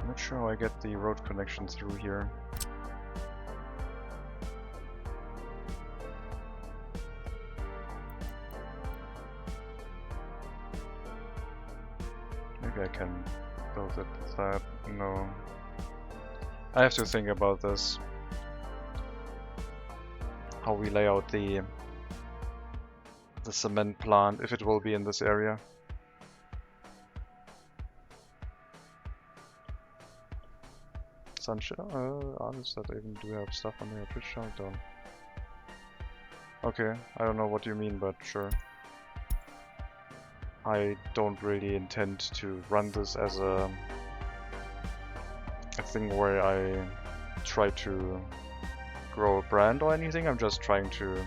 Not sure how I get the road connection through here. Maybe I can build it that. No. I have to think about this. How we lay out the cement plant, if it will be in this area. Sunshine, artists that even do have stuff on their Twitch channel, don't. Okay, I don't know what you mean, but sure. I don't really intend to run this as a thing where I try to grow a brand or anything. I'm just trying to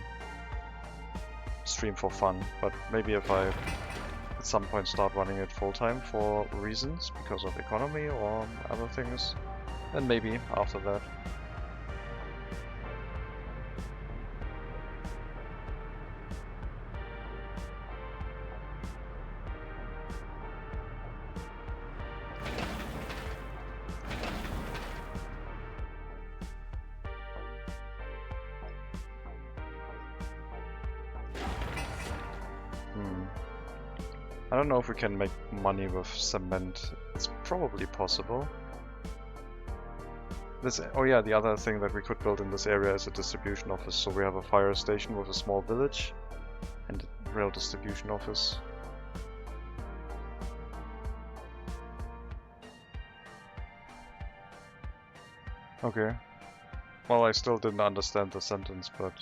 stream for fun, but maybe if I at some point start running it full-time for reasons, because of economy or other things, then maybe after that. I don't know if we can make money with cement. It's probably possible. Oh yeah, the other thing that we could build in this area is a distribution office. So we have a fire station with a small village and a rail distribution office. Okay. Well, I still didn't understand the sentence, but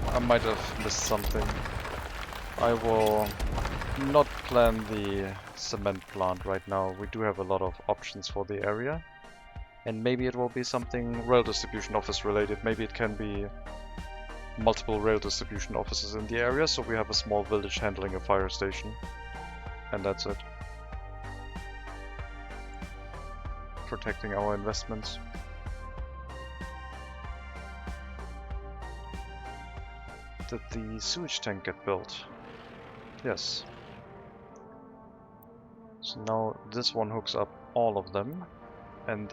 I might have missed something. I will not plan the cement plant right now. We do have a lot of options for the area. And maybe it will be something rail distribution office related. Maybe it can be multiple rail distribution offices in the area, so we have a small village handling a fire station. And that's it. Protecting our investments. Did the sewage tank get built? Yes. So now this one hooks up all of them, and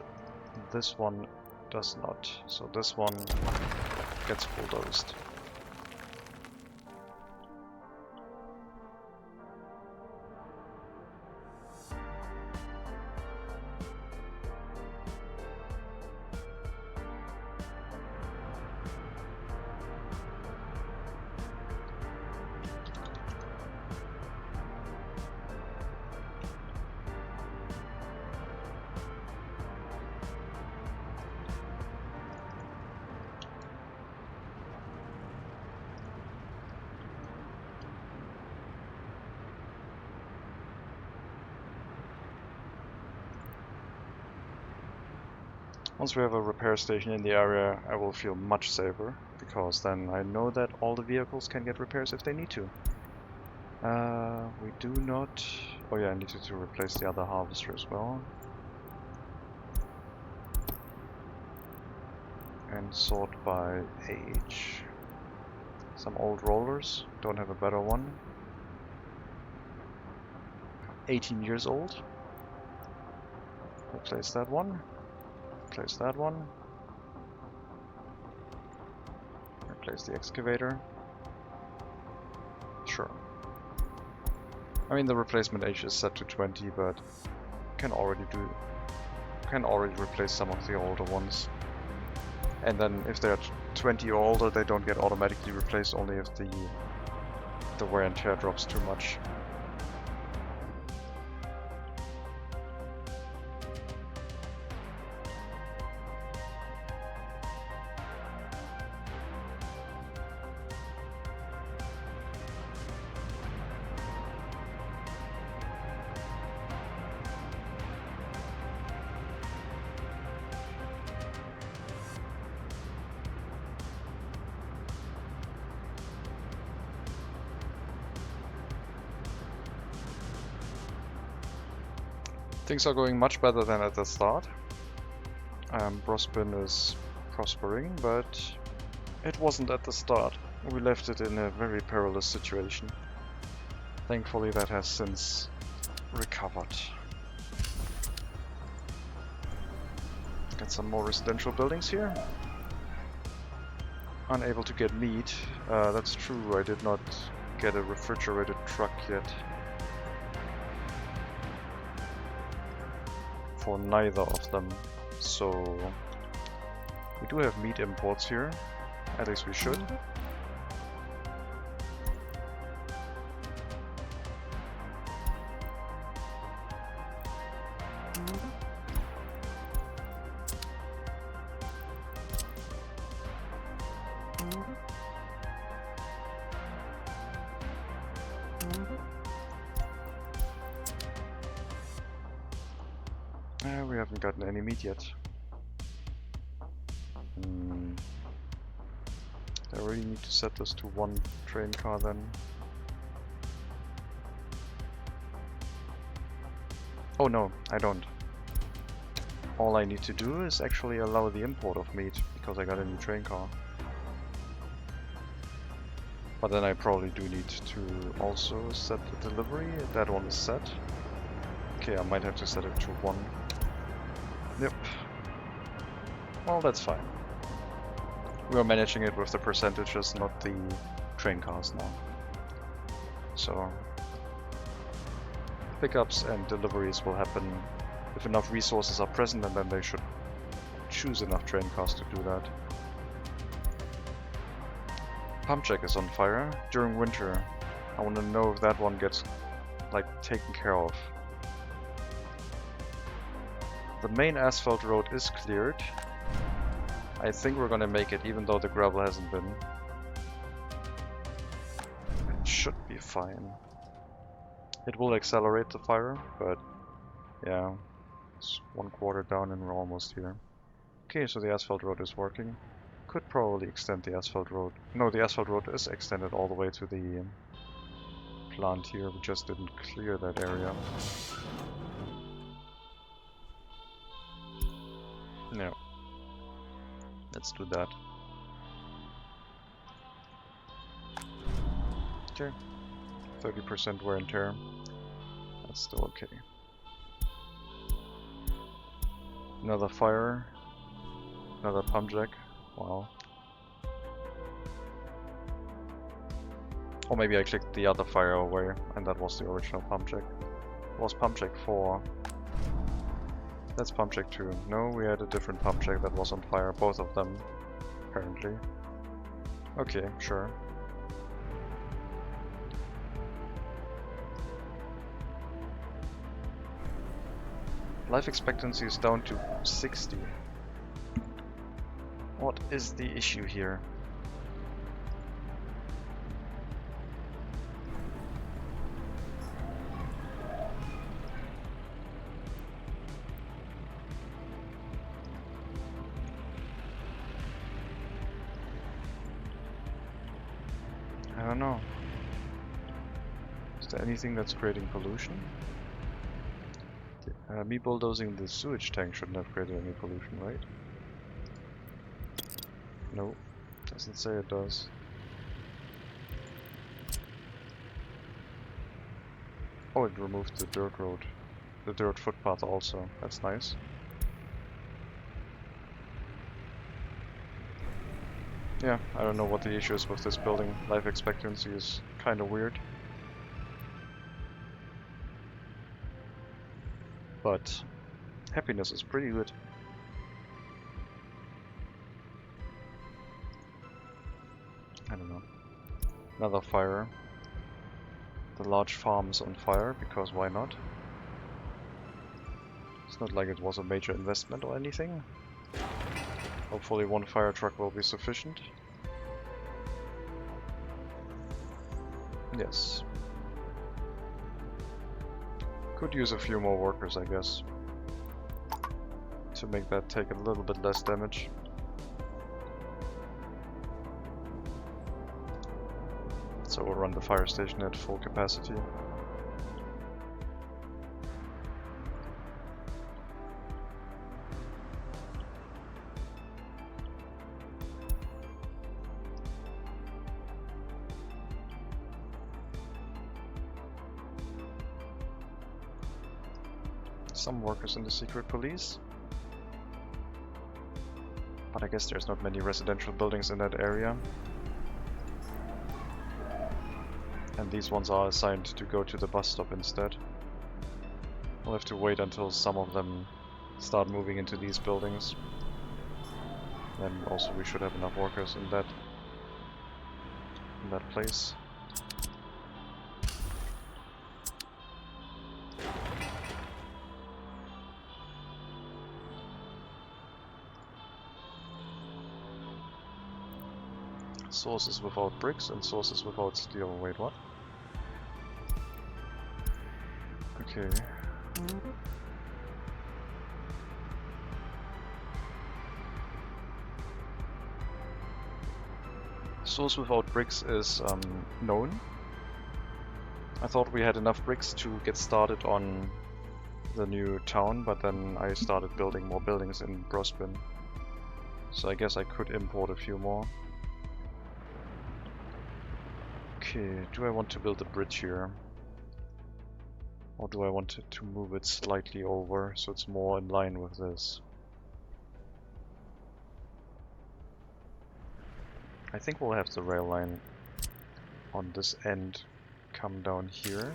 this one does not. So this one gets bulldozed. Once we have a repair station in the area, I will feel much safer, because then I know that all the vehicles can get repairs if they need to. We do not... Oh yeah, I needed to replace the other harvester as well. And sort by age. Some old rollers, don't have a better one. 18 years old. Replace that one. Replace that one. Replace the excavator. Sure. I mean, the replacement age is set to 20, but can already replace some of the older ones. And then if they're 20 or older, they don't get automatically replaced, only if the wear and tear drops too much. Things are going much better than at the start. Brospyne is prospering, but it wasn't at the start. We left it in a very perilous situation. Thankfully that has since recovered. Got some more residential buildings here. Unable to get meat. That's true, I did not get a refrigerated truck yet. For neither of them. So we do have meat imports here. At least we should. We haven't gotten any meat yet. I really need to set this to one train car then. Oh no, I don't. All I need to do is actually allow the import of meat, because I got a new train car. But then I probably do need to also set the delivery. That one is set. Okay, I might have to set it to 1. Yep. Well, that's fine. We are managing it with the percentages, not the train cars now. So pickups and deliveries will happen if enough resources are present, and then they should choose enough train cars to do that. Pump jack is on fire during winter. I want to know if that one gets taken care of. The main asphalt road is cleared. I think we're gonna make it, even though the gravel hasn't been. It should be fine. It will accelerate the fire, but yeah, it's 1/4 down and we're almost here. Okay, so the asphalt road is working. Could probably extend the asphalt road. No, the asphalt road is extended all the way to the plant here. We just didn't clear that area. No. Let's do that. Okay. 30% wear and tear. That's still okay. Another fire. Another pump jack. Wow. Or maybe I clicked the other fire away and that was the original pump jack. It was pump jack 4. That's pump jack 2. No, we had a different pump jack that was on fire. Both of them, apparently. Okay, sure. Life expectancy is down to 60. What is the issue here? I don't know. Is there anything that's creating pollution? Me bulldozing the sewage tank shouldn't have created any pollution, right? No, doesn't say it does. Oh, it removed the dirt road. The dirt footpath also. That's nice. Yeah, I don't know what the issue is with this building. Life expectancy is kind of weird. But happiness is pretty good. I don't know. Another fire. The large farm is on fire, because why not? It's not like it was a major investment or anything. Hopefully one fire truck will be sufficient. Yes. Could use a few more workers, I guess, to make that take a little bit less damage. So we'll run the fire station at full capacity. some workers in the secret police. But I guess there's not many residential buildings in that area. And these ones are assigned to go to the bus stop instead. We'll have to wait until some of them start moving into these buildings. Then also we should have enough workers in that place. Sources without bricks and sources without steel. Wait, what? Okay. Source without bricks is known. I thought we had enough bricks to get started on the new town, but then I started building more buildings in Brospyne. So I guess I could import a few more. Okay, do I want to build a bridge here? Or do I want to move it slightly over so it's more in line with this? I think we'll have the rail line on this end come down here.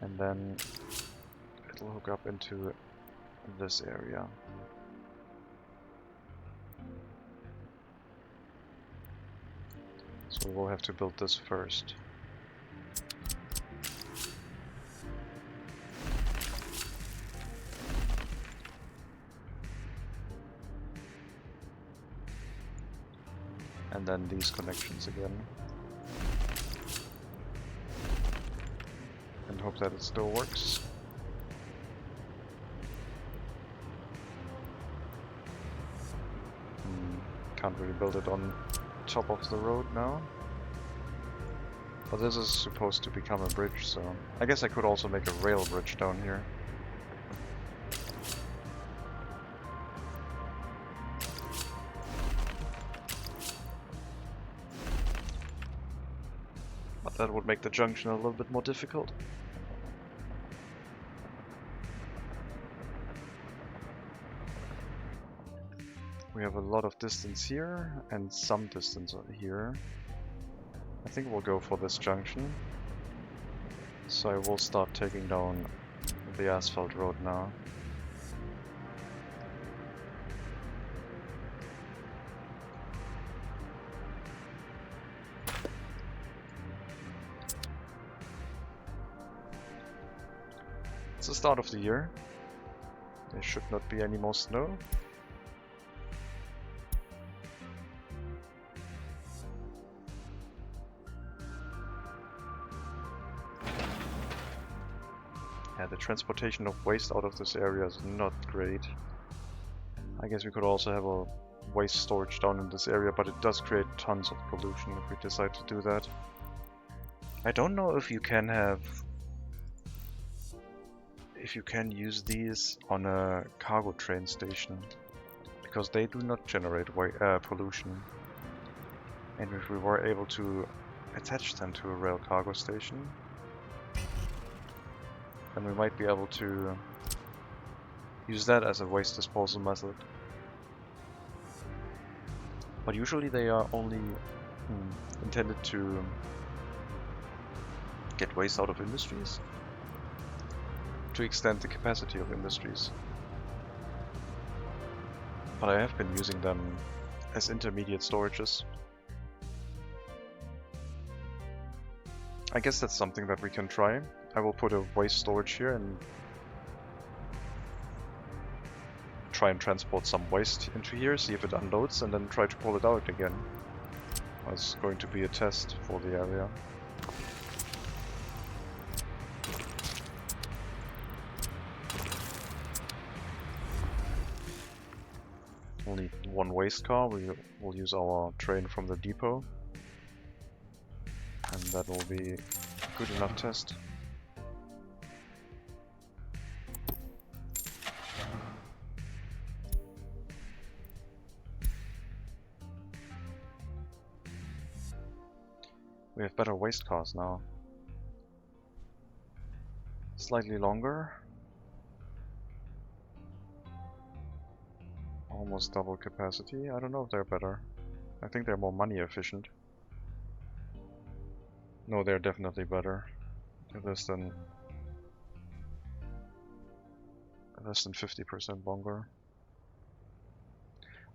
And then it'll hook up into this area. So we'll have to build this first. And then these connections again. And hope that it still works. Can't really build it on top of the road now. But this is supposed to become a bridge, so I guess I could also make a rail bridge down here. But that would make the junction a little bit more difficult. We have a lot of distance here and some distance here. I think we'll go for this junction. So I will start taking down the asphalt road now. It's the start of the year. There should not be any more snow. Yeah, the transportation of waste out of this area is not great. I guess we could also have a waste storage down in this area, but it does create tons of pollution if we decide to do that. I don't know if you can use these on a cargo train station, because they do not generate pollution. And if we were able to attach them to a rail cargo station, then we might be able to use that as a waste disposal method. But usually they are only intended to get waste out of industries, to extend the capacity of industries. But I have been using them as intermediate storages. I guess that's something that we can try. I will put a waste storage here and try and transport some waste into here, see if it unloads, and then try to pull it out again. It's going to be a test for the area. We'll need one waste car. We will use our train from the depot, and that will be a good enough test. We have better waste cars now. Slightly longer. Almost double capacity. I don't know if they're better. I think they're more money efficient. No, they're definitely better. They're less than 50% longer.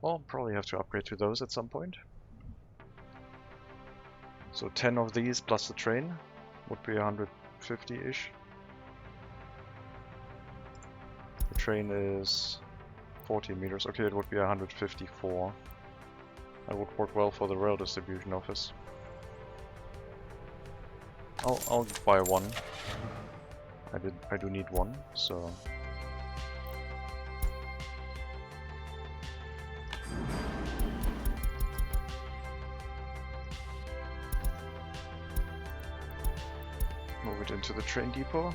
Well, probably have to upgrade to those at some point. So 10 of these plus the train would be 150-ish. The train is 40 meters. Okay, it would be 154. That would work well for the rail distribution office. I'll buy one. I do need one, so move it into the train depot.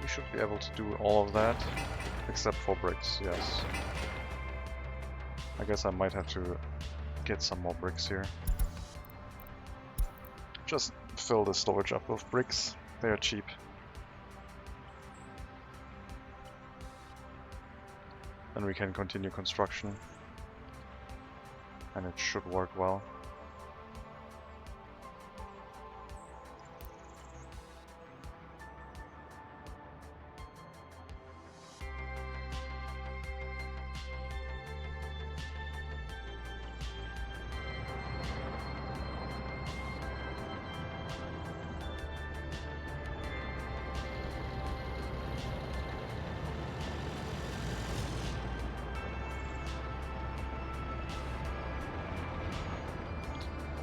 We should be able to do all of that, except for bricks, yes. I guess I might have to get some more bricks here. Just fill the storage up with bricks, they are cheap. Then we can continue construction. And it should work well.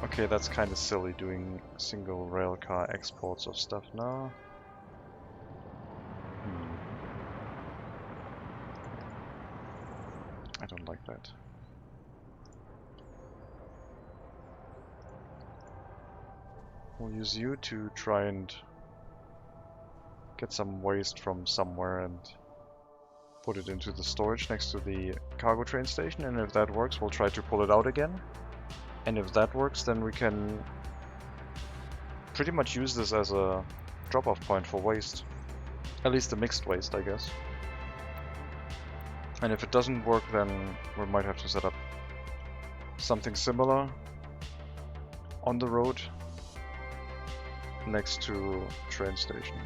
Okay, that's kind of silly doing single railcar exports of stuff now. I don't like that. We'll use you to try and get some waste from somewhere and put it into the storage next to the cargo train station, and if that works, we'll try to pull it out again. And if that works, then we can pretty much use this as a drop-off point for waste. At least the mixed waste, I guess. And if it doesn't work, then we might have to set up something similar on the road next to train station.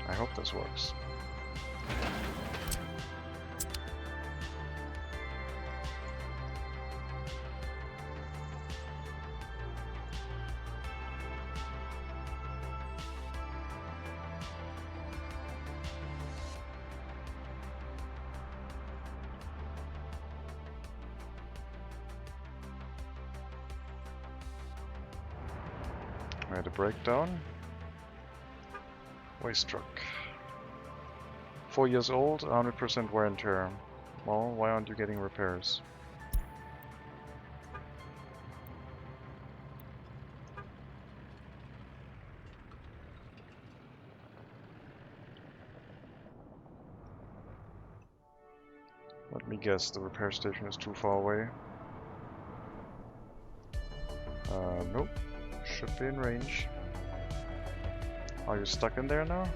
I hope this works. I had a breakdown. Waste truck. 4 years old, 100% wear and tear. Well, why aren't you getting repairs? Let me guess, the repair station is too far away. Nope. Should be in range. Are you stuck in there now?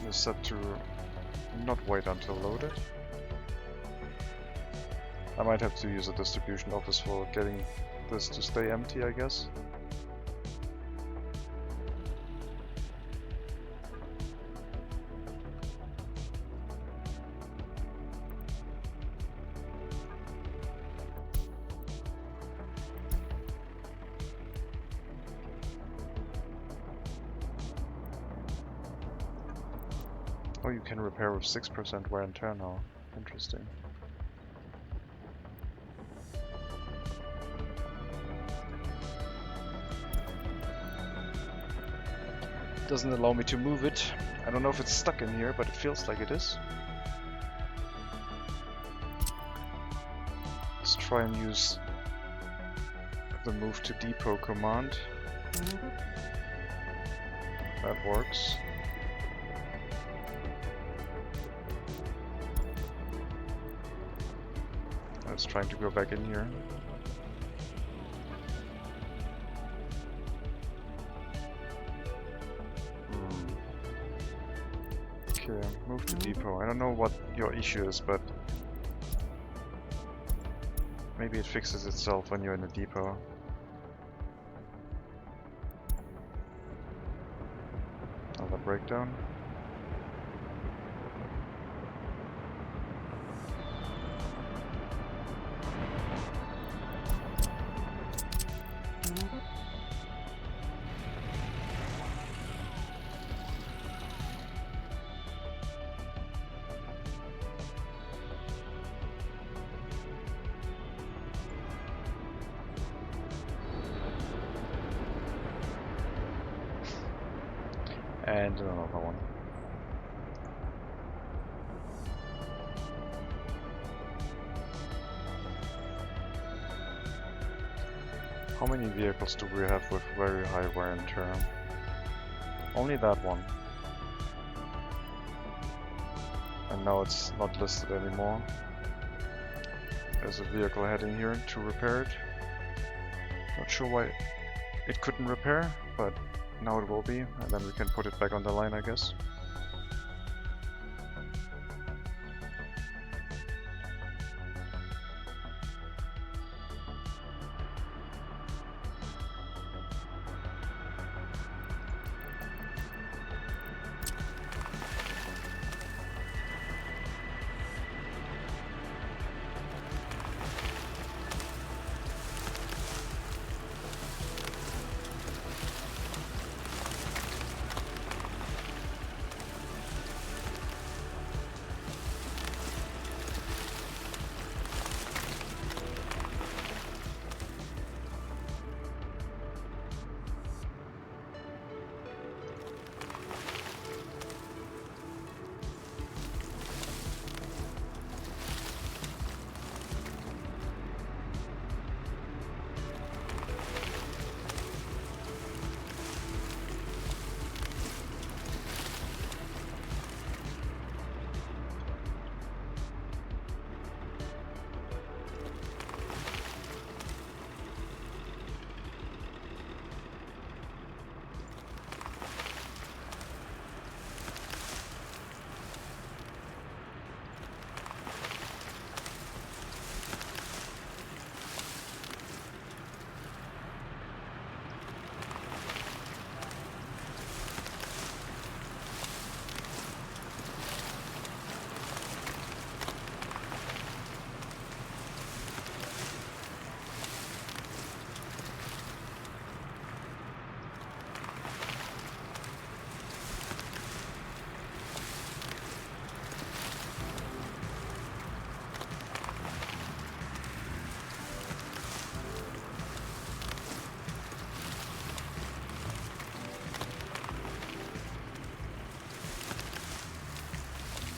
You're set to not wait until loaded. I might have to use a distribution office for getting this to stay empty, I guess. Oh, you can repair with 6% wear and tear now. Interesting. Doesn't allow me to move it. I don't know if it's stuck in here, but it feels like it is. Let's try and use the move to depot command. That works. It's trying to go back in here. Okay, move to depot. I don't know what your issue is, but maybe it fixes itself when you're in a depot. Another breakdown. And another one. How many vehicles do we have with very high wear and tear? Only that one. And now it's not listed anymore. There's a vehicle heading here to repair it. Not sure why it couldn't repair, but now it will be, and then we can put it back on the line, I guess.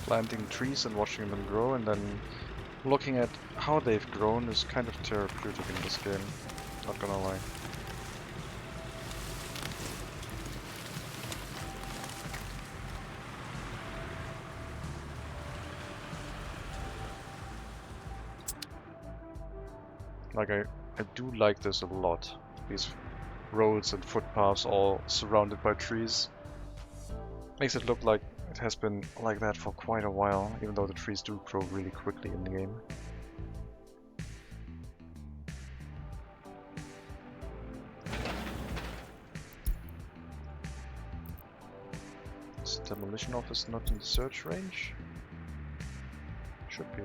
Planting trees and watching them grow, and then looking at how they've grown is kind of therapeutic in this game, not gonna lie. Like, I do like this a lot. These roads and footpaths all surrounded by trees. Makes it look like it has been like that for quite a while, even though the trees do grow really quickly in the game. Is demolition office not in the search range? Should be.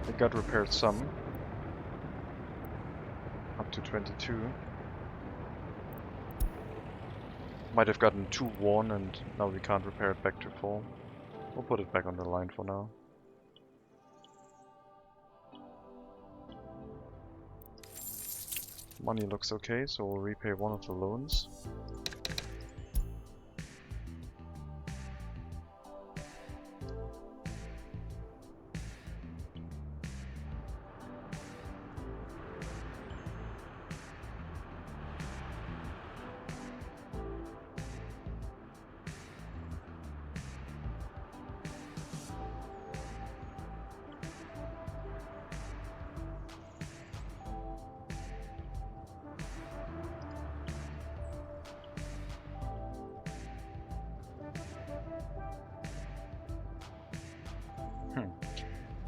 It got repaired some. Not back to 22. Might have gotten too worn and now we can't repair it back to full. We'll put it back on the line for now. Money looks okay, so we'll repay one of the loans.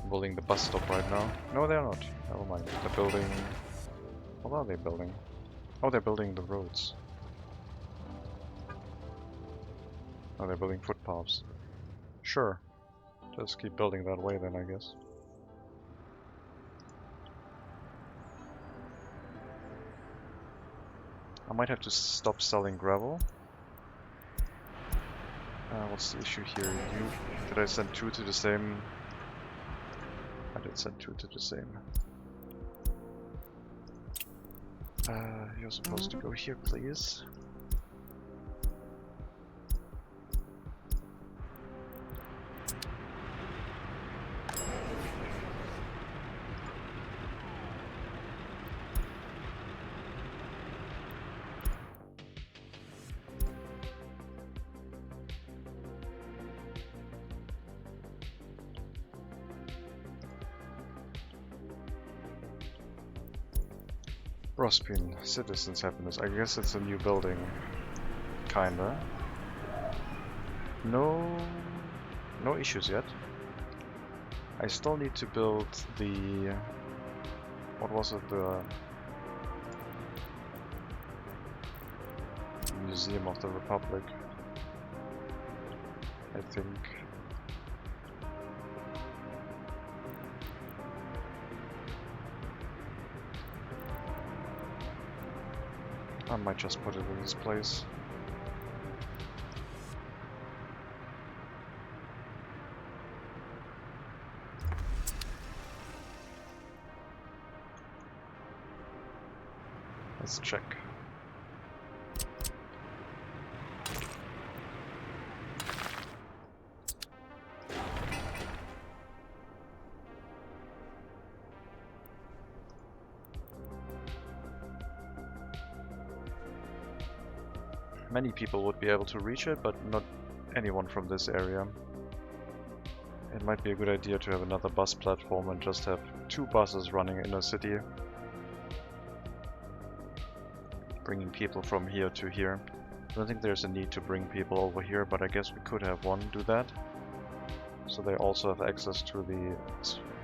Building the bus stop right now. No, they're not. Never mind. They're building... What are they building? Oh, they're building the roads. Oh, they're building footpaths. Sure. Just keep building that way then, I guess. I might have to stop selling gravel. What's the issue here? Did I send two to the same... I did send two to the same. You're supposed to go here, please. Brospyne, Citizens Happiness. I guess it's a new building. Kinda. No issues yet. I still need to build the... What was it? The Museum of the Republic, I think. I might just put it in this place. Let's check. Many people would be able to reach it, but not anyone from this area. It might be a good idea to have another bus platform and just have two buses running in a city, bringing people from here to here. I don't think there's a need to bring people over here, but I guess we could have one do that. So they also have access to the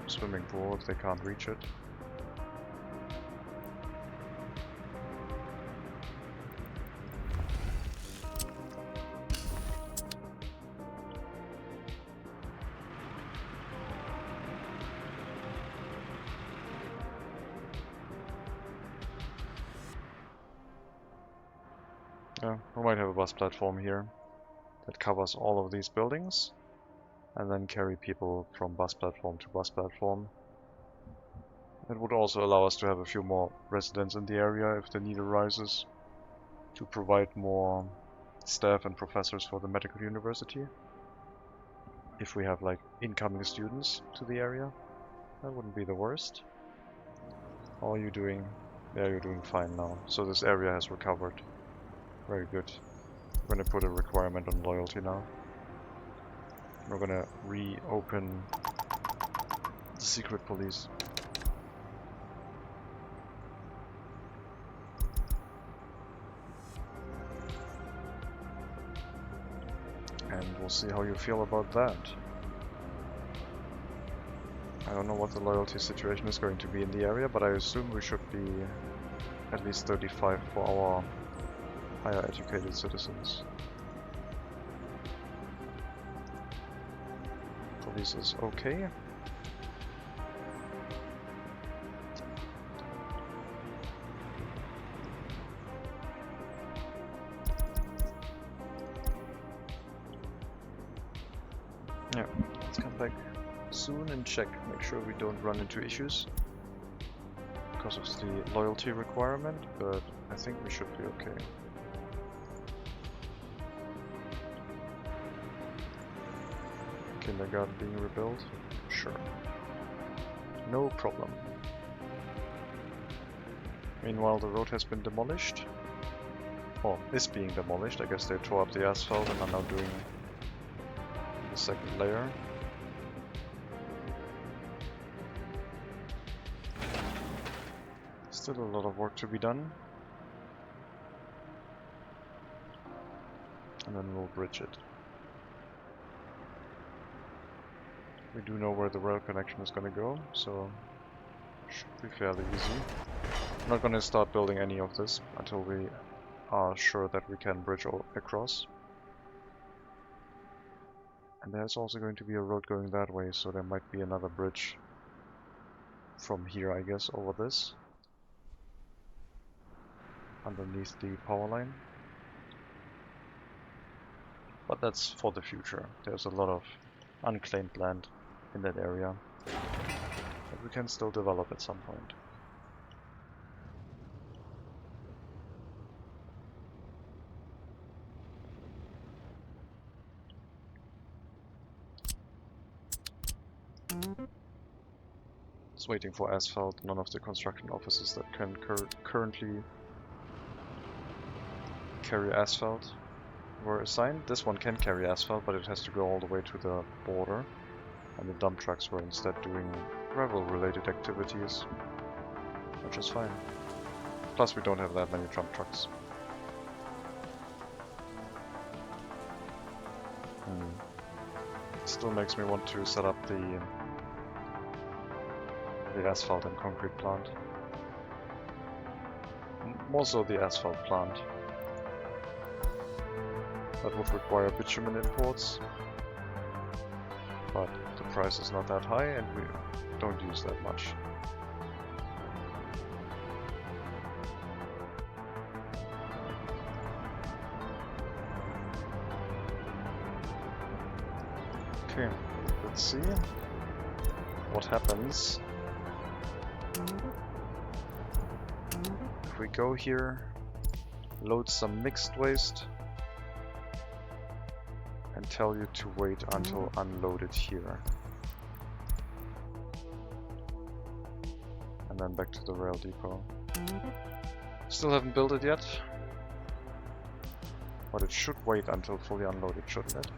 swimming pool if they can't reach it. Yeah, we might have a bus platform here that covers all of these buildings and then carry people from bus platform to bus platform. It would also allow us to have a few more residents in the area if the need arises, to provide more staff and professors for the medical university. If we have like incoming students to the area, that wouldn't be the worst. How are you doing? Yeah, you're doing fine now. So this area has recovered. Very good. We're gonna put a requirement on loyalty now. We're gonna reopen the secret police. And we'll see how you feel about that. I don't know what the loyalty situation is going to be in the area, but I assume we should be at least 35 for our higher educated citizens. Police is okay. Yeah, let's come back soon and check, make sure we don't run into issues because of the loyalty requirement, but I think we should be okay. Kindergarten being rebuilt? Sure. No problem. Meanwhile, the road has been demolished. Or is being demolished. I guess they tore up the asphalt and are now doing the second layer. Still a lot of work to be done. And then we'll bridge it. We do know where the rail connection is going to go, so should be fairly easy. I'm not going to start building any of this until we are sure that we can bridge across. And there's also going to be a road going that way, so there might be another bridge from here, I guess, over this. Underneath the power line. But that's for the future. There's a lot of unclaimed land in that area that we can still develop at some point. Just waiting for asphalt. None of the construction offices that can currently carry asphalt were assigned. This one can carry asphalt, but it has to go all the way to the border. And the dump trucks were instead doing gravel-related activities, which is fine. Plus, we don't have that many dump trucks. Still makes me want to set up the asphalt and concrete plant. More so the asphalt plant. That would require bitumen imports, but the price is not that high and we don't use that much. Okay, let's see what happens if we go here, load some mixed waste, and tell you to wait until unloaded here. And then back to the rail depot. Still haven't built it yet, but it should wait until fully unloaded, shouldn't it?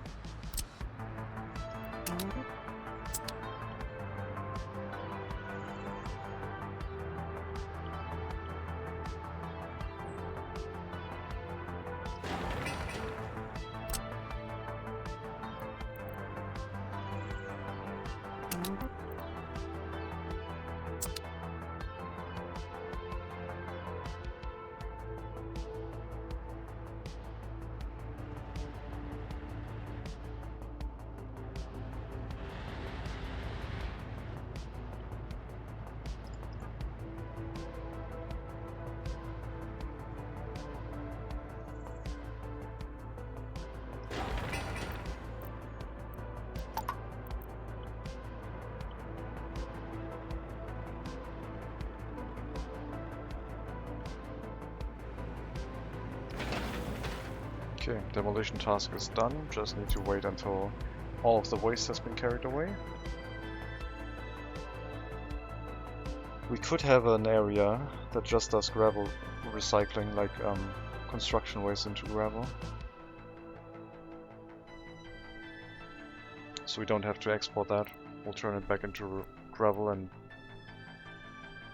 Okay, demolition task is done, just need to wait until all of the waste has been carried away. We could have an area that just does gravel recycling, like construction waste into gravel. So we don't have to export that, we'll turn it back into gravel and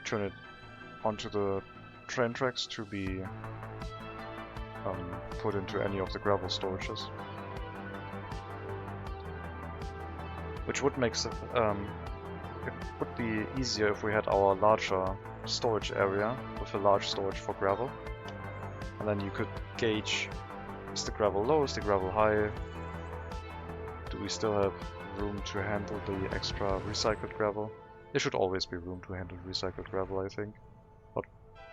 turn it onto the train tracks to be put into any of the gravel storages. Which would make it would be easier if we had our larger storage area with a large storage for gravel. And then you could gauge, is the gravel low, is the gravel high? Do we still have room to handle the extra recycled gravel? There should always be room to handle recycled gravel, I think. But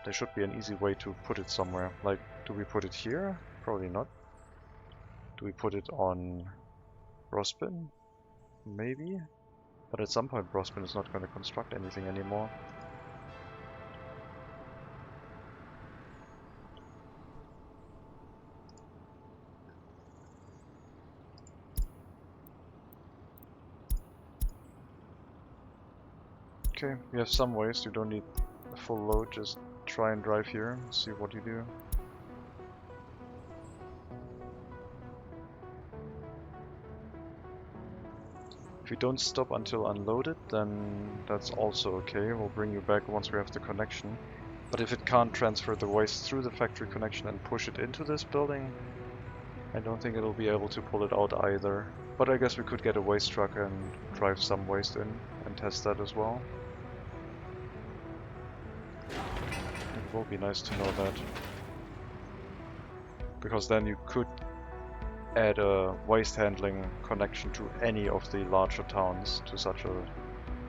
there should be an easy way to put it somewhere. Like, do we put it here? Probably not. Do we put it on Brospyne? maybe? But at some point Brospyne is not going to construct anything anymore. Okay, we have some waste, you don't need a full load, just try and drive here, see what you do. If you don't stop until unloaded, then that's also okay, we'll bring you back once we have the connection. But if it can't transfer the waste through the factory connection and push it into this building, I don't think it'll be able to pull it out either. But I guess we could get a waste truck and drive some waste in and test that as well. It will be nice to know that. Because then you could add a waste handling connection to any of the larger towns to such a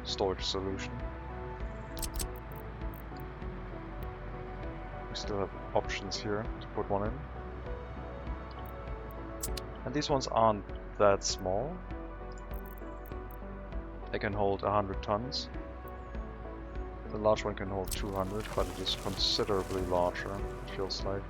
storage solution. We still have options here to put one in. And these ones aren't that small. They can hold 100 tons. The large one can hold 200, but it is considerably larger, it feels like.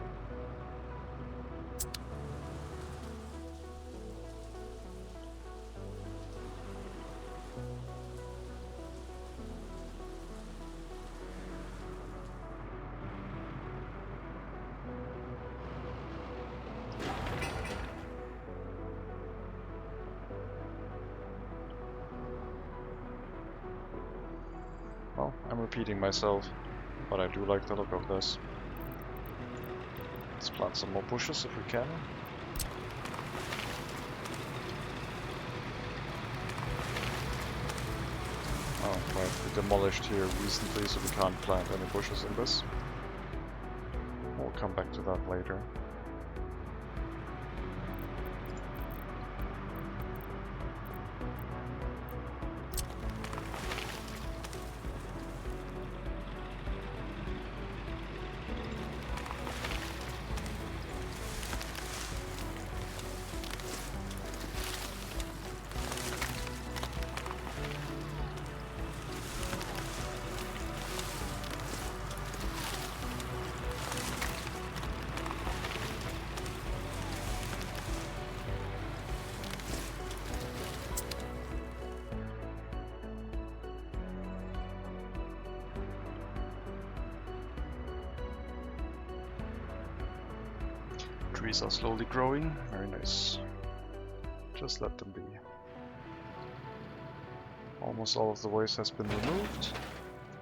Well, I'm repeating myself, but I do like the look of this. Let's plant some more bushes if we can. Oh, right, we demolished here recently, so we can't plant any bushes in this. We'll come back to that later. Trees are slowly growing, very nice. Just let them be. Almost all of the waste has been removed.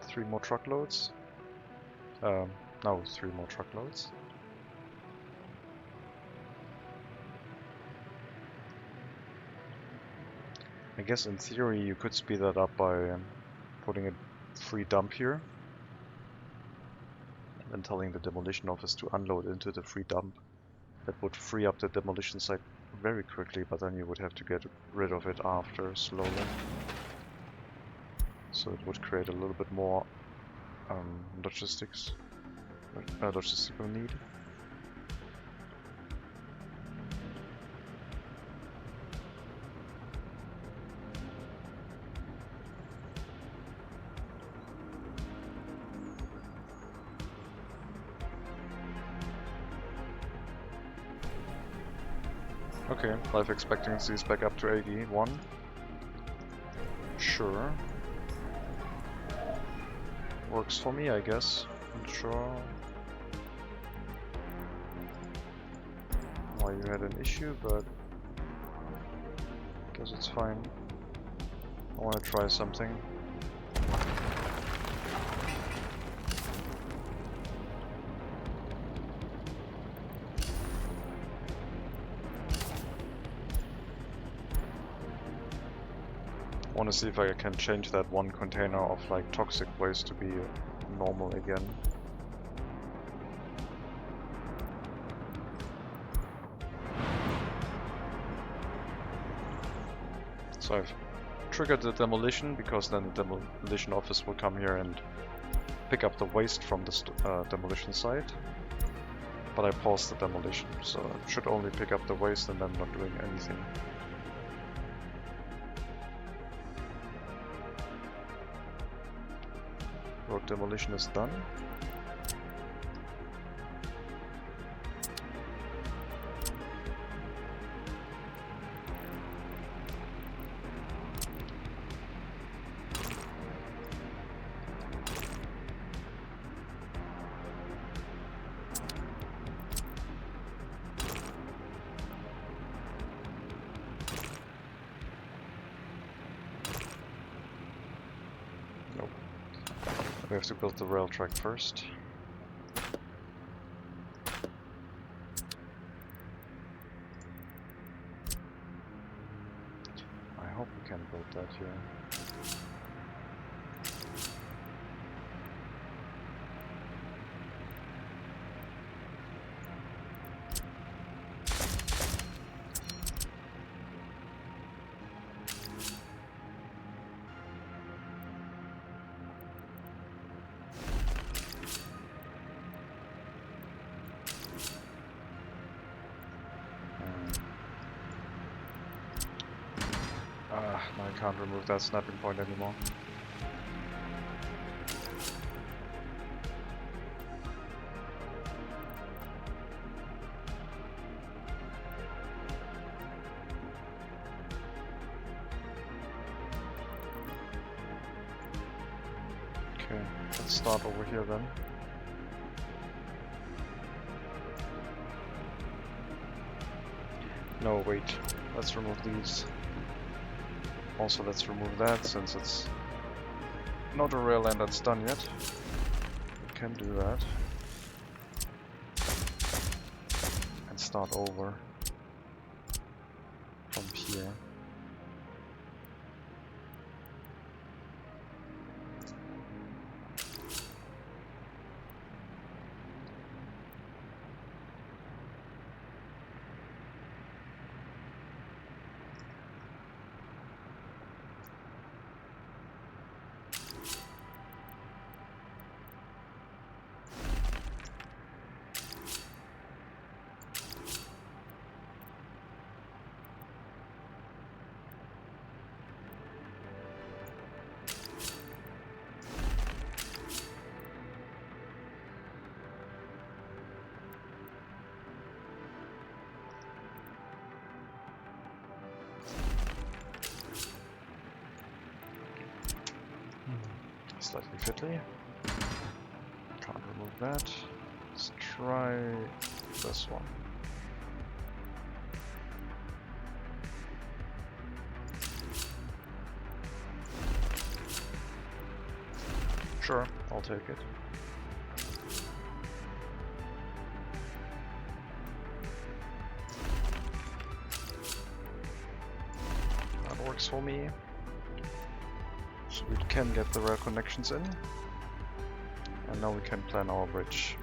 3 more truckloads. No, 3 more truckloads. I guess in theory you could speed that up by putting a free dump here. And telling the demolition office to unload into the free dump. That would free up the demolition site very quickly, but then you would have to get rid of it after, slowly. So it would create a little bit more logistical need. Okay, life expectancy is back up to 81. Sure. Works for me, I guess. Not sure why you had an issue, but I guess it's fine. I want to try something. I want to see if I can change that one container of like toxic waste to be normal again. So I've triggered the demolition because then the demolition office will come here and pick up the waste from the demolition site. But I paused the demolition, so it should only pick up the waste and then not doing anything. Road demolition is done. We have to build the rail track first. I hope we can build that here. No, I can't remove that snapping point anymore. Okay, let's start over here then. No, wait, let's remove these. Also, let's remove that since it's not a rail line that's done yet. We can do that. And start over from here. Slightly fiddly. Can't remove that. Let's try this one. Sure, I'll take it. That works for me. So we can get the rail connections in, and now we can plan our bridge.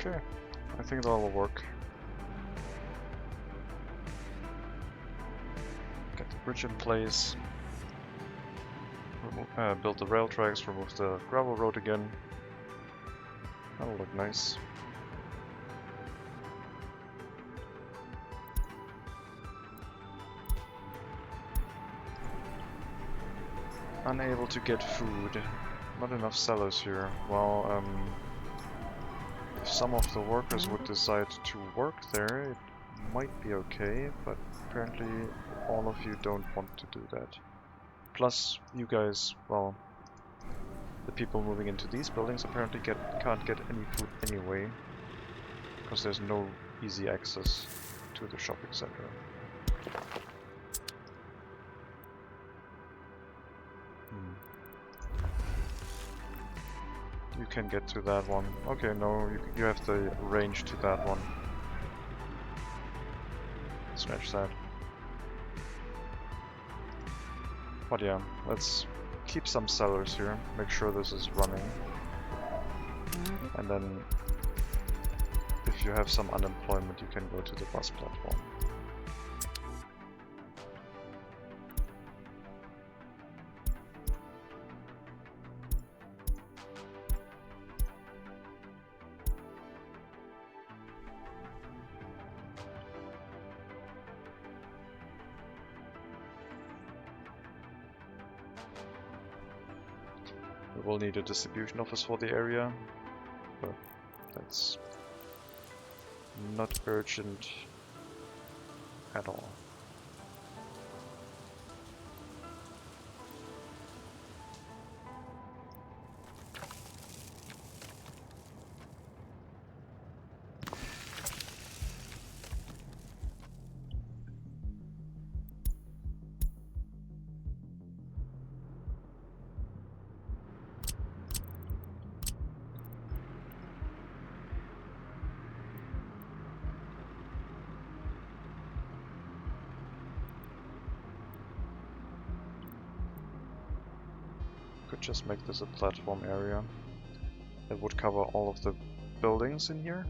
Okay, I think that will work. Get the bridge in place. Build the rail tracks, remove the gravel road again. That'll look nice. Unable to get food. Not enough sellers here. Well, if some of the workers would decide to work there, it might be okay, but apparently all of you don't want to do that. Plus, you guys, well, the people moving into these buildings apparently can't get any food anyway, because there's no easy access to the shopping center. You can get to that one. Okay, no, you have the range to that one. Smash that. But yeah, let's keep some sellers here, make sure this is running. And then if you have some unemployment, you can go to the bus platform. We will need a distribution office for the area, but that's not urgent at all. Could just make this a platform area that would cover all of the buildings in here.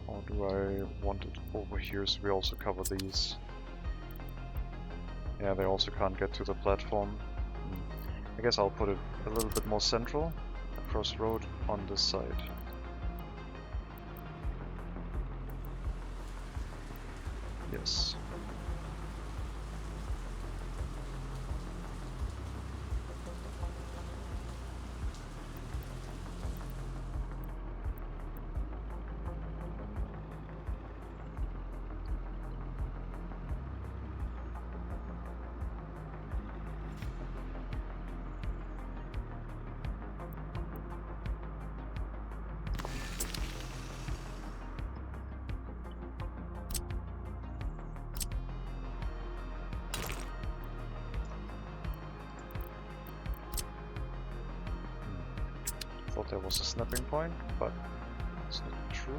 Or do I want it over here so we also cover these? Yeah, they also can't get to the platform. I guess I'll put it a little bit more central, across road on this side. Yes. Thought there was a snapping point, but it's not true.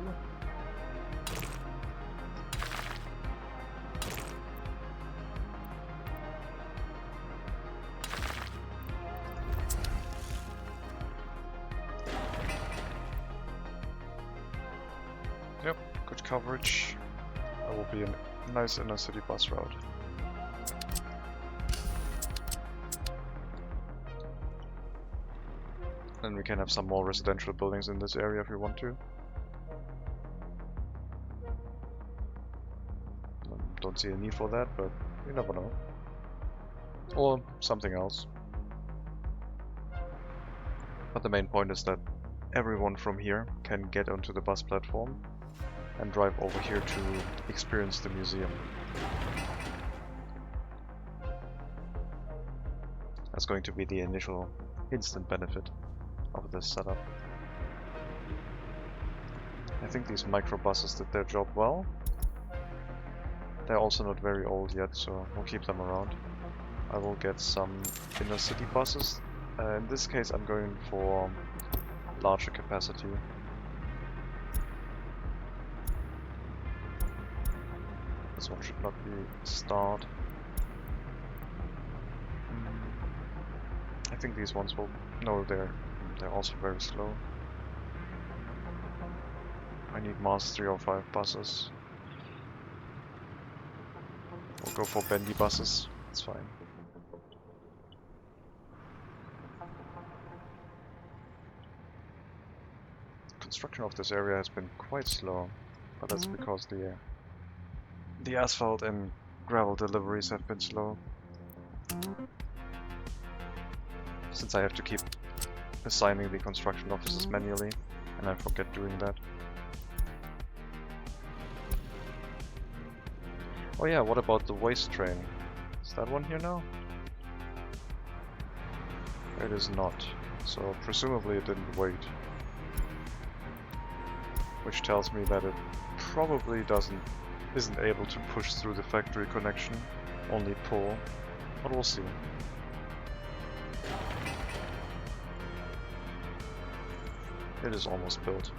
Yep, good coverage. That will be a nice inner city bus route. Then we can have some more residential buildings in this area if we want to. Don't see a need for that, but you never know. Or something else. But the main point is that everyone from here can get onto the bus platform and drive over here to experience the museum. That's going to be the initial instant benefit of this setup. I think these microbuses did their job well. They're also not very old yet, so we'll keep them around. I will get some inner city buses. In this case I'm going for larger capacity. This one should not be starred. I think these ones will... No, they're also very slow. I need mass 305 buses. We'll go for bendy buses, it's fine. Construction of this area has been quite slow, but that's because the asphalt and gravel deliveries have been slow. Since I have to keep assigning the construction officers manually, and I forget doing that. Oh yeah, what about the waste train? Is that one here now? It is not, so presumably it didn't wait. Which tells me that it probably isn't able to push through the factory connection, only pull, but we'll see. It is almost built.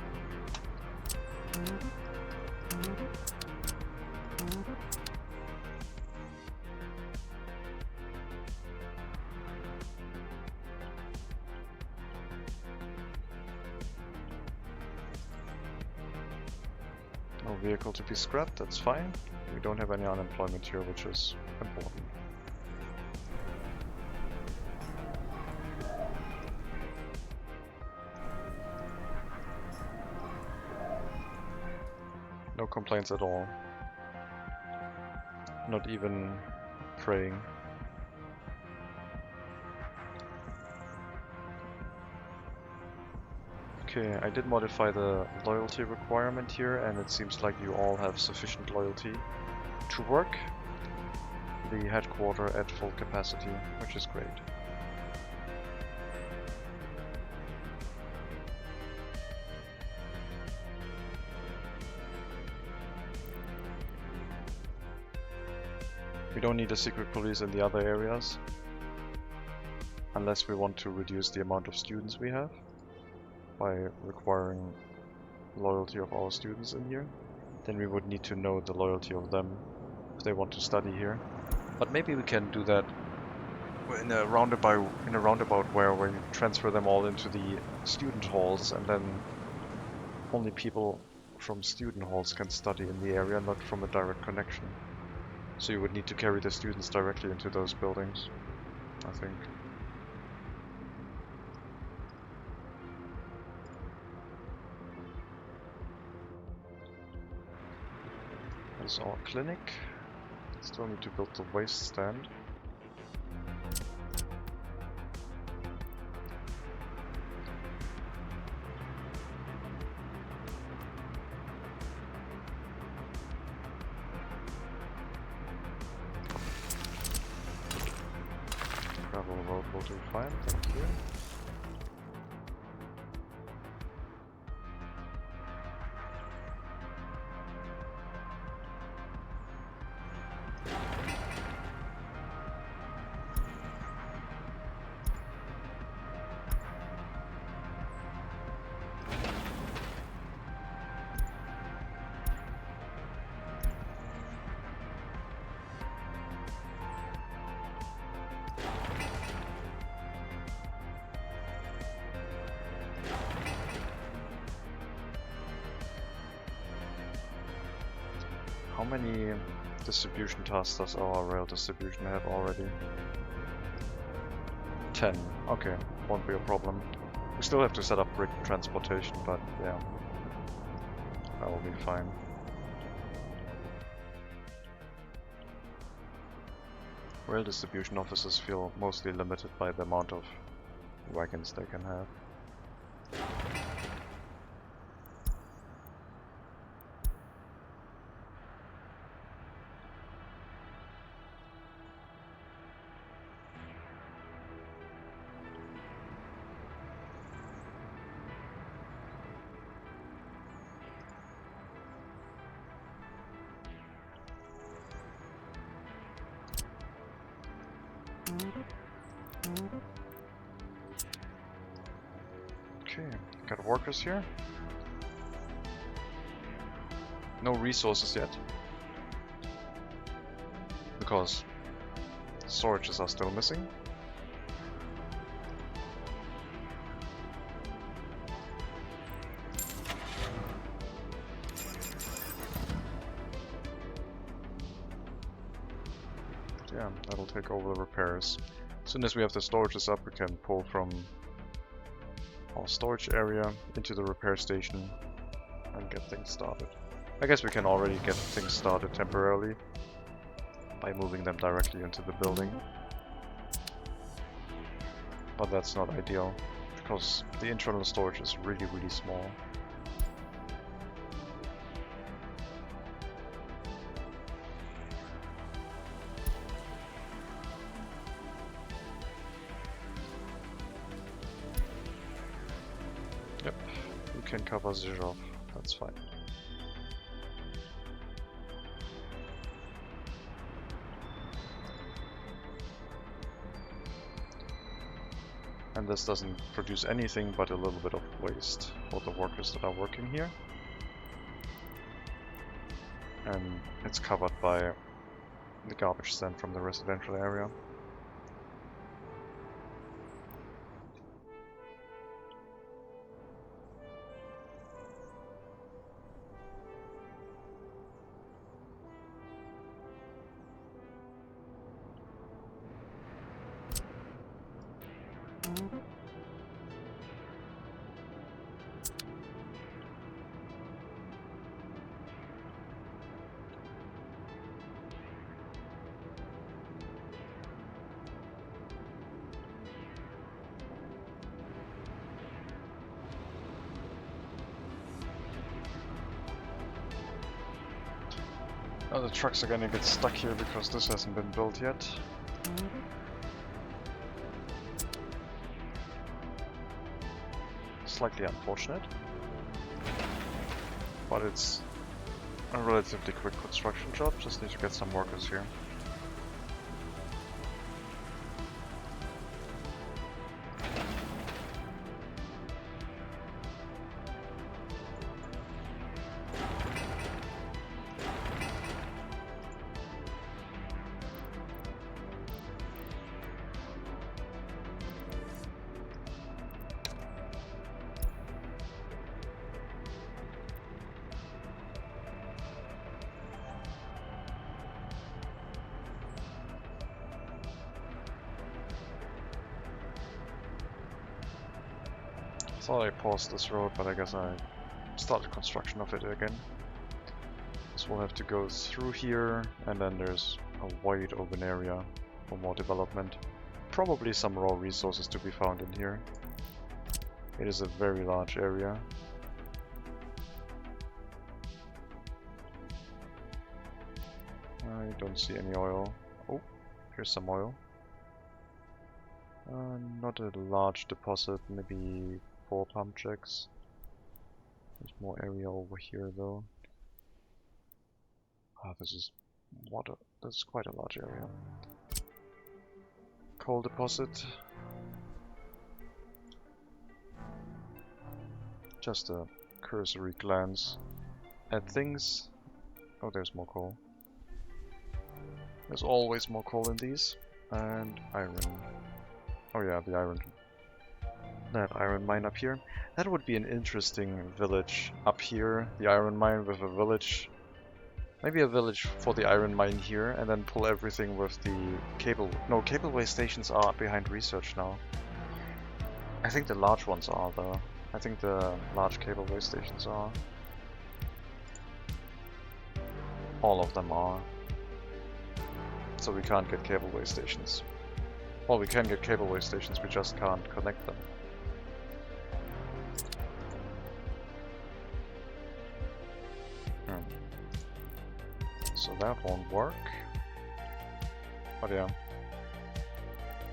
No vehicle to be scrapped, that's fine. We don't have any unemployment here, which is important. No complaints at all. Not even praying. Okay, I did modify the loyalty requirement here, and it seems like you all have sufficient loyalty to work the headquarter at full capacity, which is great. We don't need a secret police in the other areas, unless we want to reduce the amount of students we have by requiring loyalty of our students in here. Then we would need to know the loyalty of them if they want to study here. But maybe we can do that in a roundabout where we transfer them all into the student halls, and then only people from student halls can study in the area, not from a direct connection. So you would need to carry the students directly into those buildings, I think. There's our clinic. Still need to build the waste stand. Gravel road will do fine, thank you. How many distribution tasks does our rail distribution have already? 10. Okay, won't be a problem. We still have to set up brick transportation, but yeah, that will be fine. Rail distribution offices feel mostly limited by the amount of wagons they can have. Okay, got workers here. No resources yet, because storages are still missing. Yeah, that'll take over the repairs. As soon as we have the storages up, we can pull from our storage area into the repair station and get things started. I guess we can already get things started temporarily by moving them directly into the building. But that's not ideal, because the internal storage is really, really small. Yep, we can cover Zhizhov, that's fine. And this doesn't produce anything but a little bit of waste for the workers that are working here. And it's covered by the garbage stand from the residential area. Oh, the trucks are gonna get stuck here because this hasn't been built yet. Slightly unfortunate, but it's a relatively quick construction job. Just need to get some workers here. I thought I paused this road, but I guess I started construction of it again. So we'll have to go through here, and then there's a wide open area for more development. Probably some raw resources to be found in here. It is a very large area. I don't see any oil. Oh, here's some oil. Not a large deposit, maybe 4 pump jacks. There's more area over here though. Ah, this is water. This is quite a large area. Coal deposit. Just a cursory glance at things. Oh, there's more coal. There's always more coal in these. And iron. Oh yeah, the iron. That iron mine up here. That would be an interesting village up here. The iron mine with a village. Maybe a village for the iron mine here, and then pull everything with the cable. No, cableway stations are behind research now. I think the large ones are though. I think the large cableway stations are. All of them are. So we can't get cableway stations. Well, we can get cableway stations, we just can't connect them. So that won't work. But yeah.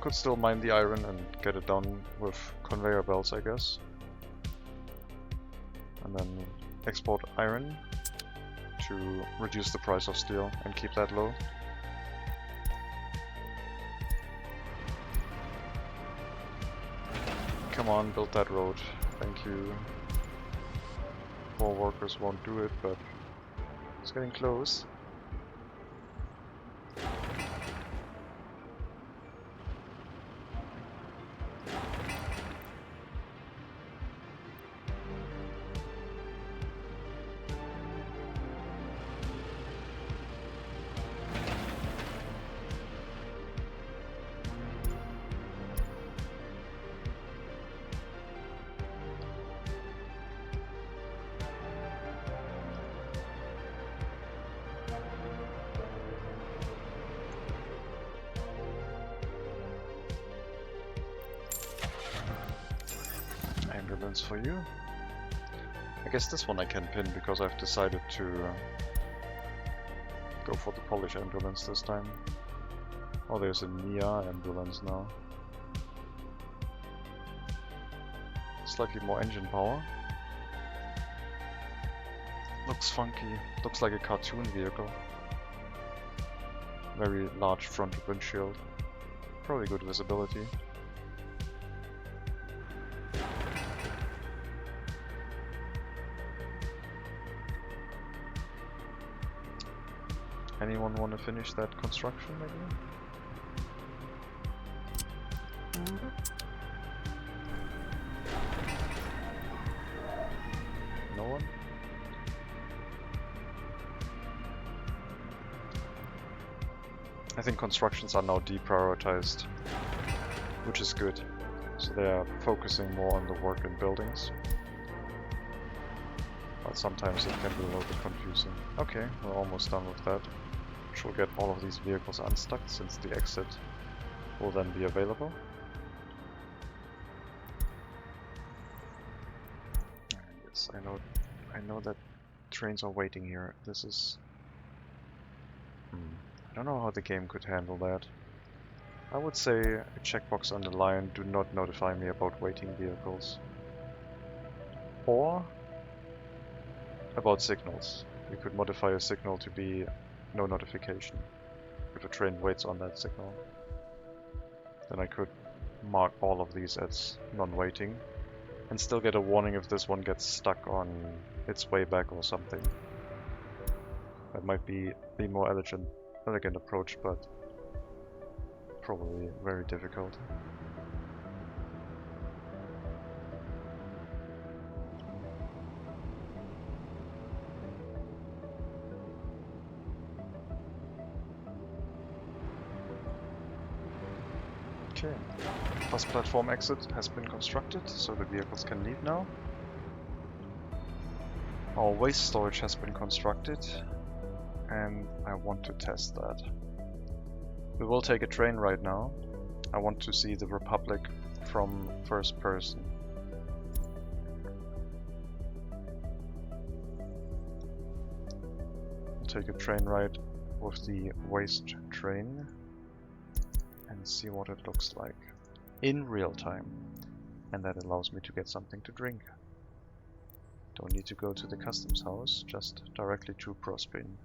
Could still mine the iron and get it done with conveyor belts, I guess. And then export iron to reduce the price of steel and keep that low. Come on, build that road. Thank you. 4 workers won't do it, but it's getting close. Ambulance for you. I guess this one I can pin because I've decided to go for the Polish ambulance this time. Oh, there's a Nia ambulance now. Slightly more engine power. Looks funky. Looks like a cartoon vehicle. Very large front windshield. Probably good visibility. Anyone want to finish that construction, maybe? No one? I think constructions are now deprioritized, which is good. So they are focusing more on the work in buildings. But sometimes it can be a little bit confusing. Okay, we're almost done with that. Which will get all of these vehicles unstuck since the exit will then be available. Yes, I know that trains are waiting here. This is I don't know how the game could handle that. I would say a checkbox on the line, do not notify me about waiting vehicles. Or about signals. You could modify a signal to be no notification if a train waits on that signal. Then I could mark all of these as non-waiting and still get a warning if this one gets stuck on its way back or something. That might be the more elegant approach, but probably very difficult. Okay, bus platform exit has been constructed, so the vehicles can leave now. Our waste storage has been constructed, and I want to test that. We will take a train right now. I want to see the Republic from first person. We'll take a train ride with the waste train and see what it looks like in real time. And that allows me to get something to drink. Don't need to go to the customs house, just directly to Brospyne.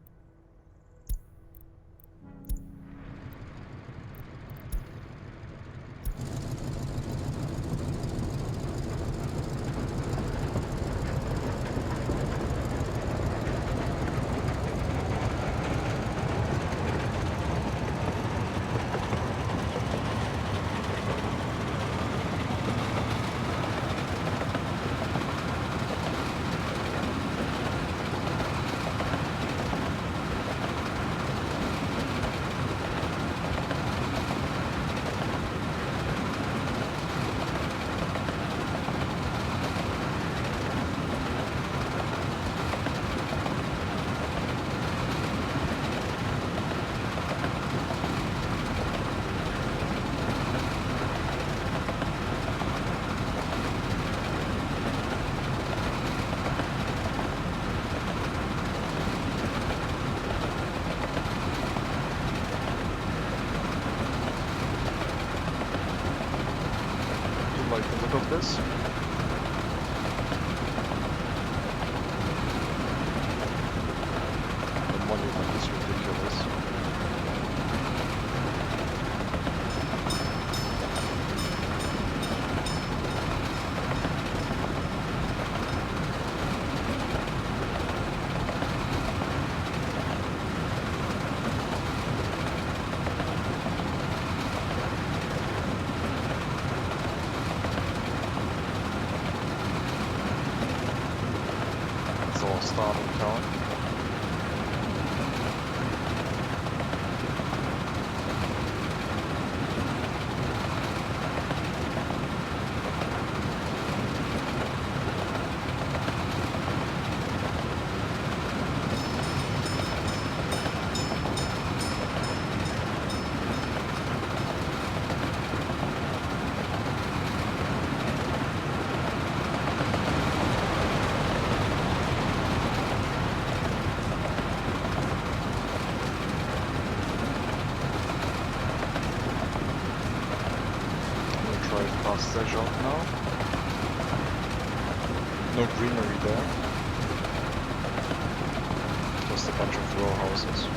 Like the look of this. The monument is ridiculous. Start in town. Past the shop now. No greenery there. Just a bunch of row houses.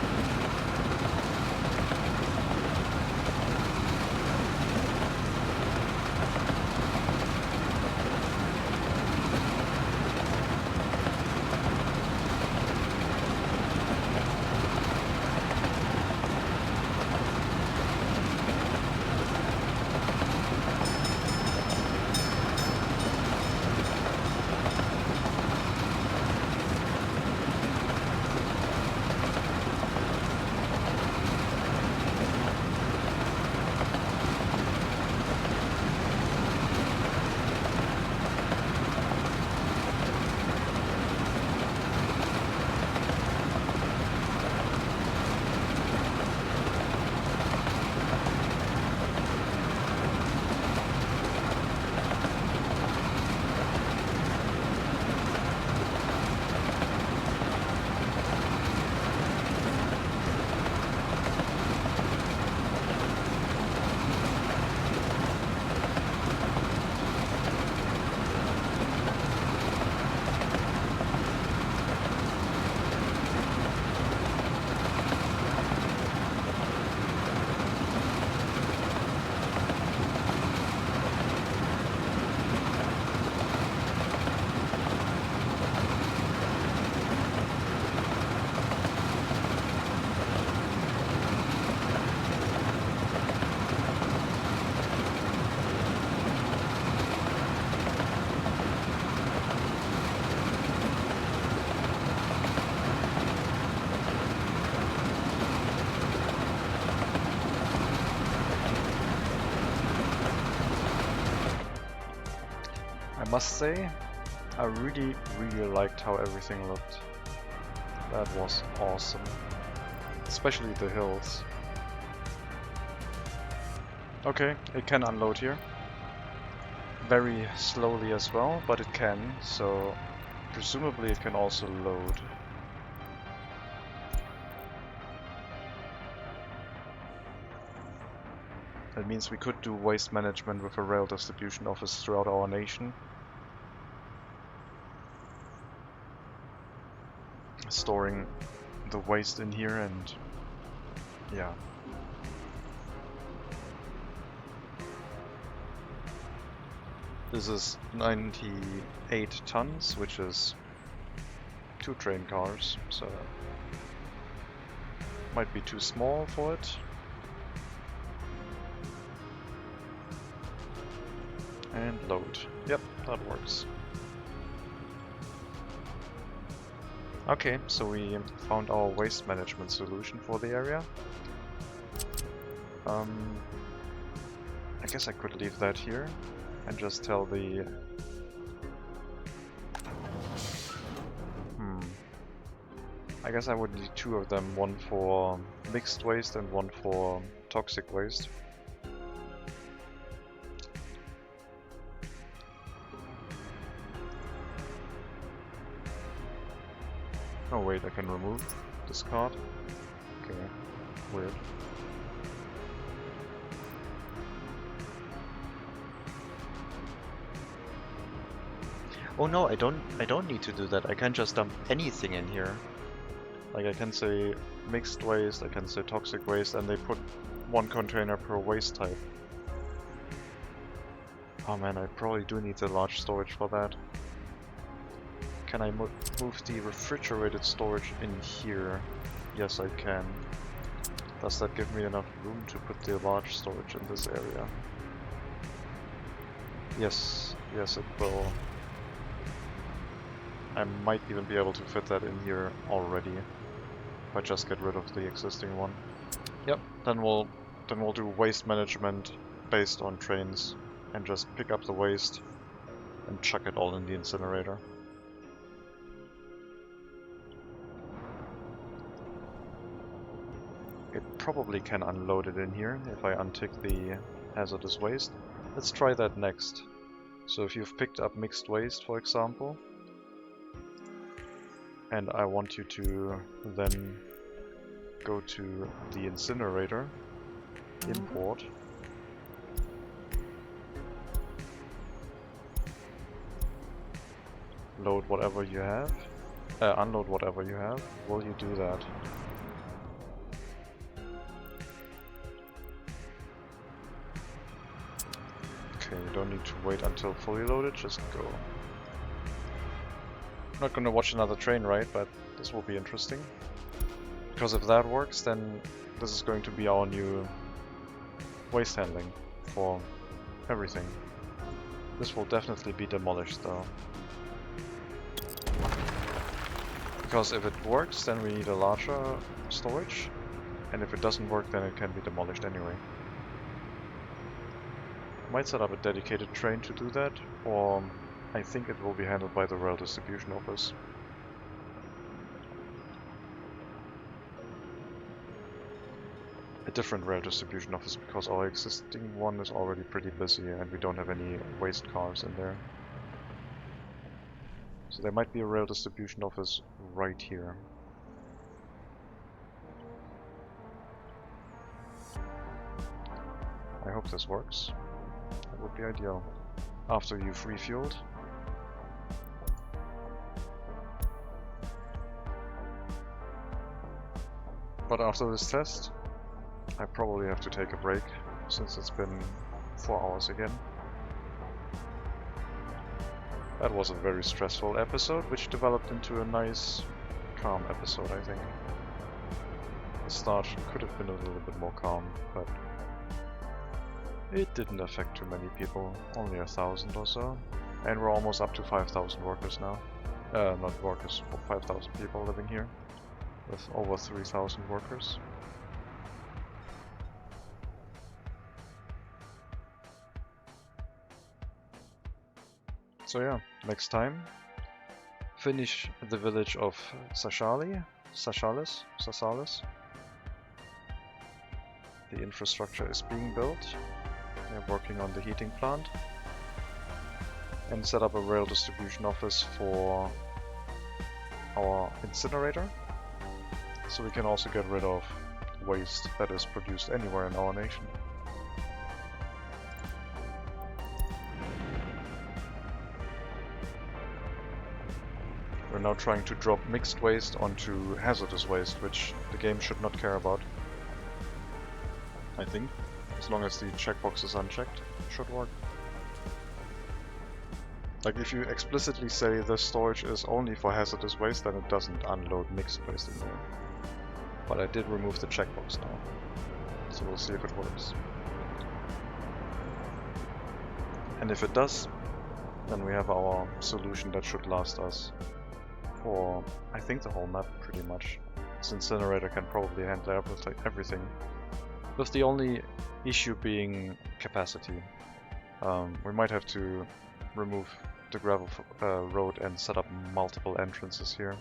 I must say, I really liked how everything looked. That was awesome. Especially the hills. Okay, it can unload here. Very slowly as well, but it can, so presumably it can also load. That means we could do waste management with a rail distribution office throughout our nation. Storing the waste in here and yeah. This is 98 tons, which is 2 train cars, so might be too small for it. And load. Yep, that works. Okay, so we found our waste management solution for the area. I guess I could leave that here and just tell the... I guess I would need 2 of them, one for mixed waste and one for toxic waste. Oh wait, I can remove this card. Okay, weird. Oh no, I don't need to do that. I can just dump anything in here. Like I can say mixed waste, I can say toxic waste, and they put 1 container per waste type. Oh man, I probably do need the large storage for that. Can I move the refrigerated storage in here? Yes, I can. Does that give me enough room to put the large storage in this area? Yes, yes it will. I might even be able to fit that in here already, if I just get rid of the existing one. Yep, then we'll do waste management based on trains, and just pick up the waste and chuck it all in the incinerator. It probably can unload it in here if I untick the hazardous waste. Let's try that next. So if you've picked up mixed waste, for example, and I want you to then go to the incinerator, import, load whatever you have, unload whatever you have. Will you do that? Okay, you don't need to wait until fully loaded, just go. I'm not gonna watch another train ride, but this will be interesting. Because if that works, then this is going to be our new waste handling for everything. This will definitely be demolished though. Because if it works, then we need a larger storage, and if it doesn't work, then it can be demolished anyway. Might set up a dedicated train to do that, or I think it will be handled by the rail distribution office. A different rail distribution office, because our existing one is already pretty busy and we don't have any waste cars in there. So there might be a rail distribution office right here. I hope this works. That would be ideal. After you've refueled. But after this test, I probably have to take a break, since it's been 4 hours again. That was a very stressful episode, which developed into a nice, calm episode, I think. The start could have been a little bit more calm, but it didn't affect too many people, only 1,000 or so. And we're almost up to 5,000 workers now. Not workers, 5,000 people living here, with over 3,000 workers. So yeah, next time, finish the village of Sashalis. The infrastructure is being built. We're working on the heating plant. And set up a rail distribution office for our incinerator. So we can also get rid of waste that is produced anywhere in our nation. We're now trying to drop mixed waste onto hazardous waste, which the game should not care about. I think, as long as the checkbox is unchecked, it should work. Like if you explicitly say this storage is only for hazardous waste, then it doesn't unload mixed waste anymore. But I did remove the checkbox now, so we'll see if it works. And if it does, then we have our solution that should last us for, I think, the whole map pretty much. This incinerator can probably handle everything, with the only issue being capacity. We might have to remove the gravel road and set up multiple entrances here,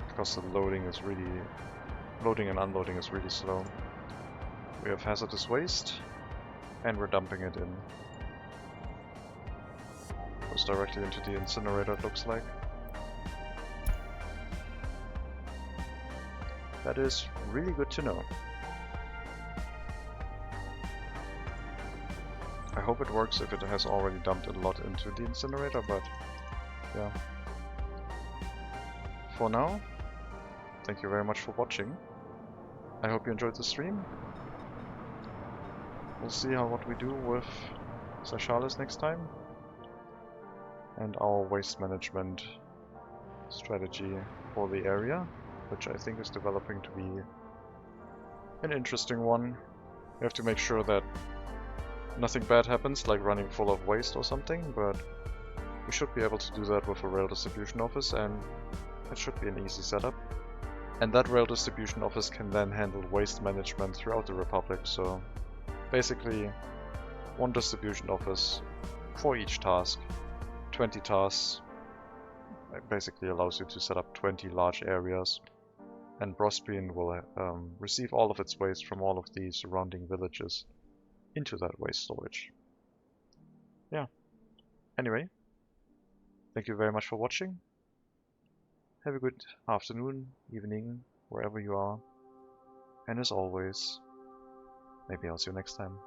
because the loading and unloading is really slow. We have hazardous waste, and we're dumping it in. Goes directly into the incinerator, it looks like. That is really good to know. I hope it works if it has already dumped a lot into the incinerator, but yeah. For now, thank you very much for watching. I hope you enjoyed the stream. We'll see what we do with Sashalis next time. And our waste management strategy for the area, which I think is developing to be an interesting one. We have to make sure that nothing bad happens, like running full of waste or something, but we should be able to do that with a rail distribution office, and it should be an easy setup. And that rail distribution office can then handle waste management throughout the Republic, so basically one distribution office for each task. 20 tasks basically allows you to set up 20 large areas, and Brospyne will receive all of its waste from all of the surrounding villages into that waste storage. Yeah. Anyway, thank you very much for watching. Have a good afternoon, evening, wherever you are. And as always, maybe I'll see you next time.